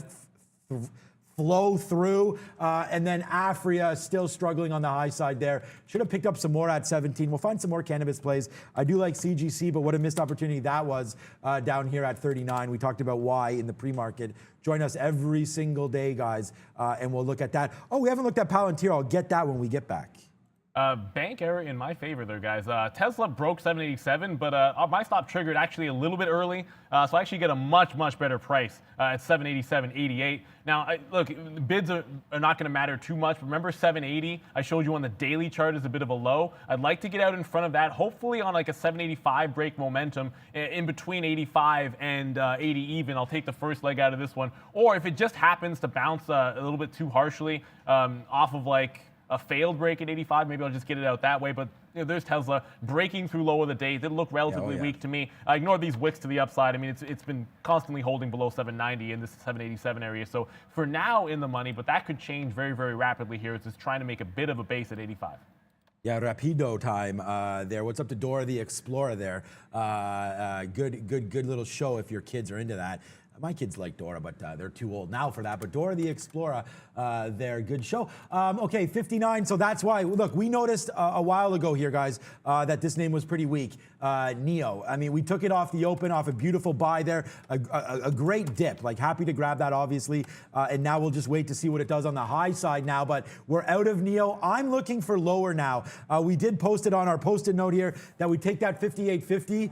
through, and then Afria still struggling on the high side there. Should have picked up some more at 17. We'll find some more cannabis plays. I do like CGC, but what a missed opportunity that was down here at 39. We talked about why in the pre-market. Join us every single day, guys, and we'll look at that. Oh, we haven't looked at Palantir. I'll get that when we get back. Bank error in my favor there, guys. Tesla broke 787, but my stop triggered actually a little bit early, so I actually get a much better price at 787.88. Now, look, bids are not going to matter too much. Remember 780? I showed you on the daily chart is a bit of a low. I'd like to get out in front of that, hopefully on like a 785 break momentum in between 85 and 80 even. I'll take the first leg out of this one. Or if it just happens to bounce a little bit too harshly off of like a failed break at 85. Maybe I'll just get it out that way. But there's Tesla breaking through low of the day. Did look relatively weak to me. I ignored these wicks to the upside. I mean, it's been constantly holding below 790 in this 787 area. So for now in the money, but that could change very, very rapidly here. It's just trying to make a bit of a base at 85. Yeah, Rapido time there. What's up to Dora the Explorer there? Good little show if your kids are into that. My kids like Dora, but they're too old now for that. But Dora the Explorer, they're good show. Okay, 59. So that's why. Look, we noticed a while ago here, guys, that this name was pretty weak. Neo. I mean, we took it off the open, off a beautiful buy there. A great dip. Like, happy to grab that, obviously. And now we'll just wait to see what it does on the high side now. But we're out of Neo. I'm looking for lower now. We did post it on our post-it note here that we take that 58.50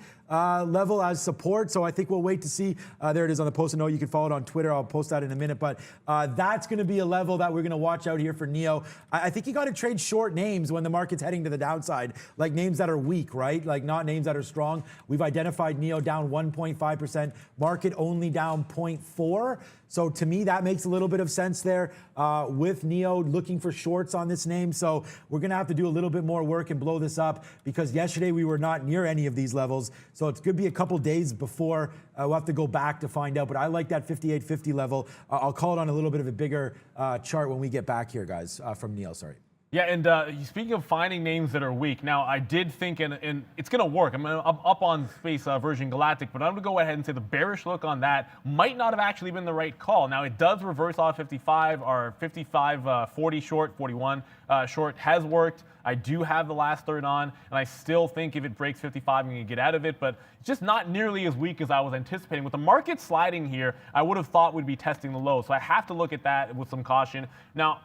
level as support. So I think we'll wait to see. There it is on the post-it note. You can follow it on Twitter. I'll post that in a minute. But that's going to be a level that we're going to watch out here for Neo. I think you got to trade short names when the market's heading to the downside, like names that are weak, right? Like not names that are strong. We've identified Neo down 1.5%, market only down 0.4%. So to me, that makes a little bit of sense there with Neo looking for shorts on this name. So we're going to have to do a little bit more work and blow this up because yesterday we were not near any of these levels. So it's going to be a couple days before we'll have to go back to find out. But I like that 58.50 level. I'll call it on a little bit of a bigger chart when we get back here, guys, from Neo. Sorry. Yeah, and speaking of finding names that are weak, now I did think, and it's going to work. I'm up on Space Virgin Galactic, but I'm going to go ahead and say the bearish look on that might not have actually been the right call. Now, it does reverse off 55, or 55, 40 short, 41 short has worked. I do have the last third on, and I still think if it breaks 55, I'm going to get out of it, but it's just not nearly as weak as I was anticipating. With the market sliding here, I would have thought we'd be testing the low, so I have to look at that with some caution. Now,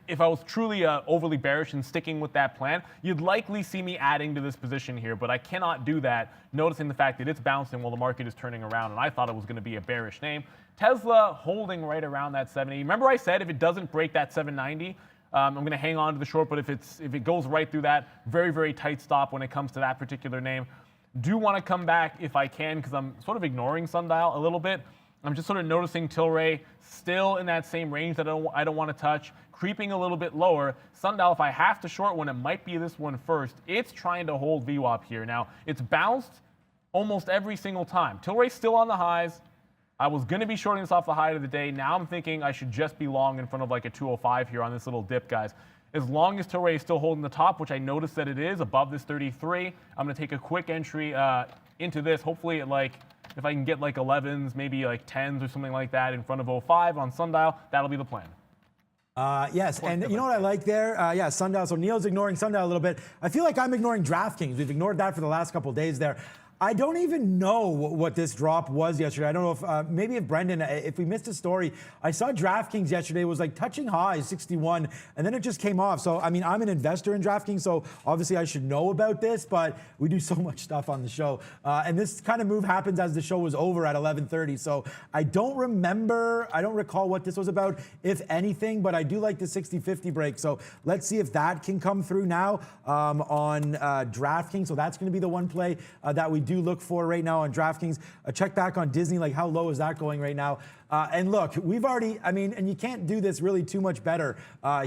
if I was truly overly bearish and sticking with that plan, you'd likely see me adding to this position here, but I cannot do that, noticing the fact that it's bouncing while the market is turning around, and I thought it was going to be a bearish name. Tesla holding right around that 70. Remember I said if it doesn't break that 790, I'm going to hang on to the short, but if it goes right through that, very, very tight stop when it comes to that particular name. Do want to come back if I can because I'm sort of ignoring Sundial a little bit. I'm just sort of noticing Tilray still in that same range that I don't want to touch, creeping a little bit lower. Sundial, if I have to short one, it might be this one first. It's trying to hold VWAP here. Now, it's bounced almost every single time. Tilray's still on the highs. I was going to be shorting this off the high of the day. Now I'm thinking I should just be long in front of like a 205 here on this little dip, guys. As long as Tilray is still holding the top, which I noticed that it is, above this 33, I'm going to take a quick entry into this. Hopefully, if I can get like 11s, maybe like 10s or something like that in front of 05 on Sundial, that'll be the plan. Yes, and you know what I like there? Yeah, Sundial. So Neil's ignoring Sundial a little bit. I feel like I'm ignoring DraftKings. We've ignored that for the last couple of days there. I don't even know what this drop was yesterday. I don't know if maybe if Brendan, if we missed a story, I saw DraftKings yesterday was like touching highs 61, and then it just came off. So I mean, I'm an investor in DraftKings, so obviously I should know about this. But we do so much stuff on the show, and this kind of move happens as the show was over at 11:30. So I don't recall what this was about, if anything. But I do like the 60-50 break. So let's see if that can come through now on DraftKings. So that's going to be the one play that we do look for right now on DraftKings. Check back on Disney, like how low is that going right now? And look, we've already, I mean, and you can't do this really too much better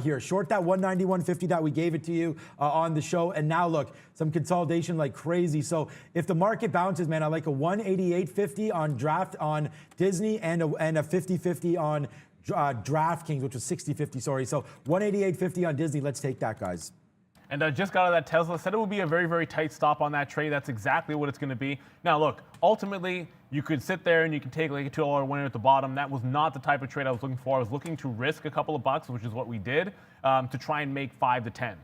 here. Short that 190, 150 that we gave it to you on the show. And now look, some consolidation like crazy. So if the market bounces, man, I like a 188.50 on Disney and a 50-50 on DraftKings, which was 60-50, sorry. So 188.50 on Disney. Let's take that, guys. And I just got out of that Tesla, said it would be a very, very tight stop on that trade. That's exactly what it's going to be. Now, look, ultimately, you could sit there and you can take like a $2 winner at the bottom. That was not the type of trade I was looking for. I was looking to risk a couple of bucks, which is what we did, to try and make 5 to 10.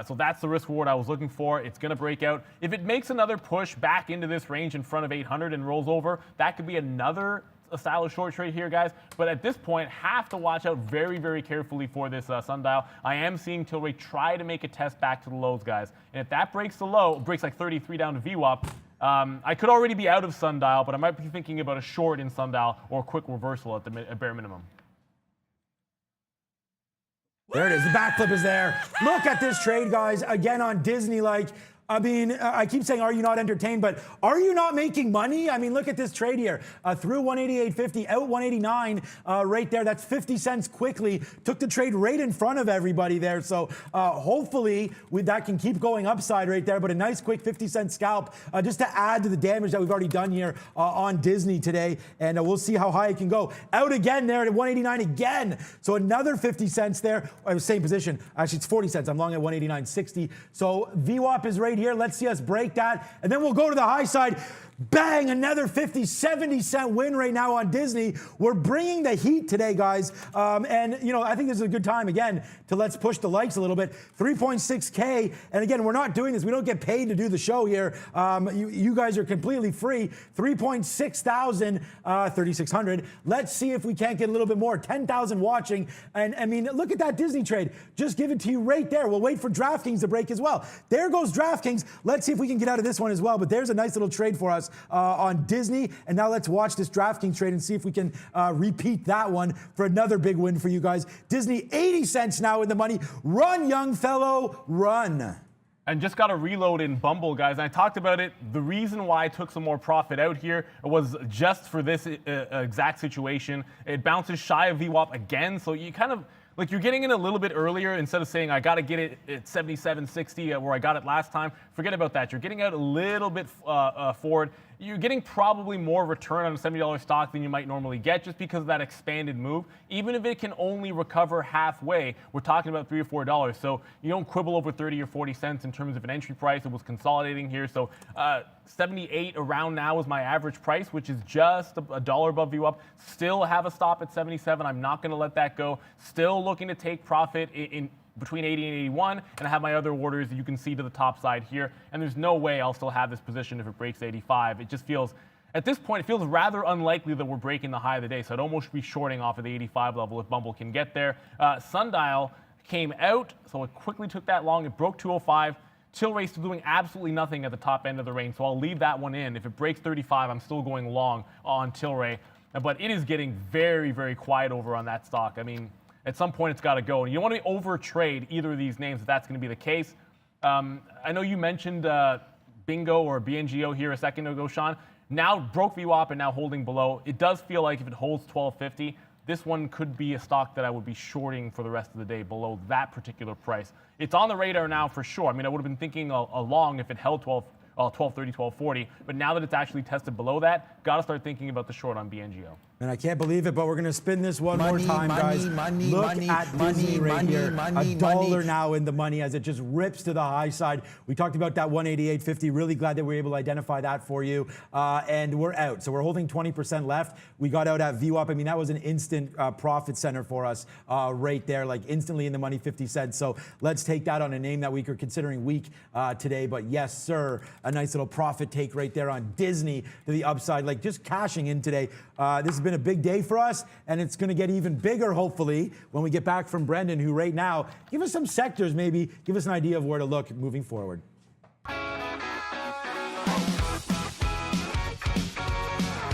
So that's the risk reward I was looking for. It's going to break out. If it makes another push back into this range in front of 800 and rolls over, that could be another style of short trade here, guys. But at this point, have to watch out very, very carefully for this Sundial. I am seeing Tilray try to make a test back to the lows, guys. And if that breaks the low, breaks like 33 down to VWAP, I could already be out of Sundial, but I might be thinking about a short in Sundial or a quick reversal at the bare minimum. There it is. The backflip is there. Look at this trade, guys. Again on Disney, like, I mean, I keep saying, are you not entertained? But are you not making money? I mean, look at this trade here. Through 188.50, out 189 right there. That's 50 cents quickly. Took the trade right in front of everybody there. So hopefully that can keep going upside right there. But a nice quick 50-cent scalp just to add to the damage that we've already done here on Disney today. And we'll see how high it can go. Out again there at 189 again. So another 50 cents there. Same position. Actually, it's 40 cents. I'm long at 189.60. So VWAP is right here. Let's see us break that. And then we'll go to the high side. Bang, another 50, 70 cent win right now on Disney. We're bringing the heat today, guys. And, you know, I think this is a good time, again, to let's push the likes a little bit. 3.6K. And again, we're not doing this. We don't get paid to do the show here. You guys are completely free. 3.6 thousand, 3,600. Let's see if we can't get a little bit more. 10,000 watching. And, I mean, look at that Disney trade. Just give it to you right there. We'll wait for DraftKings to break as well. There goes DraftKings. Let's see if we can get out of this one as well. But there's a nice little trade for us on Disney. And now let's watch this DraftKings trade and see if we can repeat that one for another big win for you guys. Disney, 80 cents now in the money. Run, young fellow, run. And just got a reload in Bumble, guys. And I talked about it. The reason why I took some more profit out here was just for this exact situation. It bounces shy of VWAP again. So you kind of, like, you're getting in a little bit earlier instead of saying, I got to get it at 77.60 where I got it last time. Forget about that. You're getting out a little bit forward. You're getting probably more return on a $70 stock than you might normally get just because of that expanded move. Even if it can only recover halfway, we're talking about $3 or $4. So you don't quibble over 30 or 40 cents in terms of an entry price. It was consolidating here. So 78 around now is my average price, which is just a dollar above VWAP. Still have a stop at 77. I'm not going to let that go. Still looking to take profit in between 80 and 81, and I have my other orders that you can see to the top side here, and there's no way I'll still have this position if it breaks 85. It just feels, at this point, it feels rather unlikely that we're breaking the high of the day, so I'd almost be shorting off of the 85 level if Bumble can get there. Sundial came out, so it quickly took that long. It broke 205. Tilray still doing absolutely nothing at the top end of the range, so I'll leave that one in. If it breaks 35, I'm still going long on Tilray, but it is getting very, very quiet over on that stock. I mean, at some point, it's got to go. And you don't want to over-trade either of these names if that's going to be the case. I know you mentioned Bingo or BNGO here a second ago, Sean. Now broke VWAP and now holding below. It does feel like if it holds 1250, this one could be a stock that I would be shorting for the rest of the day below that particular price. It's on the radar now for sure. I mean, I would have been thinking a long if it held 1230, 1240. But now that it's actually tested below that, got to start thinking about the short on BNGO. And I can't believe it, but we're going to spin this one more time, guys. Look at Disney right here. $1 now in the money as it just rips to the high side. We talked about that 188.50. Really glad that we were able to identify that for you. And we're out. So we're holding 20% left. We got out at VWAP. I mean, that was an instant profit center for us right there, like instantly in the money, 50 cents. So let's take that on a name that we are considering weak today. But yes, sir, a nice little profit take right there on Disney to the upside, like just cashing in today. This has been a big day for us, and it's going to get even bigger, hopefully, when we get back from Brendan, who right now, give us some sectors, maybe, give us an idea of where to look moving forward.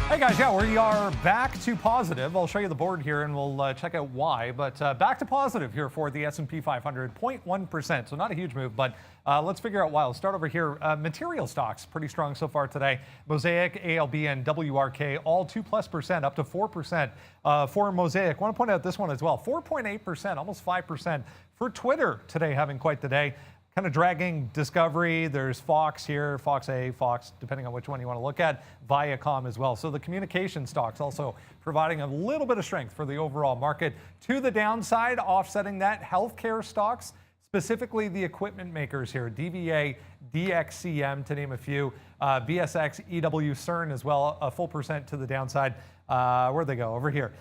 Hey guys, yeah, we are back to positive. I'll show you the board here and we'll check out why, but back to positive here for the S&P 500, 0.1%, so not a huge move, but let's figure out why. I'll start over here. Material stocks, pretty strong so far today. Mosaic, ALB, and WRK, all 2+%, up to 4% for Mosaic. I want to point out this one as well, 4.8%, almost 5% for Twitter today, having quite the day. Kind of dragging Discovery. There's Fox here, Fox A, Fox, depending on which one you want to look at, Viacom as well. So the communication stocks also providing a little bit of strength for the overall market. To the downside, offsetting that, healthcare stocks, specifically the equipment makers here, DVA, DXCM, to name a few, BSX, EW, CERN as well, a full percent to the downside. Where'd they go? Over here.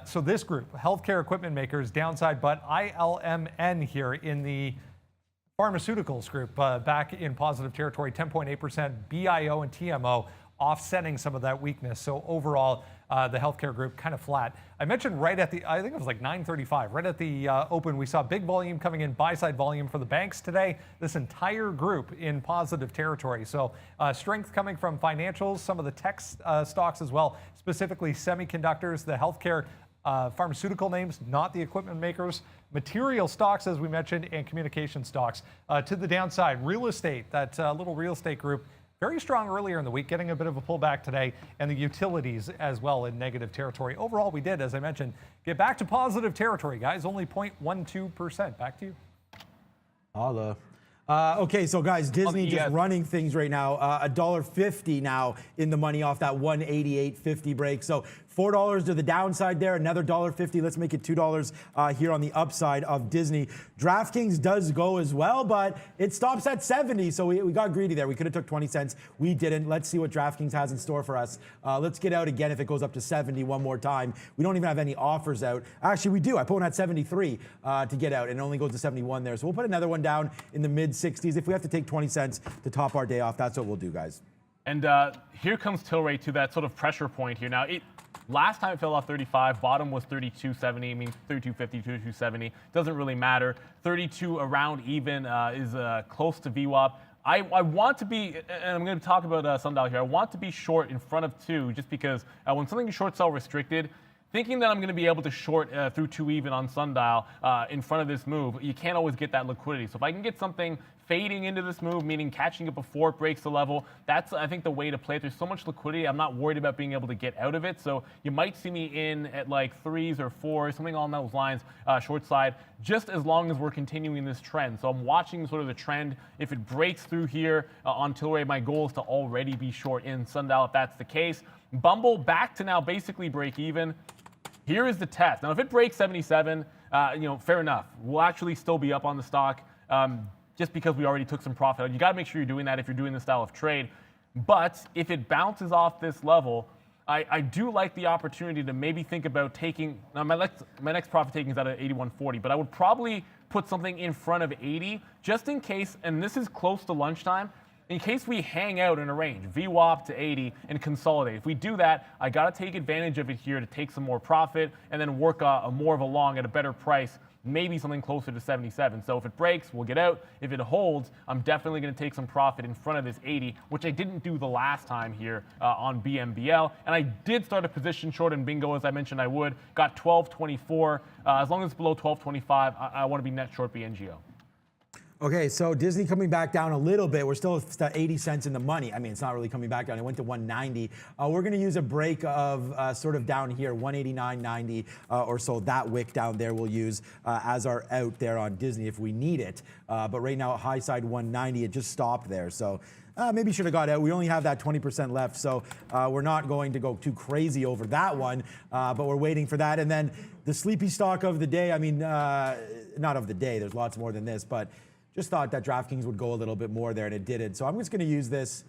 So this group, healthcare equipment makers, downside, but ILMN here in the pharmaceuticals group back in positive territory, 10.8%, BIO and TMO offsetting some of that weakness. So overall, the healthcare group kind of flat. I mentioned right at the, I think it was like 9:35, right at the open, we saw big volume coming in, buy-side volume for the banks today. This entire group in positive territory. So strength coming from financials, some of the tech stocks as well, specifically semiconductors, the healthcare Pharmaceutical names, not the equipment makers. Material stocks, as we mentioned, and communication stocks. To the downside, real estate, that little real estate group, very strong earlier in the week, getting a bit of a pullback today, and the utilities as well in negative territory. Overall, we did, as I mentioned, get back to positive territory, guys, only 0.12%. Back to you. Holla. Okay, so guys, Disney just running things right now. $1.50 now in the money off that 188.50 break. So $4 to the downside there, another $1.50. Let's make it $2 here on the upside of Disney. DraftKings does go as well, but it stops at 70. So we got greedy there. We could have took 20 cents. We didn't. Let's see what DraftKings has in store for us. Let's get out again if it goes up to 70 one more time. We don't even have any offers out. Actually, we do. I put one at 73 to get out, and it only goes to 71 there. So we'll put another one down in the mid-60s. If we have to take 20 cents to top our day off, that's what we'll do, guys. And here comes Tilray to that sort of pressure point here. Now, last time it fell off 35, bottom was 32.70, I mean 32.50, 32.70. Doesn't really matter. 32 around even is close to VWAP. I want to be, and I'm going to talk about Sundial here, I want to be short in front of 2 just because when something is short sell restricted, thinking that I'm going to be able to short through 2 even on Sundial in front of this move, you can't always get that liquidity. So if I can get something fading into this move, meaning catching it before it breaks the level, that's, I think, the way to play it. There's so much liquidity, I'm not worried about being able to get out of it. So you might see me in at like 3s or 4s, something along those lines, short side, just as long as we're continuing this trend. So I'm watching sort of the trend. If it breaks through here on Tilray, my goal is to already be short in Sundial if that's the case. Bumble back to now basically break even. Here is the test. Now, if it breaks 77, fair enough. We'll actually still be up on the stock just because we already took some profit. You got to make sure you're doing that if you're doing this style of trade. But if it bounces off this level, I do like the opportunity to maybe think about taking. Now, my next profit taking is out of 81.40, but I would probably put something in front of 80 just in case, and this is close to lunchtime, in case we hang out in a range, VWAP to 80 and consolidate. If we do that, I got to take advantage of it here to take some more profit and then work more of a long at a better price, maybe something closer to 77. So if it breaks, we'll get out. If it holds, I'm definitely going to take some profit in front of this 80, which I didn't do the last time here on BMBL. And I did start a position short in bingo, as I mentioned I would. Got 12.24. As long as it's below 12.25, I want to be net short BNGO. Okay, so Disney coming back down a little bit. We're still at 80 cents in the money. I mean, it's not really coming back down. It went to 190. We're going to use a break of sort of down here, 189.90 or so. That wick down there we'll use as our out there on Disney if we need it. But right now, high side 190, it just stopped there. So maybe should have got out. We only have that 20% left, so we're not going to go too crazy over that one, but we're waiting for that. And then the sleepy stock of the day, I mean, not of the day, there's lots more than this, but just thought that DraftKings would go a little bit more there, and it didn't. So I'm just going to use this,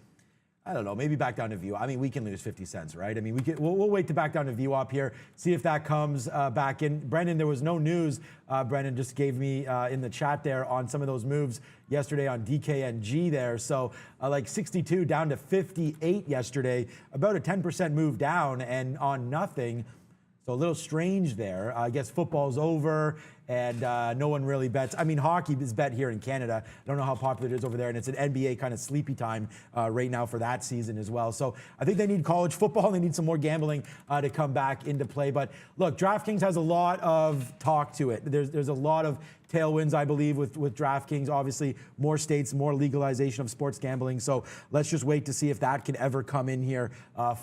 I don't know, maybe back down to VWAP. I mean, we can lose 50 cents, right? I mean, we'll wait to back down to VWAP here, see if that comes back in. Brendan, there was no news. Brendan just gave me in the chat there on some of those moves yesterday on DKNG there. So like 62 down to 58 yesterday, about a 10% move down and on nothing. So a little strange there. I guess football's over and no one really bets. I mean, hockey is bet here in Canada. I don't know how popular it is over there, and it's an NBA kind of sleepy time right now for that season as well. So I think they need college football. They need some more gambling to come back into play. But look, DraftKings has a lot of talk to it. There's a lot of tailwinds, I believe, with DraftKings. Obviously, more states, more legalization of sports gambling. So let's just wait to see if that can ever come in here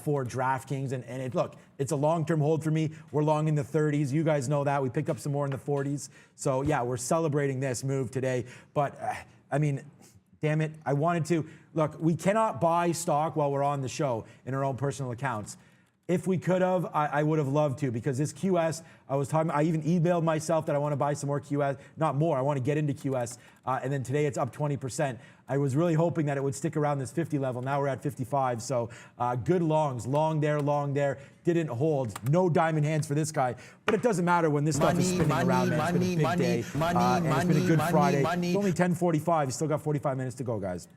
for DraftKings. And look, it's a long-term hold for me. We're long in the 30s. You guys know that. We picked up some more in the 40s. So, yeah, we're celebrating this move today. But, I mean, damn it, I wanted to. Look, we cannot buy stock while we're on the show in our own personal accounts. If we could have, I would have loved to, because this QS, I even emailed myself that I want to buy some more QS, not more, I want to get into QS, and then today it's up 20%. I was really hoping that it would stick around this 50 level. Now we're at 55, so good longs, long there, didn't hold. No diamond hands for this guy, but it doesn't matter when this stuff is spinning around, man. It's been a big day, and it's been a good Friday. It's only 10:45, you still got 45 minutes to go, guys.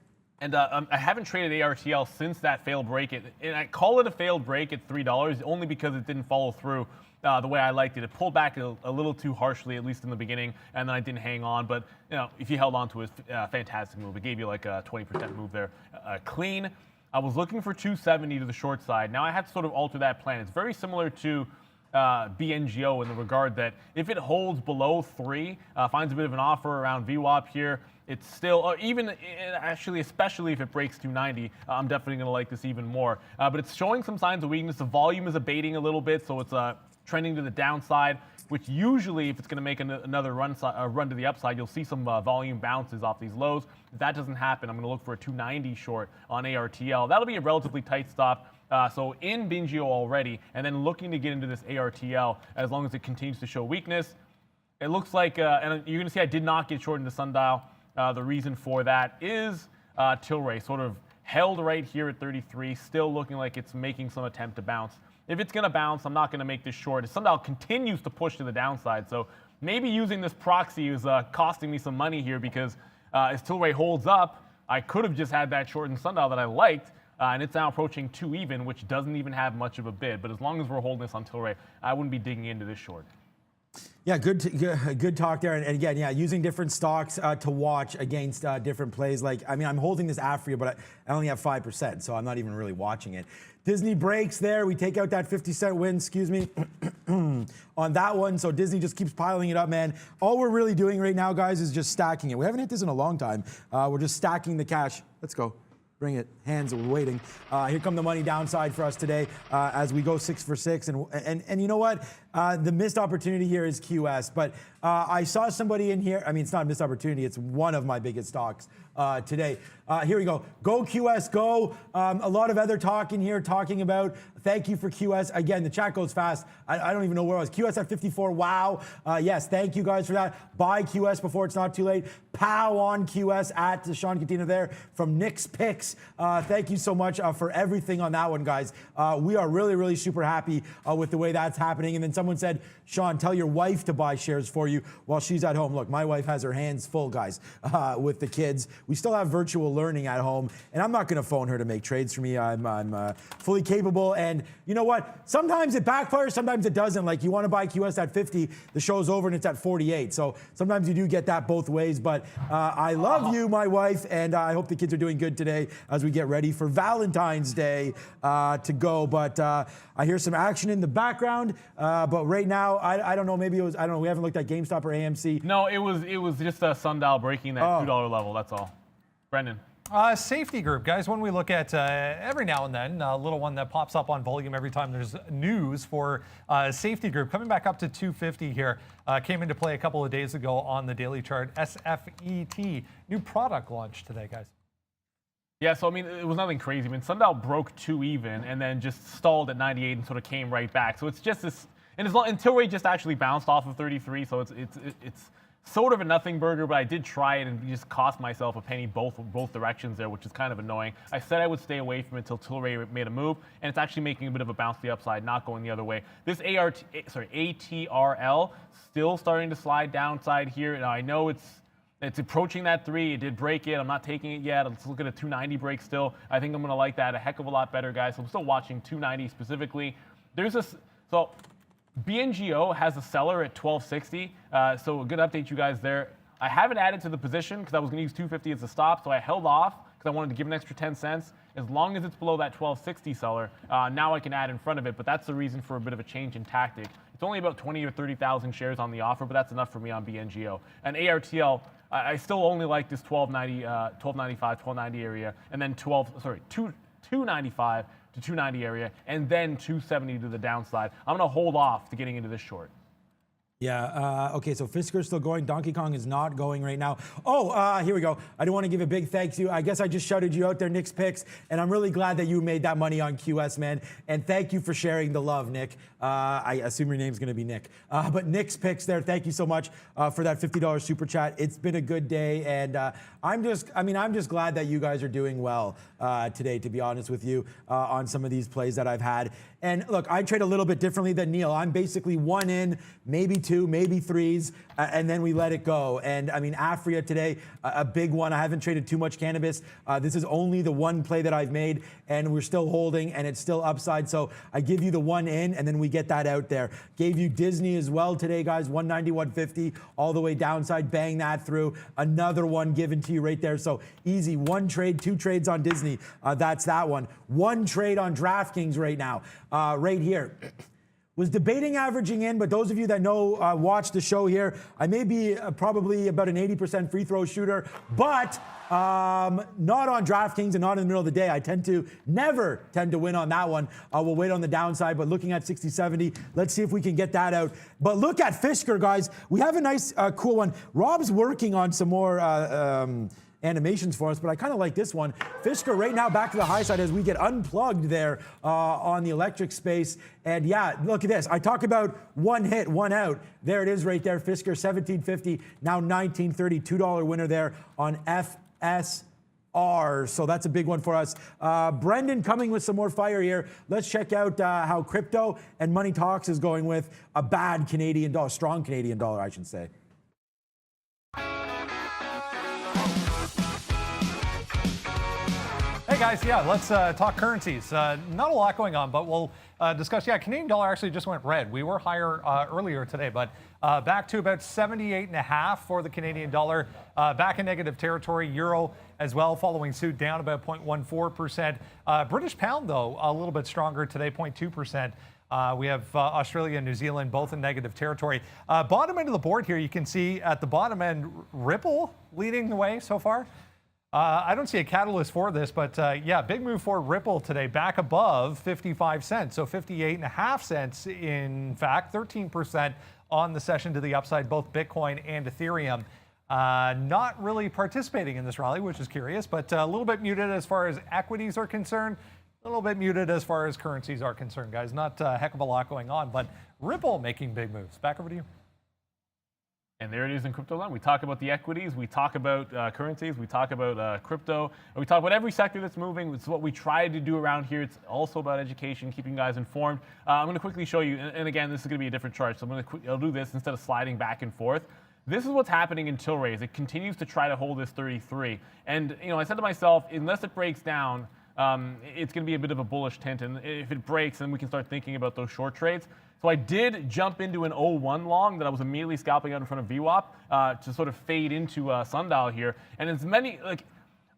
And I haven't traded ARTL since that failed break. And I call it a failed break at $3 only because it didn't follow through the way I liked it. It pulled back a little too harshly, at least in the beginning, and then I didn't hang on. But if you held on to it, fantastic move. It gave you like a 20% move there, clean. I was looking for 270 to the short side. Now I had to sort of alter that plan. It's very similar to BNGO in the regard that if it holds below 3, finds a bit of an offer around VWAP here, it's still, actually, especially if it breaks 290, I'm definitely going to like this even more. But it's showing some signs of weakness. The volume is abating a little bit, so it's trending to the downside, which usually, if it's going to make another run to the upside, you'll see some volume bounces off these lows. If that doesn't happen, I'm going to look for a 290 short on ARTL. That'll be a relatively tight stop. So in BNGO already, and then looking to get into this ARTL as long as it continues to show weakness. It looks like, and you're going to see I did not get short into Sundial. The reason for that is Tilray sort of held right here at 33, still looking like it's making some attempt to bounce. If it's going to bounce, I'm not going to make this short. Sundial continues to push to the downside, so maybe using this proxy is costing me some money here because as Tilray holds up, I could have just had that short in Sundial that I liked, and it's now approaching 2 even, which doesn't even have much of a bid. But as long as we're holding this on Tilray, I wouldn't be digging into this short. Yeah, good talk there. And again, yeah, using different stocks to watch against different plays. Like, I mean, I'm holding this Afria, but I only have 5%, so I'm not even really watching it. Disney breaks there. We take out that 50-cent win, excuse me, on that one. So Disney just keeps piling it up, man. All we're really doing right now, guys, is just stacking it. We haven't hit this in a long time. We're just stacking the cash. Let's go. Bring it. Hands are waiting. Here come the money downside for us today as we go 6 for 6. And you know what? The missed opportunity here is QS. But I saw somebody in here. I mean, it's not a missed opportunity. It's one of my biggest stocks today. Here we go. Go QS, go. A lot of other talk in here talking about thank you for QS. Again, the chat goes fast. I don't even know where I was. QS at 54. Wow. Yes, thank you guys for that. Buy QS before it's not too late. Pow on QS at Sean Katina there from Nick's Picks. Thank you so much for everything on that one, guys. We are really, really super happy with the way that's happening. And then someone said, Sean, tell your wife to buy shares for you while she's at home. Look, my wife has her hands full, guys, with the kids. We still have virtual learning at home, and I'm not going to phone her to make trades for me. I'm fully capable. And you know what? Sometimes it backfires, sometimes it doesn't. Like, you want to buy QS at 50, the show's over and it's at 48. So sometimes you do get that both ways. But I love you, my wife, and I hope the kids are doing good today as we get ready for Valentine's Day to go. But I hear some action in the background. But right now, I don't know. Maybe it was, I don't know. We haven't looked at GameStop or AMC. No, it was just a Sundial breaking that $2 level. That's all. Brendan. Safety group, guys, when we look at every now and then, a little one that pops up on volume every time there's news for safety group, coming back up to 250 here, came into play a couple of days ago on the daily chart. SFET, new product launch today, guys. Yeah, so I mean, it was nothing crazy. I mean, Sundial broke 2 even and then just stalled at 98 and sort of came right back. So it's just this, and until Tilray just actually bounced off of 33, so it's sort of a nothing burger, but I did try it and just cost myself a penny both directions there, which is kind of annoying. I said I would stay away from it until Tilray made a move, and it's actually making a bit of a bounce to the upside, not going the other way. This ATRL still starting to slide downside here. Now I know it's approaching that 3. It did break it. I'm not taking it yet. Let's look at a 290 break still. I think I'm going to like that a heck of a lot better, guys. So I'm still watching 290 specifically. So BNGO has a seller at 1260, so a good update you guys there. I haven't added to the position because I was going to use 250 as a stop, so I held off because I wanted to give an extra 10 cents. As long as it's below that 1260 seller, now I can add in front of it, but that's the reason for a bit of a change in tactic. It's only about 20 or 30,000 shares on the offer, but that's enough for me on BNGO. And ARTL, I still only like this 1290, 1295, 1290 area, and then 295 to 290 area, and then 270 to the downside. I'm going to hold off to getting into this short. Yeah, okay, so Fisker's still going. Donkey Kong is not going right now. Here we go. I do want to give a big thanks to you. I guess I just shouted you out there, Nick's Picks, and I'm really glad that you made that money on QS, man. And thank you for sharing the love, Nick. I assume your name's going to be Nick. But Nick's Picks there, thank you so much for that $50 super chat. It's been a good day, and I'm just glad that you guys are doing well today, to be honest with you, on some of these plays that I've had. And look, I trade a little bit differently than Neil. I'm basically 1 in, maybe 2, maybe 3s, and then we let it go. And I mean, Afria today, a big one. I haven't traded too much cannabis. This is only the one play that I've made, and we're still holding, and it's still upside. So I give you the 1 in, and then we get that out there. Gave you Disney as well today, guys. 190, 150, all the way downside. Bang that through. Another one given to you right there. So easy. 1 trade, 2 trades on Disney. That's that one. 1 trade on DraftKings right now. Right here. Was debating averaging in, but those of you that know, watch the show here, I may be probably about an 80% free throw shooter, but not on DraftKings and not in the middle of the day. I never tend to win on that one. We'll wait on the downside, but looking at 60-70, let's see if we can get that out. But look at Fisker, guys. We have a nice, cool one. Rob's working on some more animations for us, but I kind of like this one. Fisker right now back to the high side as we get unplugged there on the electric space. And yeah, look at this. I talk about one hit, one out. There it is right there. Fisker 17.50, now 19.30, $2 winner there on FSR. So that's a big one for us. Brendan coming with some more fire here. Let's check out how crypto and Money Talks is going with a bad Canadian dollar, strong Canadian dollar, I should say. Hey guys, yeah, let's talk currencies. Not a lot going on, but we'll discuss. Yeah, Canadian dollar actually just went red. We were higher earlier today, but back to about 78.5 for the Canadian dollar. Back in negative territory. Euro as well, following suit, down about 0.14%. British pound, though, a little bit stronger today, 0.2%. We have Australia and New Zealand both in negative territory. Bottom end of the board here, you can see at the bottom end, Ripple leading the way so far. I don't see a catalyst for this, but yeah, big move for Ripple today, back above 55 cents. So 58.5 cents, in fact, 13% on the session to the upside, both Bitcoin and Ethereum. Not really participating in this rally, which is curious, but a little bit muted as far as equities are concerned. A little bit muted as far as currencies are concerned, guys. Not a heck of a lot going on, but Ripple making big moves. Back over to you. And there it is in crypto land. We talk about the equities, we talk about currencies, we talk about crypto, and we talk about every sector that's moving. It's what we try to do around here. It's also about education, keeping you guys informed. I'm going to quickly show you, and again, this is going to be a different chart, so I'll do this instead of sliding back and forth. This is what's happening in Tilray. It continues to try to hold this 33. And I said to myself, unless it breaks down, it's going to be a bit of a bullish tint. And if it breaks, then we can start thinking about those short trades. So I did jump into an 0-1 long that I was immediately scalping out in front of VWAP to sort of fade into sundial here. And as many,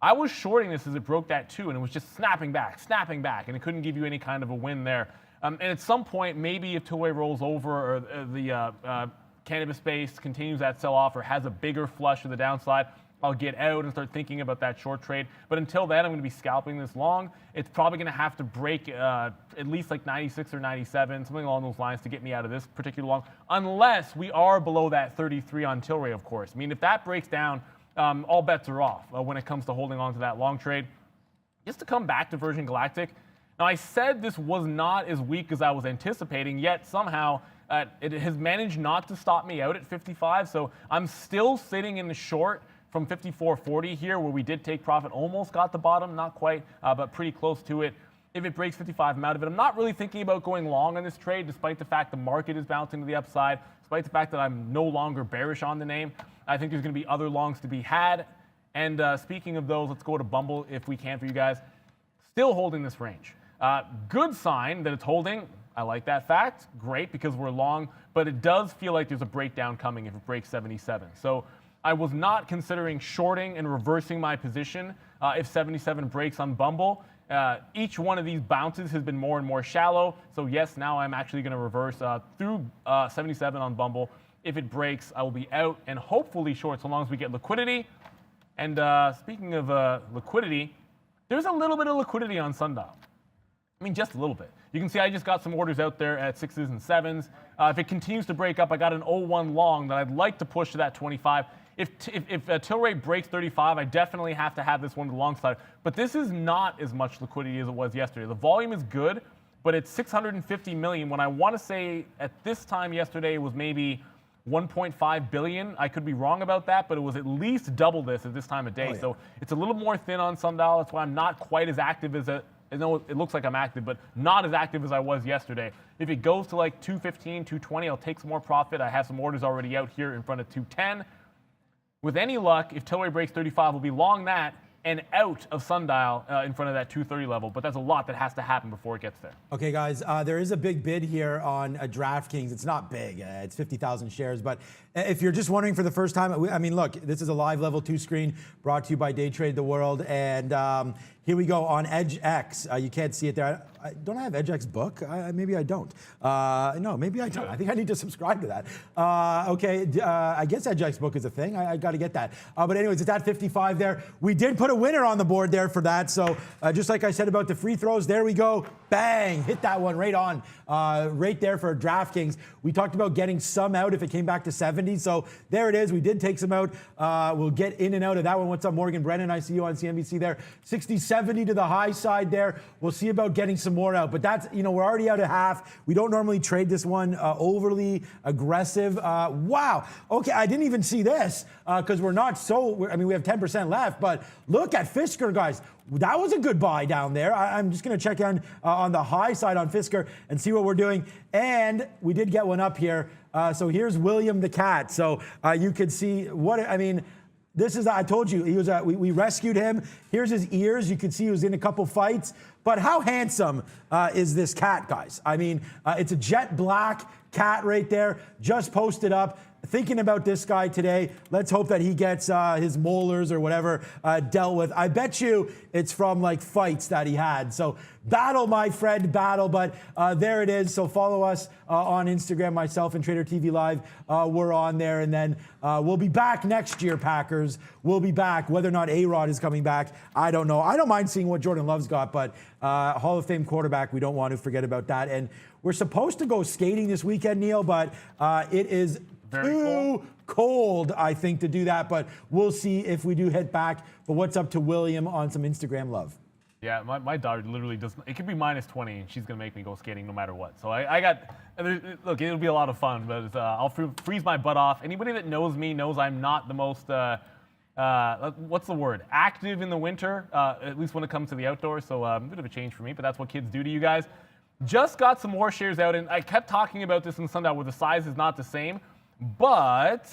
I was shorting this as it broke that 2, and it was just snapping back, and it couldn't give you any kind of a win there. And at some point, maybe if Tilray rolls over or the cannabis space continues that sell-off or has a bigger flush to the downside, I'll get out and start thinking about that short trade. But until then, I'm going to be scalping this long. It's probably going to have to break at least like 96 or 97, something along those lines to get me out of this particular long, unless we are below that 33 on Tilray, of course. I mean, if that breaks down, all bets are off when it comes to holding on to that long trade. Just to come back to Virgin Galactic, now I said this was not as weak as I was anticipating, yet somehow it has managed not to stop me out at 55, so I'm still sitting in the short from 54.40 here, where we did take profit, almost got the bottom, not quite, but pretty close to it. If it breaks 55, I'm out of it. I'm not really thinking about going long on this trade, despite the fact the market is bouncing to the upside, despite the fact that I'm no longer bearish on the name. I think there's going to be other longs to be had. And speaking of those, let's go to Bumble if we can for you guys. Still holding this range. Good sign that it's holding. I like that fact. Great, because we're long, but it does feel like there's a breakdown coming if it breaks 77. So I was not considering shorting and reversing my position if 77 breaks on Bumble. Each one of these bounces has been more and more shallow. So yes, now I'm actually going to reverse through 77 on Bumble. If it breaks, I will be out and hopefully short so long as we get liquidity. And speaking of liquidity, there's a little bit of liquidity on Sundial. I mean, just a little bit. You can see I just got some orders out there at 6s and 7s. If it continues to break up, I got an 0-1 long that I'd like to push to that 25. If Tilray breaks 35, I definitely have to have this one to the long side. But this is not as much liquidity as it was yesterday. The volume is good, but it's 650 million. When I want to say at this time yesterday it was maybe 1.5 billion. I could be wrong about that, but it was at least double this at this time of day. Oh, yeah. So it's a little more thin on Sundial. That's why I'm not quite as active as I know it looks like I'm active, but not as active as I was yesterday. If it goes to like 215, 220, I'll take some more profit. I have some orders already out here in front of 210. With any luck, if Tilray breaks 35, we'll be long that and out of Sundial in front of that 230 level. But that's a lot that has to happen before it gets there. Okay, guys, there is a big bid here on DraftKings. It's not big. It's 50,000 shares. But if you're just wondering for the first time, I mean, look, this is a live level 2 screen brought to you by Day Trade the World. And here we go on Edge X. You can't see it there. don't I have EdgeX's book? Maybe I don't. No, maybe I don't. I think I need to subscribe to that. I guess EdgeX's book is a thing. I got to get that. But anyways, it's at 55 there. We did put a winner on the board there for that. So just like I said about the free throws, there we go. Bang, hit that one right on, right there for DraftKings. We talked about getting some out if it came back to 70. So there it is. We did take some out. We'll get in and out of that one. What's up, Morgan Brennan? I see you on CNBC there. 60, 70 to the high side there. We'll see about getting some more out. But that's, we're already out of half. We don't normally trade this one overly aggressive. Wow. Okay, I didn't even see this because we're not so, we have 10% left. But look at Fisker, guys. That was a good buy down there. I'm just going to check on the high side on Fisker and see what we're doing. And we did get one up here. So here's William the cat. So you could see what, this is, I told you, he was we rescued him. Here's his ears. You can see he was in a couple fights. But how handsome is this cat, guys? It's a jet black cat right there, just posted up. Thinking about this guy today. Let's hope that he gets his molars or whatever dealt with. I bet you it's from like fights that he had. So battle, my friend, battle. But there it is. So follow us on Instagram, myself and Trader TV Live. We're on there. And then we'll be back next year, Packers. We'll be back. Whether or not A-Rod is coming back, I don't know. I don't mind seeing what Jordan Love's got, but Hall of Fame quarterback, we don't want to forget about that. And we're supposed to go skating this weekend, Neil, but it is too cold, I think, to do that, but we'll see if we do head back. But what's up to William on some Instagram love? Yeah, my daughter literally does. It could be -20, and she's gonna make me go skating no matter what. So I got. Look, it'll be a lot of fun, but I'll freeze my butt off. Anybody that knows me knows I'm not the most. What's the word? Active in the winter, at least when it comes to the outdoors. So a bit of a change for me, but that's what kids do to you guys. Just got some more shares out, and I kept talking about this in Sundial where the size is not the same. But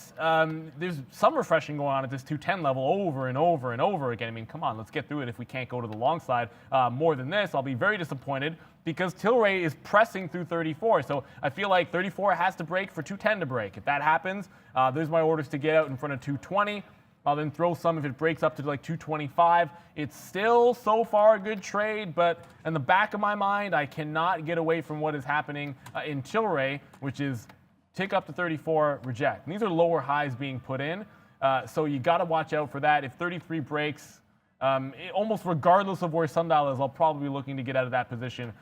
there's some refreshing going on at this 210 level over and over and over again. Come on, let's get through it. If we can't go to the long side more than this, I'll be very disappointed because Tilray is pressing through 34. So I feel like 34 has to break for 210 to break. If that happens, there's my orders to get out in front of 220. I'll then throw some if it breaks up to like 225. It's still so far a good trade, but in the back of my mind, I cannot get away from what is happening in Tilray, which is tick up to 34, reject. And these are lower highs being put in, so you got to watch out for that. If 33 breaks, almost regardless of where Sundial is, I'll probably be looking to get out of that position,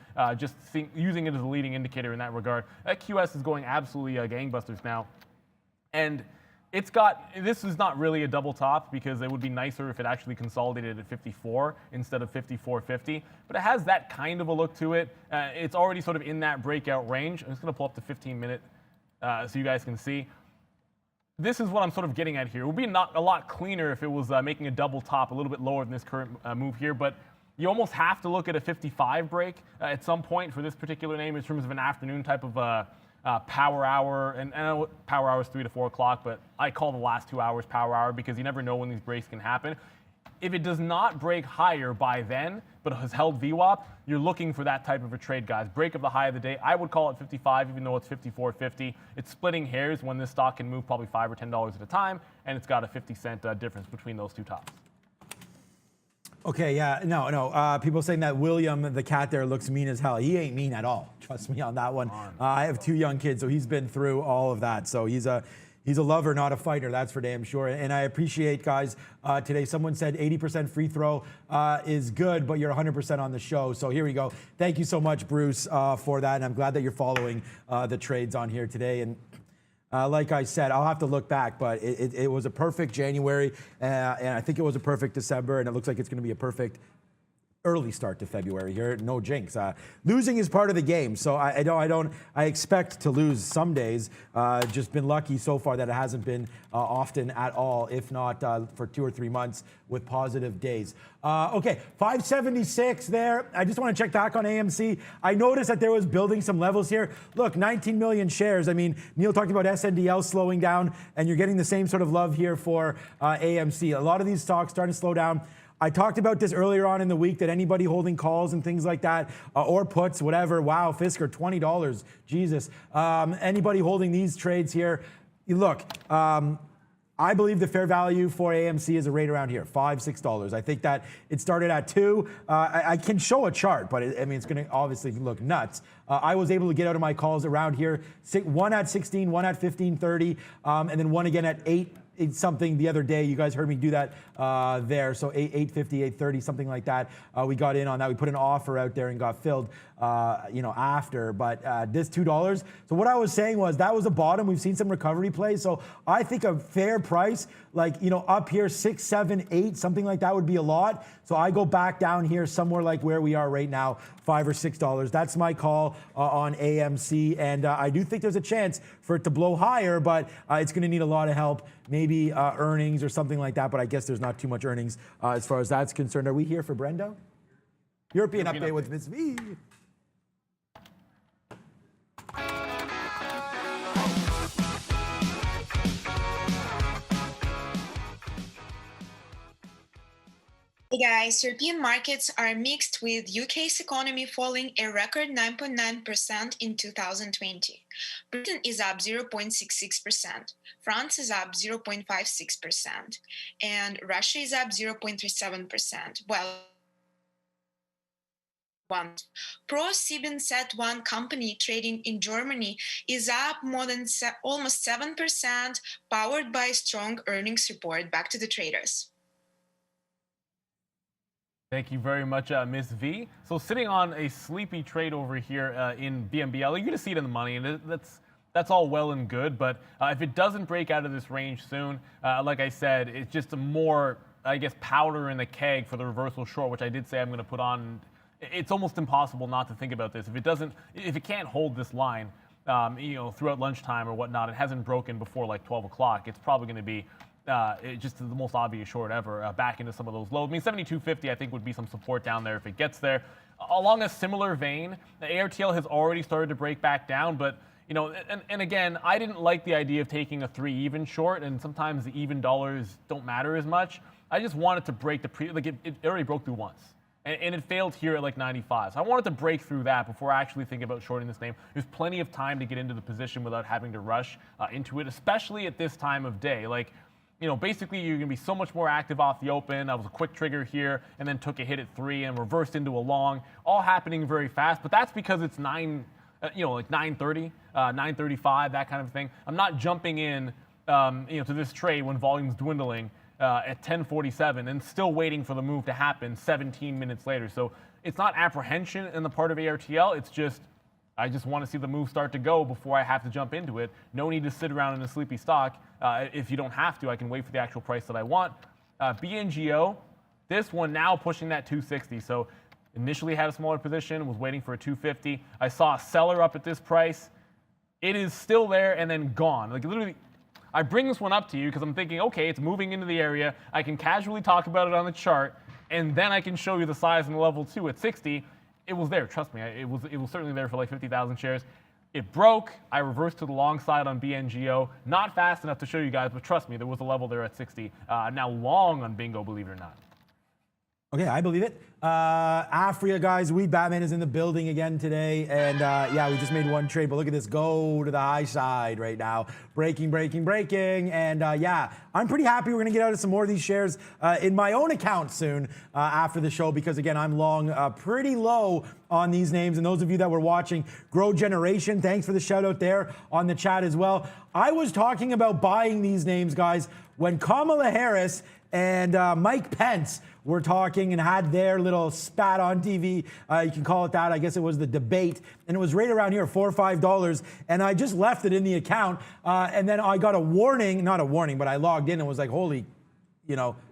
using it as a leading indicator in that regard. That QS is going absolutely gangbusters now. And this is not really a double top because it would be nicer if it actually consolidated at 54 instead of 54.50, but it has that kind of a look to it. It's already sort of in that breakout range. I'm just going to pull up the 15-minute so you guys can see. This is what I'm sort of getting at here. It would be a lot cleaner if it was making a double top a little bit lower than this current move here, but you almost have to look at a 55 break at some point for this particular name in terms of an afternoon type of power hour. And I know power hour is 3 to 4 o'clock, but I call the last 2 hours power hour because you never know when these breaks can happen. If it does not break higher by then, but has held VWAP, you're looking for that type of a trade, guys. Break of the high of the day. I would call it 55, even though it's 54.50. It's splitting hairs when this stock can move probably $5 or $10 at a time, and it's got a 50-cent difference between those two tops. Okay, yeah, no. People saying that William, the cat there, looks mean as hell. He ain't mean at all. Trust me on that one. I have 2 young kids, so he's been through all of that. So he's a lover, not a fighter, that's for damn sure. And I appreciate, guys, today someone said 80% free throw is good, but you're 100% on the show. So here we go. Thank you so much, Bruce, for that. And I'm glad that you're following the trades on here today. And like I said, I'll have to look back, but it was a perfect January, and I think it was a perfect December, and it looks like it's going to be a perfect early start to February here. No jinx. Losing is part of the game, so I expect to lose some days. Just been lucky so far that it hasn't been often at all, if not for 2 or 3 months with positive days. Okay, 576 there. I just want to check back on AMC. I noticed that there was building some levels here. Look, 19 million shares. Neil talked about SNDL slowing down, and you're getting the same sort of love here for AMC. A lot of these stocks starting to slow down. I talked about this earlier on in the week that anybody holding calls and things like that, or puts, whatever, wow, Fisker, $20, Jesus. Anybody holding these trades here, look, I believe the fair value for AMC is right around here, $5, $6. I think that it started at $2. I can show a chart, but it's going to obviously look nuts. I was able to get out of my calls around here, one at 16, one at 15.30, and then one again at 8 something the other day. You guys heard me do that there. So 8.50, 8.30, something like that. We got in on that. We put an offer out there and got filled, after. But this $2. So what I was saying was that was the bottom. We've seen some recovery plays. So I think a fair price, up here, 6, 7, 8, something like that would be a lot. So I go back down here somewhere like where we are right now, $5 or $6. That's my call on AMC. And I do think there's a chance for it to blow higher, but it's going to need a lot of help. Maybe earnings or something like that, but I guess there's not too much earnings as far as that's concerned. Are we here for Brendo? European update with Ms. V. Hey guys, European markets are mixed with UK's economy falling a record 9.9% in 2020. Britain is up 0.66%, France is up 0.56%, and Russia is up 0.37%. Well, ProSiebenSat.1 company trading in Germany is up more than almost 7%, powered by a strong earnings report. Back to the traders. Thank you very much, Ms. V. So sitting on a sleepy trade over here in BNBL, you're going to see it in the money, and that's all well and good. But if it doesn't break out of this range soon, like I said, it's just a more, powder in the keg for the reversal short, which I did say I'm going to put on. It's almost impossible not to think about this. If it can't hold this line, throughout lunchtime or whatnot, it hasn't broken before like 12 o'clock. It's probably going to be just the most obvious short ever, back into some of those lows. 72.50 I think would be some support down there if it gets there. Along a similar vein, the ARTL has already started to break back down, but and again, I didn't like the idea of taking a 3 even short, and sometimes the even dollars don't matter as much. I just wanted to break it already broke through once. And it failed here at like 95. So I wanted to break through that before I actually think about shorting this name. There's plenty of time to get into the position without having to rush into it, especially at this time of day. Basically you're going to be so much more active off the open. I was a quick trigger here and then took a hit at 3 and reversed into a long, all happening very fast. But that's because it's 9:30, 9:35, that kind of thing. I'm not jumping in, to this trade when volume's dwindling at 10:47 and still waiting for the move to happen 17 minutes later. So it's not apprehension in the part of ARTL. It's just, I just want to see the move start to go before I have to jump into it. No need to sit around in a sleepy stock. If you don't have to, I can wait for the actual price that I want. BNGO, this one now pushing that 260. So initially had a smaller position, was waiting for a 250. I saw a seller up at this price. It is still there and then gone. Literally, I bring this one up to you because I'm thinking, okay, it's moving into the area. I can casually talk about it on the chart, and then I can show you the size and the level too at 60. It was there, trust me. It was certainly there for like 50,000 shares. It broke. I reversed to the long side on BNGO. Not fast enough to show you guys, but trust me, there was a level there at 60. Now long on Bingo, believe it or not. Okay, I believe it. Afria, guys, Batman is in the building again today. And we just made one trade, but look at this, go to the high side right now. Breaking. And I'm pretty happy we're gonna get out of some more of these shares in my own account soon after the show, because again, I'm long pretty low on these names. And those of you that were watching, Grow Generation, thanks for the shout out there on the chat as well. I was talking about buying these names, guys, when Kamala Harris and Mike Pence were talking and had their little spat on TV. You can call it that. I guess it was the debate. And it was right around here, $4 or $5. And I just left it in the account. And then I got a warning, not a warning, but I logged in and was like, holy,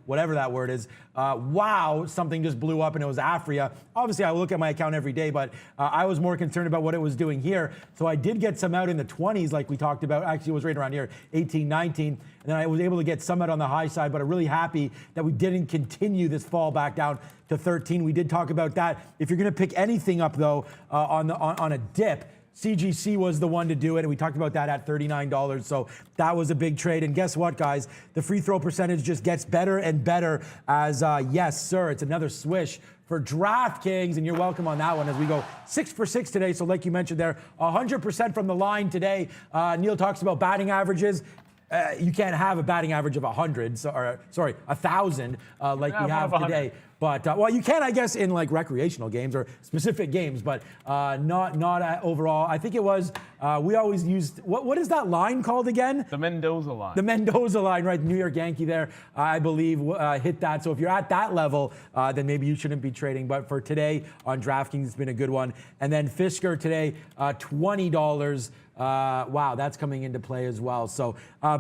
whatever that word is. Wow, something just blew up and it was Afria. Obviously, I look at my account every day, but I was more concerned about what it was doing here. So I did get some out in the 20s like we talked about. Actually, it was right around here, 18, 19. And then I was able to get some out on the high side, but I'm really happy that we didn't continue this fall back down to 13. We did talk about that. If you're going to pick anything up, though, on a dip, CGC was the one to do it, and we talked about that at $39. So that was a big trade. And guess what, guys? The free throw percentage just gets better and better as, yes, sir, it's another swish for DraftKings, and you're welcome on that one as we go 6 for 6 today. So like you mentioned there, 100% from the line today. Neil talks about batting averages. you can't have a batting average of 100, or sorry, 1,000 like we have today. But well, you can, I guess, in like recreational games or specific games, but not overall. I think it was we always used what is that line called again? The Mendoza line. The Mendoza line, right? New York Yankee there, I believe, hit that. So if you're at that level, then maybe you shouldn't be trading. But for today on DraftKings, it's been a good one. And then Fisker today, $20. Wow, that's coming into play as well. So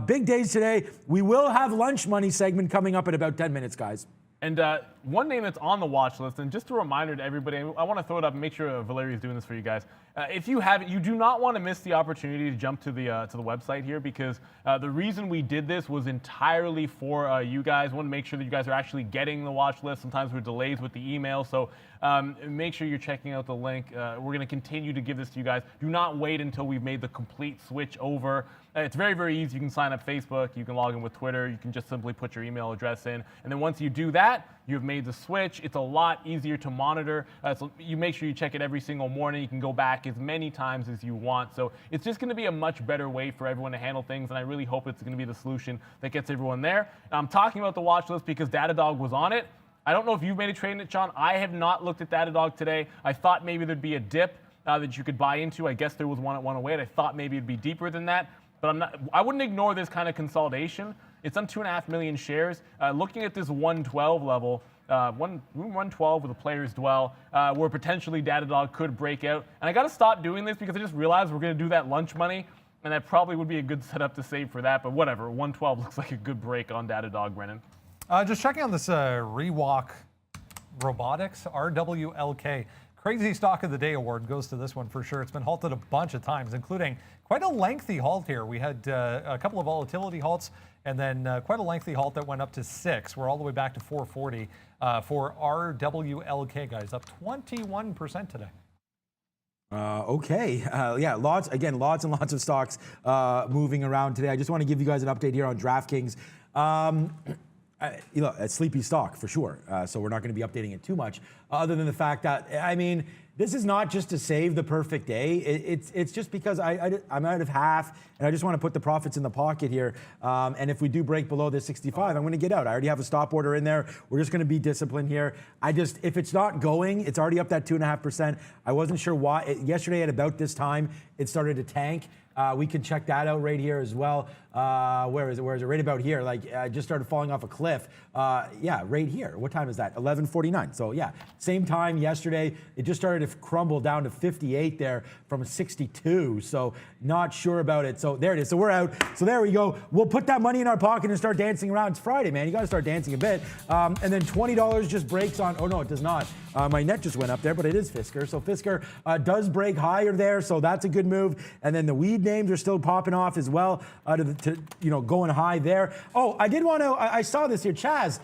big days today. We will have lunch money segment coming up in about 10 minutes, guys. And one name that's on the watch list, and just a reminder to everybody, I want to throw it up and make sure Valeria is doing this for you guys. If you haven't, you do not want to miss the opportunity to jump to the website here, because the reason we did this was entirely for you guys. We want to make sure that you guys are actually getting the watch list. Sometimes there's delays with the email, so make sure you're checking out the link. We're going to continue to give this to you guys. Do not wait until we've made the complete switch over. It's very, very easy. You can sign up Facebook. You can log in with Twitter. You can just simply put your email address in. And then once you do that, you've made the switch. It's a lot easier to monitor. So you make sure you check it every single morning. You can go back as many times as you want. So it's just going to be a much better way for everyone to handle things. And I really hope it's going to be the solution that gets everyone there. And I'm talking about the watch list because Datadog was on it. I don't know if you've made a trade in it, Sean. I have not looked at Datadog today. I thought maybe there'd be a dip that you could buy into. I guess there was one at 108. I thought maybe it'd be deeper than that. But I wouldn't ignore this kind of consolidation. It's on 2.5 million shares. Looking at this 112 level, 112 where the players dwell, where potentially Datadog could break out. And I got to stop doing this because I just realized we're going to do that lunch money, and that probably would be a good setup to save for that. But whatever, 112 looks like a good break on Datadog, Brennan. Just checking on this Rewalk Robotics, RWLK. Crazy Stock of the Day award goes to this one for sure. It's been halted a bunch of times, including quite a lengthy halt here. We had a couple of volatility halts and then quite a lengthy halt that went up to 6. We're all the way back to 440 for RWLK, guys, up 21% today. Okay. Yeah, lots and lots of stocks moving around today. I just want to give you guys an update here on DraftKings. A sleepy stock for sure. So we're not going to be updating it too much, other than the fact that, I mean, this is not just to save the perfect day. It's just because I'm out of half, and I just want to put the profits in the pocket here. And if we do break below this 65, I'm going to get out. I already have a stop order in there. We're just going to be disciplined here. If it's not going, it's already up that 2.5%. I wasn't sure why. Yesterday at about this time, it started to tank. We can check that out right here as well. Where is it? Right about here. Like, I just started falling off a cliff. Yeah, right here. What time is that? 11:49. So yeah, same time yesterday. It just started to crumble down to 58 there from 62. So not sure about it. So there it is. So we're out. So there we go. We'll put that money in our pocket and start dancing around. It's Friday, man. You got to start dancing a bit. And then $20 just breaks on. Oh no, it does not. My net just went up there, but it is Fisker. So Fisker does break higher there. So that's a good move. And then the weed names are still popping off as well. Going high there. Oh, I did want to, I saw this here. Chaz,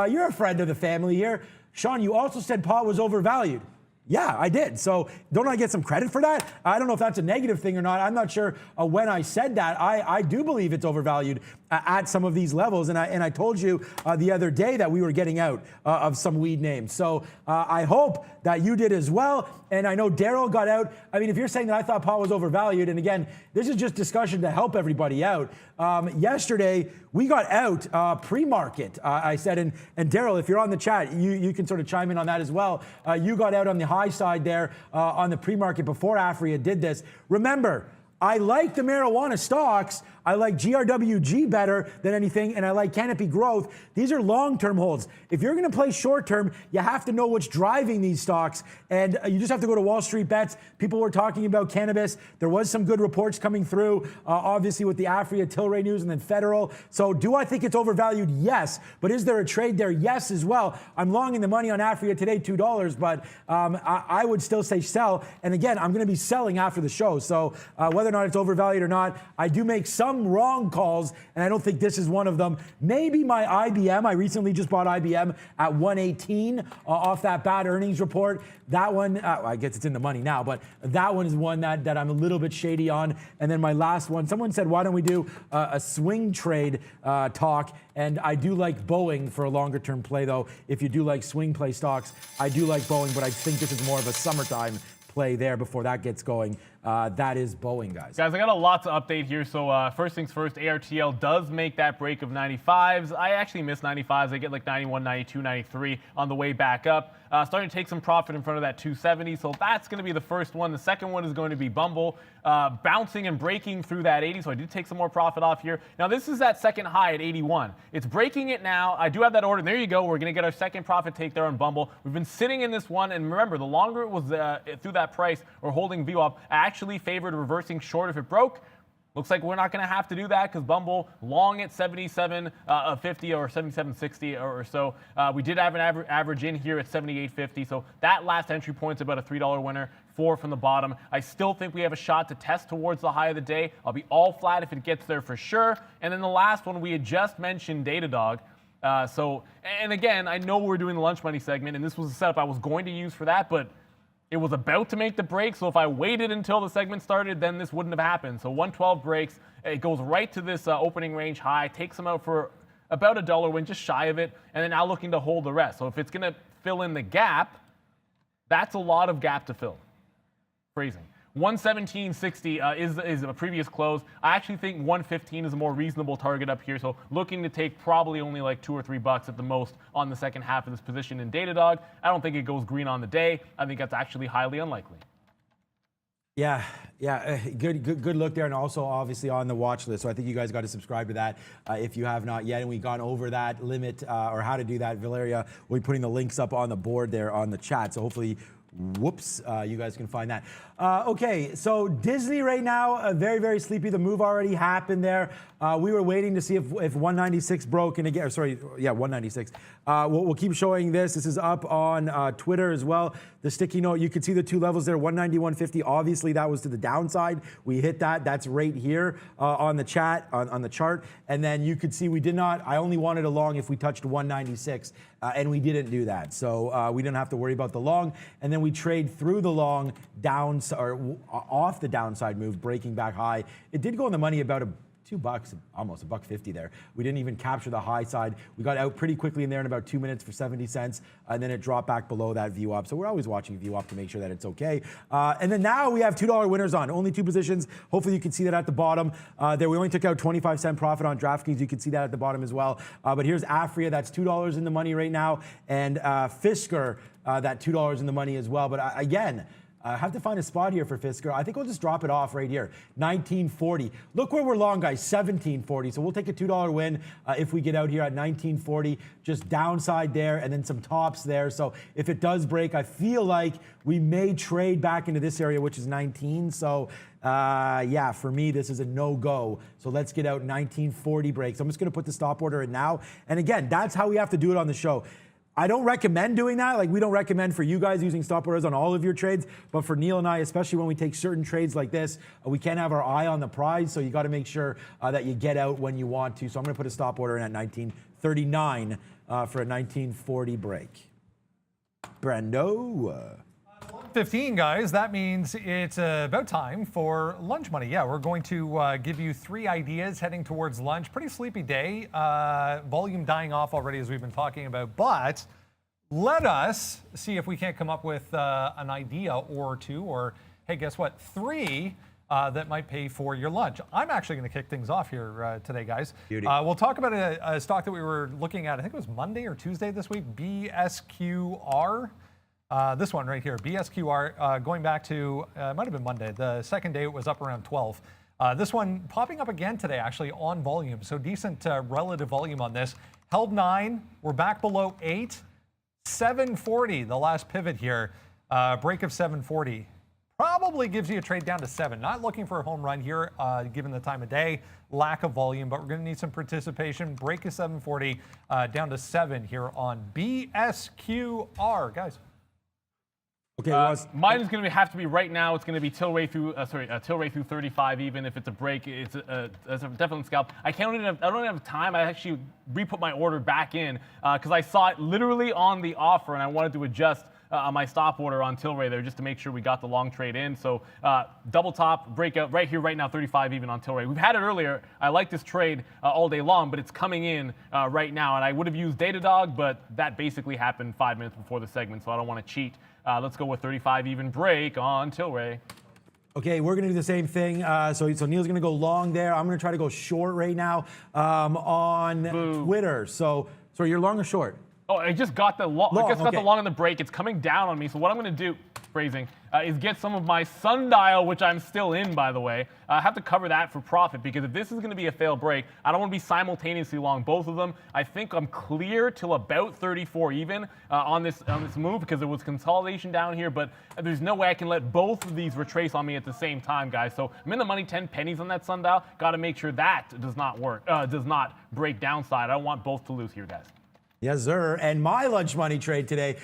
you're a friend of the family here. Sean, you also said pot was overvalued. Yeah, I did. So don't I get some credit for that? I don't know if that's a negative thing or not. I'm not sure when I said that. I do believe it's overvalued at some of these levels. And I told you the other day that we were getting out of some weed names. So I hope that you did as well. And I know Daryl got out. I mean, if you're saying that I thought pot was overvalued, and again, this is just discussion to help everybody out. Yesterday, we got out pre-market, I said. And Daryl, if you're on the chat, you can sort of chime in on that as well. You got out on the high side there on the pre-market before Afria did this. Remember, I like the marijuana stocks. I like GRWG better than anything, and I like Canopy Growth. These are long-term holds. If you're going to play short-term, you have to know what's driving these stocks, and you just have to go to Wall Street Bets. People were talking about cannabis. There was some good reports coming through, obviously with the Afria Tilray news and then Federal. So do I think it's overvalued? Yes. But is there a trade there? Yes as well. I'm long in the money on Afria today, $2, but I would still say sell. And again, I'm going to be selling after the show. So whether or not it's overvalued or not, I do make some wrong calls, and I don't think this is one of them. Maybe my IBM. I recently just bought IBM at 118 off that bad earnings report. That one, I guess it's in the money now, but that one is one that I'm a little bit shady on. And then my last one, someone said, why don't we do a swing trade talk? And I do like Boeing for a longer term play, though. If you do like swing play stocks, I do like Boeing, but I think this is more of a summertime play there before that gets going. That is Boeing, guys. Guys, I got a lot to update here. So first things first, ARTL does make that break of 95s. I actually miss 95s. I get like 91, 92, 93 on the way back up. Starting to take some profit in front of that 270. So that's going to be the first one. The second one is going to be Bumble, bouncing and breaking through that 80. So I did take some more profit off here. Now this is that second high at 81. It's breaking it now. I do have that order. And there you go. We're going to get our second profit take there on Bumble. We've been sitting in this one. And remember, the longer it was through that price or holding VWAP, I actually favored reversing short if it broke. Looks like we're not going to have to do that because Bumble long at 77.50 or 77.60 or so. We did have an average in here at 78.50. So that last entry point's about a $3 winner. 4 from the bottom. I still think we have a shot to test towards the high of the day. I'll be all flat if it gets there for sure. And then the last one, we had just mentioned Datadog. And again, I know we're doing the lunch money segment, and this was a setup I was going to use for that, but it was about to make the break, so if I waited until the segment started, then this wouldn't have happened. So 112 breaks, it goes right to this opening range high, takes them out for about a $1 win, just shy of it, and then now looking to hold the rest. So if it's going to fill in the gap, that's a lot of gap to fill. Phrasing. 117.60 is a previous close. I actually think 115 is a more reasonable target up here. So looking to take probably only like $2 or $3 at the most on the second half of this position in Datadog. I don't think it goes green on the day. I think that's actually highly unlikely. Yeah, good look there, and also obviously on the watch list. So I think you guys got to subscribe to that if you have not yet. And we've gone over that limit or how to do that. Valeria will be putting the links up on the board there on the chat. So hopefully, you guys can find that. Okay, so Disney right now, very, very sleepy. The move already happened there. We were waiting to see if 196 broke, and again, 196. We'll keep showing this. This is up on Twitter as well. The sticky note, you can see the two levels there, 190, 150. Obviously, that was to the downside. We hit that. That's right here on the chat, on the chart. And then you could see we did not, I only wanted a long if we touched 196, and we didn't do that. So we didn't have to worry about the long. And then we trade through the long down or off the downside move, breaking back high. It did go in the money about $2, almost $1.50 there. We didn't even capture the high side. We got out pretty quickly in there in about 2 minutes for 70 cents, and then it dropped back below that VWAP. So we're always watching VWAP to make sure that it's okay. And then now we have $2 winners on, only 2 positions. Hopefully you can see that at the bottom. There we only took out 25-cent profit on DraftKings. You can see that at the bottom as well. But here's Afria, that's $2 in the money right now, and Fisker, that $2 in the money as well. But again, I have to find a spot here for Fisker. I think we'll just drop it off right here, 1940. Look where we're long, guys, 1740. So we'll take a $2 win if we get out here at 1940. Just downside there and then some tops there. So if it does break, I feel like we may trade back into this area, which is 19. So yeah, for me, this is a no-go. So let's get out 1940 breaks. I'm just going to put the stop order in now. And again, that's how we have to do it on the show. I don't recommend doing that. Like, we don't recommend for you guys using stop orders on all of your trades, but for Neil and I, especially when we take certain trades like this, we can't have our eye on the prize, so you got to make sure that you get out when you want to. So I'm going to put a stop order in at 1939 for a 1940 break. Brando. 15, guys. That means it's about time for lunch money. Yeah, we're going to give you 3 ideas heading towards lunch. Pretty sleepy day. Volume dying off already, as we've been talking about. But let us see if we can't come up with an idea or 2, or hey, guess what? 3 that might pay for your lunch. I'm actually going to kick things off here today, guys. We'll talk about a stock that we were looking at. I think it was Monday or Tuesday this week. BSQR. This one right here, BSQR, going back to, it might have been Monday. The second day it was up around 12. This one popping up again today, actually, on volume. So decent relative volume on this. Held 9, we're back below 8. 740, the last pivot here. Break of 740. Probably gives you a trade down to 7. Not looking for a home run here, given the time of day. Lack of volume, but we're going to need some participation. Break of 740, down to 7 here on BSQR. Guys. Okay, mine is going to have to be right now. It's going to be Tilray through 35. Even if it's a break, it's a definite scalp. I don't have time. I actually re-put my order back in because I saw it literally on the offer, and I wanted to adjust my stop order on Tilray there just to make sure we got the long trade in. So double top breakout right here, right now, 35 even on Tilray. We've had it earlier. I like this trade all day long, but it's coming in right now. And I would have used Datadog, but that basically happened 5 minutes before the segment, so I don't want to cheat Let's go with 35 even break on Tilray. Okay, we're going to do the same thing. So Neil's going to go long there. I'm going to try to go short right now on Twitter. So you're long or short? Oh, I just got the long. I just got okay. the long on the break. It's coming down on me. So what I'm going to do, phrasing, is get some of my sundial, which I'm still in, by the way. I have to cover that for profit because if this is going to be a fail break, I don't want to be simultaneously long both of them. I think I'm clear till about 34 even on this move because there was consolidation down here, but there's no way I can let both of these retrace on me at the same time, guys. So I'm in the money 10 pennies on that sundial. Got to make sure that does not work, does not break downside. I don't want both to lose here, guys. Yes, sir. And my lunch money trade today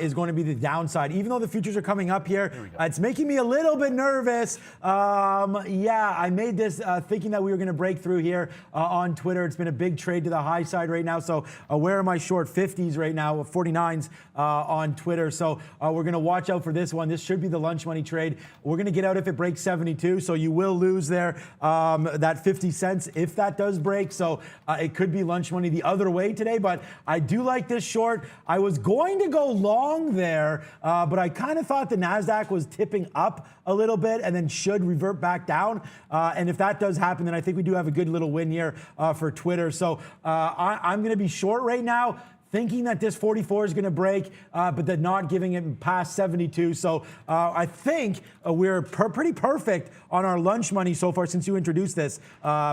is going to be the downside. Even though the futures are coming up here, it's making me a little bit nervous. Yeah, I made this thinking that we were going to break through here on Twitter. It's been a big trade to the high side right now. So where am I short 50s right now, 49s on Twitter. So we're going to watch out for this one. This should be the lunch money trade. We're going to get out if it breaks 72. So you will lose there that 50 cents if that does break. So it could be lunch money the other way today, but I do like this short. I was going to go long there, but I kind of thought the NASDAQ was tipping up a little bit and then should revert back down. And if that does happen, then I think we do have a good little win here for Twitter. So I'm going to be short right now, thinking that this 44 is going to break, but then not giving it past 72. So I think we're pretty perfect on our lunch money so far since you introduced this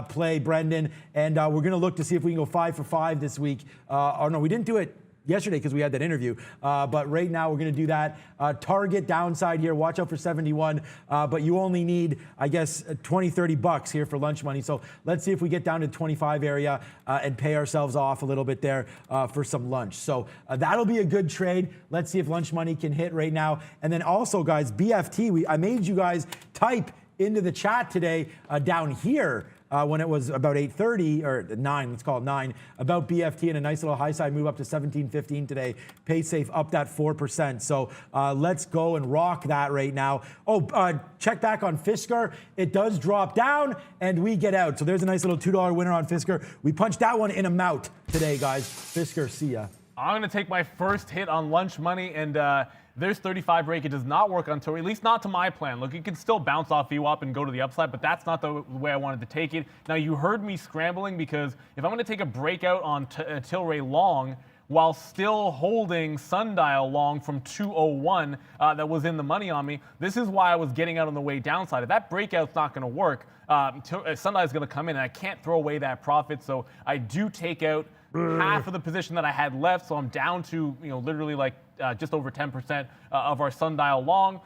play, Brendan. And we're going to look to see if we can go 5 for 5 this week. Oh, no, we didn't do it yesterday because we had that interview. But right now we're going to do that. Target downside here. Watch out for 71. But you only need, I guess, 20, 30 bucks here for lunch money. So let's see if we get down to 25 area and pay ourselves off a little bit there for some lunch. So that'll be a good trade. Let's see if lunch money can hit right now. And then also, guys, BFT, I made you guys type into the chat today down here when it was about 8:30 or 9, let's call it 9, about BFT and a nice little high side move up to 17.15 today. Pay safe up that 4%. So let's go and rock that right now. Oh, check back on Fisker. It does drop down and we get out. So there's a nice little $2 winner on Fisker. We punched that one in a mouth today, guys. Fisker, see ya. I'm going to take my first hit on lunch money, and there's 35 break. It does not work on Tory, at least not to my plan. Look, it can still bounce off VWAP and go to the upside, but that's not the way I wanted to take it. Now, you heard me scrambling because if I'm going to take a breakout on Tilray long while still holding Sundial long from 201 that was in the money on me, this is why I was getting out on the way downside. If that breakout's not going to work, Sundial is going to come in, and I can't throw away that profit, so I do take out half of the position that I had left, so I'm down to literally like just over 10% of our Sundial long.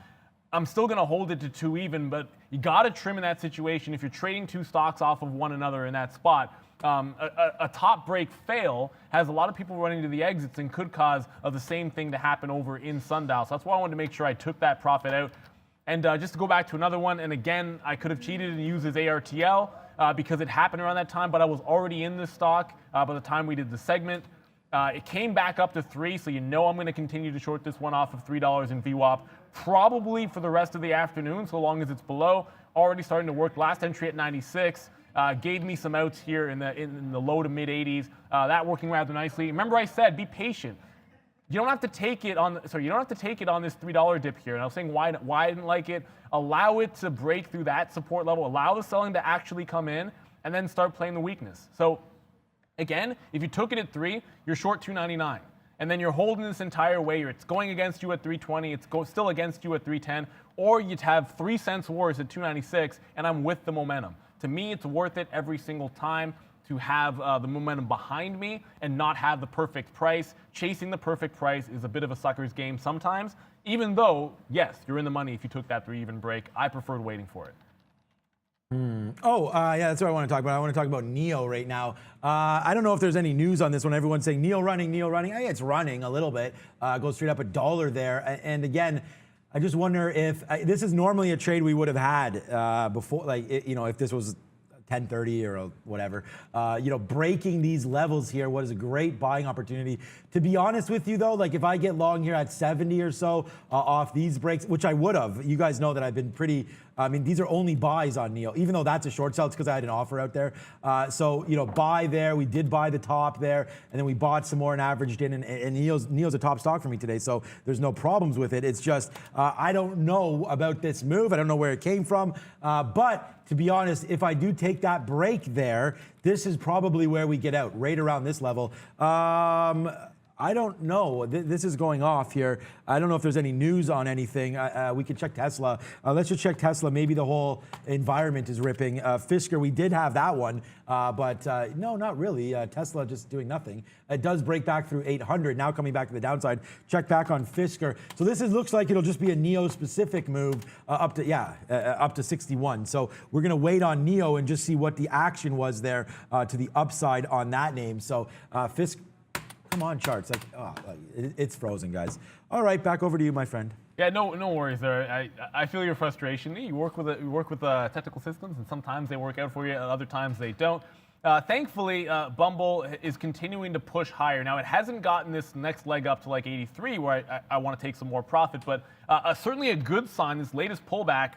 I'm still going to hold it to 2 even, but you got to trim in that situation. If you're trading 2 stocks off of one another in that spot, a top break fail has a lot of people running to the exits and could cause the same thing to happen over in Sundial. So that's why I wanted to make sure I took that profit out. And just to go back to another one, and again, I could have cheated and used his ARTL because it happened around that time, but I was already in this stock by the time we did the segment. It came back up to 3, so I'm going to continue to short this one off of $3 in VWAP, probably for the rest of the afternoon, so long as it's below. Already starting to work. Last entry at 96. Gave me some outs here in the low to mid 80s. That working rather nicely. Remember, I said be patient. You don't have to take it on. You don't have to take it on this $3 dip here. And I was saying why I didn't like it. Allow it to break through that support level. Allow the selling to actually come in, and then start playing the weakness. So, again, if you took it at 3, you're short 299, and then you're holding this entire way. It's going against you at 320. It's still against you at 310, or you'd have 3 cents worse at 296, and I'm with the momentum. To me, it's worth it every single time to have the momentum behind me and not have the perfect price. Chasing the perfect price is a bit of a sucker's game sometimes, even though, yes, you're in the money if you took that 3 even break. I preferred waiting for it. Yeah, that's what I want to talk about. I want to talk about NEO right now. I don't know if there's any news on this one. Everyone's saying NEO running, NEO running. Hey, it's running a little bit. Goes straight up $1 there. And again, I just wonder if this is normally a trade we would have had before, if this was 1030 or whatever, breaking these levels here was a great buying opportunity. To be honest with you though, like if I get long here at 70 or so off these breaks, which I would have, you guys know that I've been pretty, these are only buys on NEO, even though that's a short sell, it's because I had an offer out there. So, buy there, we did buy the top there, and then we bought some more and averaged in, and NEO's a top stock for me today, so there's no problems with it. It's just, I don't know about this move. I don't know where it came from, but to be honest, if I do take that break there, this is probably where we get out, right around this level. I don't know. This is going off here. I don't know if there's any news on anything. We can check Tesla. Let's just check Tesla. Maybe the whole environment is ripping. Fisker, we did have that one, but no, not really. Tesla just doing nothing. It does break back through 800, now coming back to the downside. Check back on Fisker. So this looks like it'll just be a NEO-specific move up to 61. So we're going to wait on NEO and just see what the action was there to the upside on that name. So Fisker. Come on, charts. It's frozen, guys. All right, back over to you, my friend. Yeah, no worries there. I feel your frustration. You work with technical systems, and sometimes they work out for you, and other times they don't. Thankfully, Bumble is continuing to push higher. Now, it hasn't gotten this next leg up to like 83, where I want to take some more profit, but certainly a good sign. This latest pullback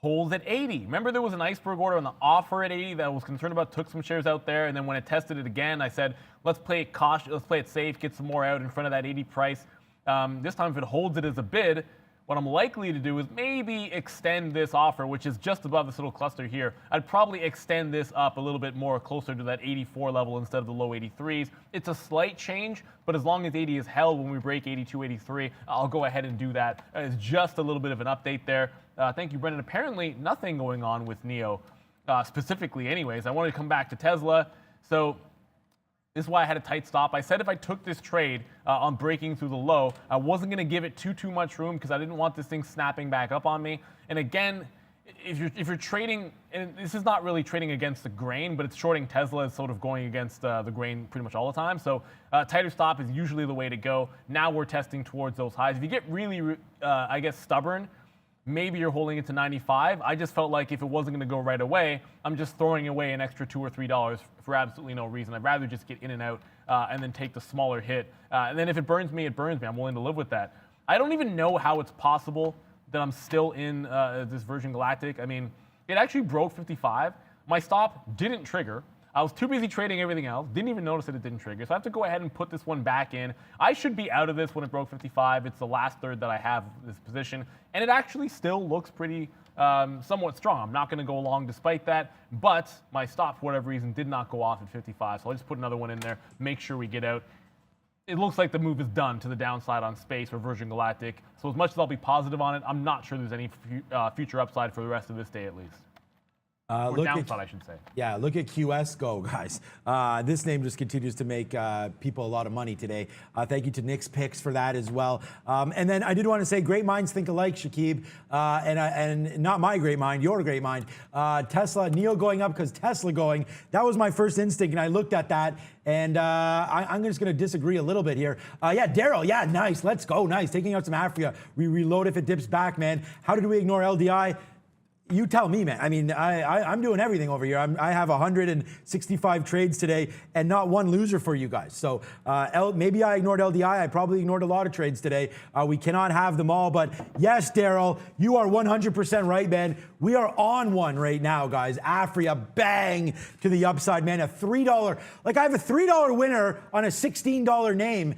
holds at 80. Remember, there was an iceberg order on the offer at 80 that I was concerned about, took some shares out there, and then when it tested it again, I said, let's play it cautious, let's play it safe, get some more out in front of that 80 price. This time, if it holds it as a bid, what I'm likely to do is maybe extend this offer, which is just above this little cluster here. I'd probably extend this up a little bit more, closer to that 84 level instead of the low 83s. It's a slight change, but as long as 80 is held when we break 82, 83, I'll go ahead and do that. It's just a little bit of an update there. Thank you, Brendan. Apparently, nothing going on with NEO, specifically anyways. I wanted to come back to Tesla. So this is why I had a tight stop. I said if I took this trade on breaking through the low, I wasn't going to give it too much room because I didn't want this thing snapping back up on me. And again, if you're trading, and this is not really trading against the grain, but it's shorting Tesla is sort of going against the grain pretty much all the time. So tighter stop is usually the way to go. Now we're testing towards those highs. If you get really, stubborn, maybe you're holding it to 95. I just felt like if it wasn't going to go right away, I'm just throwing away an extra $2 or $3 for absolutely no reason. I'd rather just get in and out and then take the smaller hit. And then if it burns me, it burns me. I'm willing to live with that. I don't even know how it's possible that I'm still in this Virgin Galactic. I mean, it actually broke 55. My stop didn't trigger. I was too busy trading everything else. Didn't even notice that it didn't trigger. So I have to go ahead and put this one back in. I should be out of this when it broke 55. It's the last third that I have this position. And it actually still looks pretty somewhat strong. I'm not going to go long despite that. But my stop, for whatever reason, did not go off at 55. So I'll just put another one in there, make sure we get out. It looks like the move is done to the downside on Space or Virgin Galactic. So as much as I'll be positive on it, I'm not sure there's any future upside for the rest of this day at least. Or downside, I should say. Yeah, look at QS go, guys. This name just continues to make people a lot of money today. Thank you to Nick's Picks for that as well. And then I did want to say, great minds think alike, Shakib. And not my great mind, your great mind. Tesla, NEO going up because Tesla going. That was my first instinct, and I looked at that. And I'm just going to disagree a little bit here. Yeah, Daryl, yeah, nice. Let's go. Nice. Taking out some Africa. We reload if it dips back, man. How did we ignore LDI? You tell me, man. I mean, I'm doing everything over here. I have 165 trades today and not one loser for you guys. So maybe I ignored LDI. I probably ignored a lot of trades today. We cannot have them all. But yes, Daryl, you are 100% right, man. We are on one right now, guys. Afria, bang to the upside, man. A $3. Like, I have a $3 winner on a $16 name.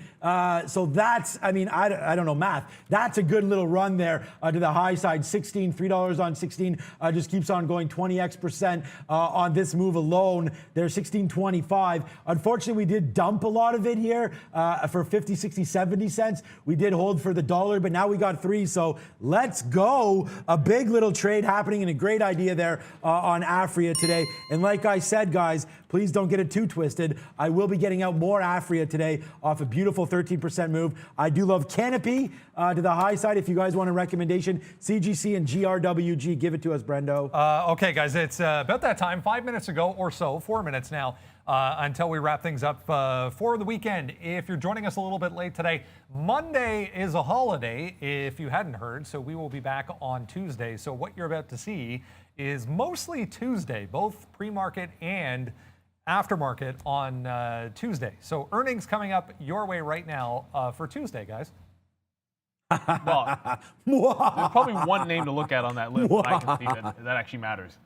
So that's, I mean, I don't know math. That's a good little run there to the high side. $3 on 16. Just keeps on going 20% on this move alone. They're 16.25. Unfortunately, we did dump a lot of it here for 50, 60, 70 cents. We did hold for the dollar, but now we got 3. So let's go. A big little trade happening and a great idea there on Afria today. And like I said, guys, please don't get it too twisted. I will be getting out more Afria today off a beautiful 13% move. I do love Canopy to the high side. If you guys want a recommendation, CGC and GRWG, give it to us, Brendo. Okay, guys, it's about that time. 5 minutes ago or so, 4 minutes now. until we wrap things up for the weekend. If you're joining us a little bit late today, Monday is a holiday, if you hadn't heard, so we will be back on Tuesday. So what you're about to see is mostly Tuesday, both pre-market and aftermarket on Tuesday. So earnings coming up your way right now for Tuesday, guys. Well, there's probably one name to look at on that list that I can see that actually matters.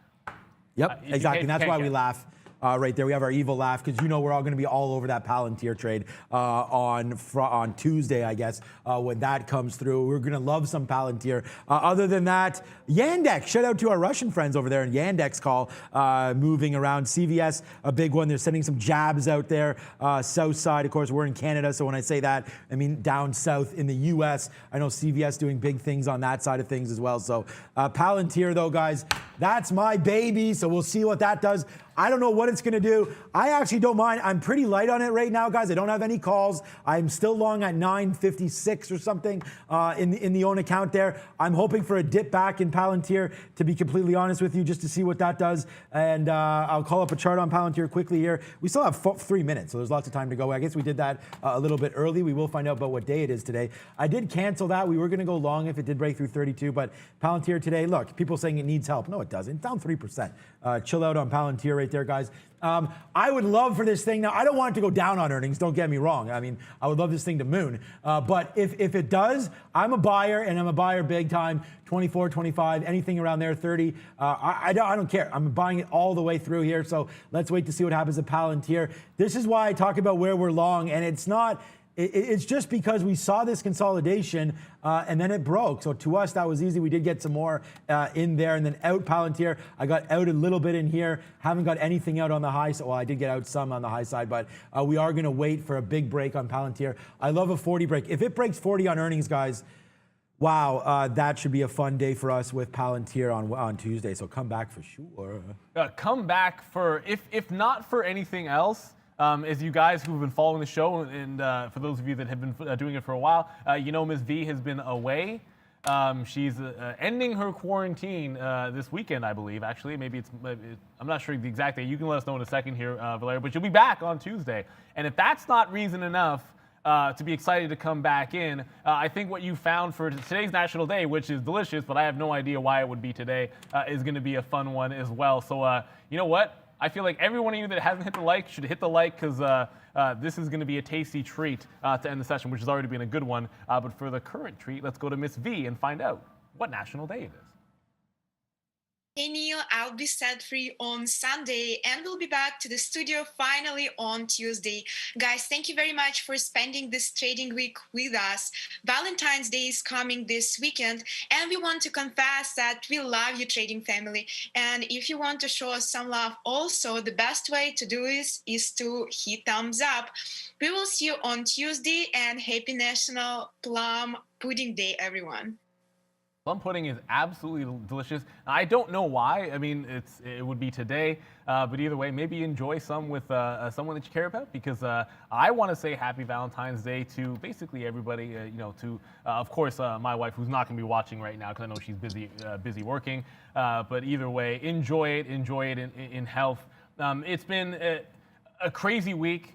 Yep, exactly. And that's why we laugh right there. We have our evil laugh because you know we're all going to be all over that Palantir trade on Tuesday, I guess, when that comes through. We're going to love some Palantir. Other than that, Yandex. Shout out to our Russian friends over there in Yandex call moving around. CVS, a big one. They're sending some jabs out there. South side, of course, we're in Canada, so when I say that, I mean down south in the U.S. I know CVS doing big things on that side of things as well. So Palantir, though, guys, that's my baby. So we'll see what that does. I don't know what it's going to do. I actually don't mind. I'm pretty light on it right now, guys. I don't have any calls. I'm still long at 956 or something in the own account there. I'm hoping for a dip back in Palantir, to be completely honest with you, just to see what that does. And I'll call up a chart on Palantir quickly here. We still have 3 minutes, so there's lots of time to go. I guess we did that a little bit early. We will find out about what day it is today. I did cancel that. We were going to go long if it did break through 32, but Palantir today, look, people saying it needs help. No, it doesn't. It's down 3%. Chill out on Palantir right there, guys. I would love for this thing. Now, I don't want it to go down on earnings. Don't get me wrong. I mean, I would love this thing to moon. But if it does, I'm a buyer, and I'm a buyer big time. 24, 25, anything around there, 30. I don't care. I'm buying it all the way through here. So let's wait to see what happens at Palantir. This is why I talk about where we're long, and it's not. It's just because we saw this consolidation and then it broke. So to us, that was easy. We did get some more in there, and then out Palantir. I got out a little bit in here. Haven't got anything out on the high side. Well, I did get out some on the high side, but we are going to wait for a big break on Palantir. I love a 40 break. If it breaks 40 on earnings, guys, wow, that should be a fun day for us with Palantir on Tuesday. So come back for sure. Come back for, if not for anything else, as you guys who've been following the show, and for those of you that have been doing it for a while, you know Ms. V has been away. She's ending her quarantine this weekend, I believe. Actually, maybe I'm not sure the exact day. You can let us know in a second here, Valeria, but she'll be back on Tuesday. And if that's not reason enough to be excited to come back in, I think what you found for today's National Day, which is delicious, but I have no idea why it would be today, is going to be a fun one as well. So you know what? I feel like every one of you that hasn't hit the like should hit the like, because this is going to be a tasty treat to end the session, which has already been a good one. But for the current treat, let's go to Miss V and find out what National Day it is. Hey Neil, I'll be set free on Sunday, and we'll be back to the studio finally on Tuesday. Guys, thank you very much for spending this trading week with us. Valentine's Day is coming this weekend, and we want to confess that we love you, trading family. And if you want to show us some love also, the best way to do this is to hit thumbs up. We will see you on Tuesday, and happy National Plum Pudding Day, everyone. Plum pudding is absolutely delicious. I don't know why. I mean, it would be today, but either way, maybe enjoy some with someone that you care about, because I want to say Happy Valentine's Day to basically everybody. You know, to of course my wife, who's not going to be watching right now because I know she's busy working. But either way, enjoy it in health. It's been a crazy week.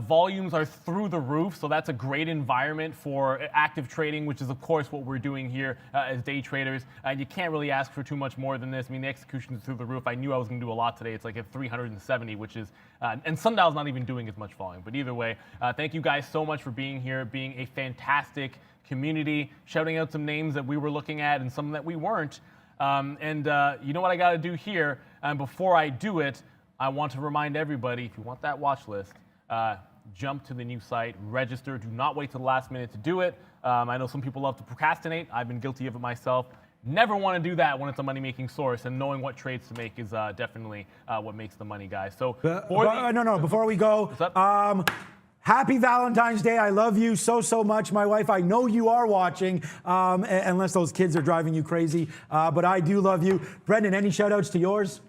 Volumes are through the roof, so that's a great environment for active trading, which is, of course, what we're doing here as day traders. You can't really ask for too much more than this. I mean, the execution is through the roof. I knew I was going to do a lot today. It's like at 370, which is, and Sundial's not even doing as much volume. But either way, thank you guys so much for being here, being a fantastic community, shouting out some names that we were looking at and some that we weren't. And you know what I got to do here? And before I do it, I want to remind everybody, if you want that watch list, jump to the new site, register. Do not wait till the last minute to do it. I know some people love to procrastinate. I've been guilty of it myself. Never want to do that when it's a money-making source, and knowing what trades to make is definitely what makes the money, guys. So, before we go, happy Valentine's Day. I love you so much, my wife. I know you are watching, unless those kids are driving you crazy, but I do love you. Brendan, any shout-outs to yours?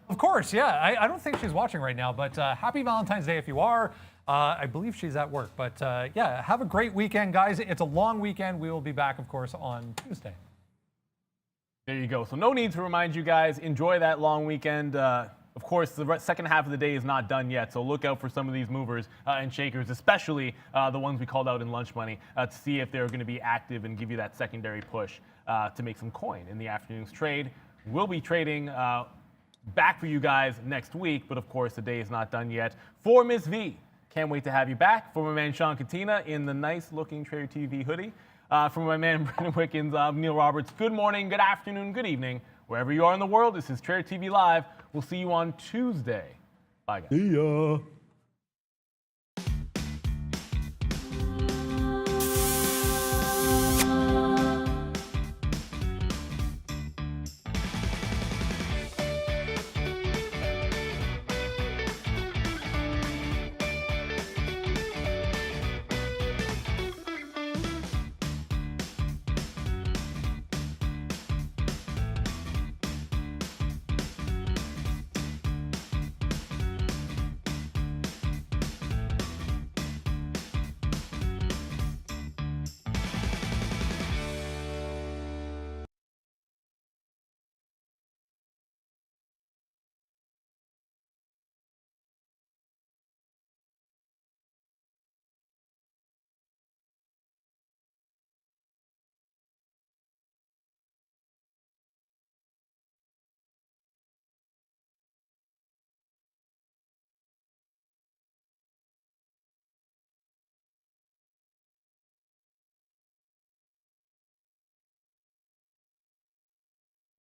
Of course, yeah. I don't think she's watching right now, but happy Valentine's Day if you are. I believe she's at work. But yeah, have a great weekend, guys. It's a long weekend. We will be back, of course, on Tuesday. There you go. So no need to remind you guys. Enjoy that long weekend. Of of course, the second half of the day is not done yet, so look out for some of these movers and shakers, especially the ones we called out in lunch money, to see if they're going to be active and give you that secondary push to make some coin in the afternoon's trade. We'll be trading back for you guys next week, but of course, the day is not done yet. For Miss V, can't wait to have you back. For my man Sean Katina in the nice-looking Trader TV hoodie. For my man Brendan Wickens, I'm Neil Roberts. Good morning, good afternoon, good evening. Wherever you are in the world, this is Trader TV Live. We'll see you on Tuesday. Bye, guys. See ya.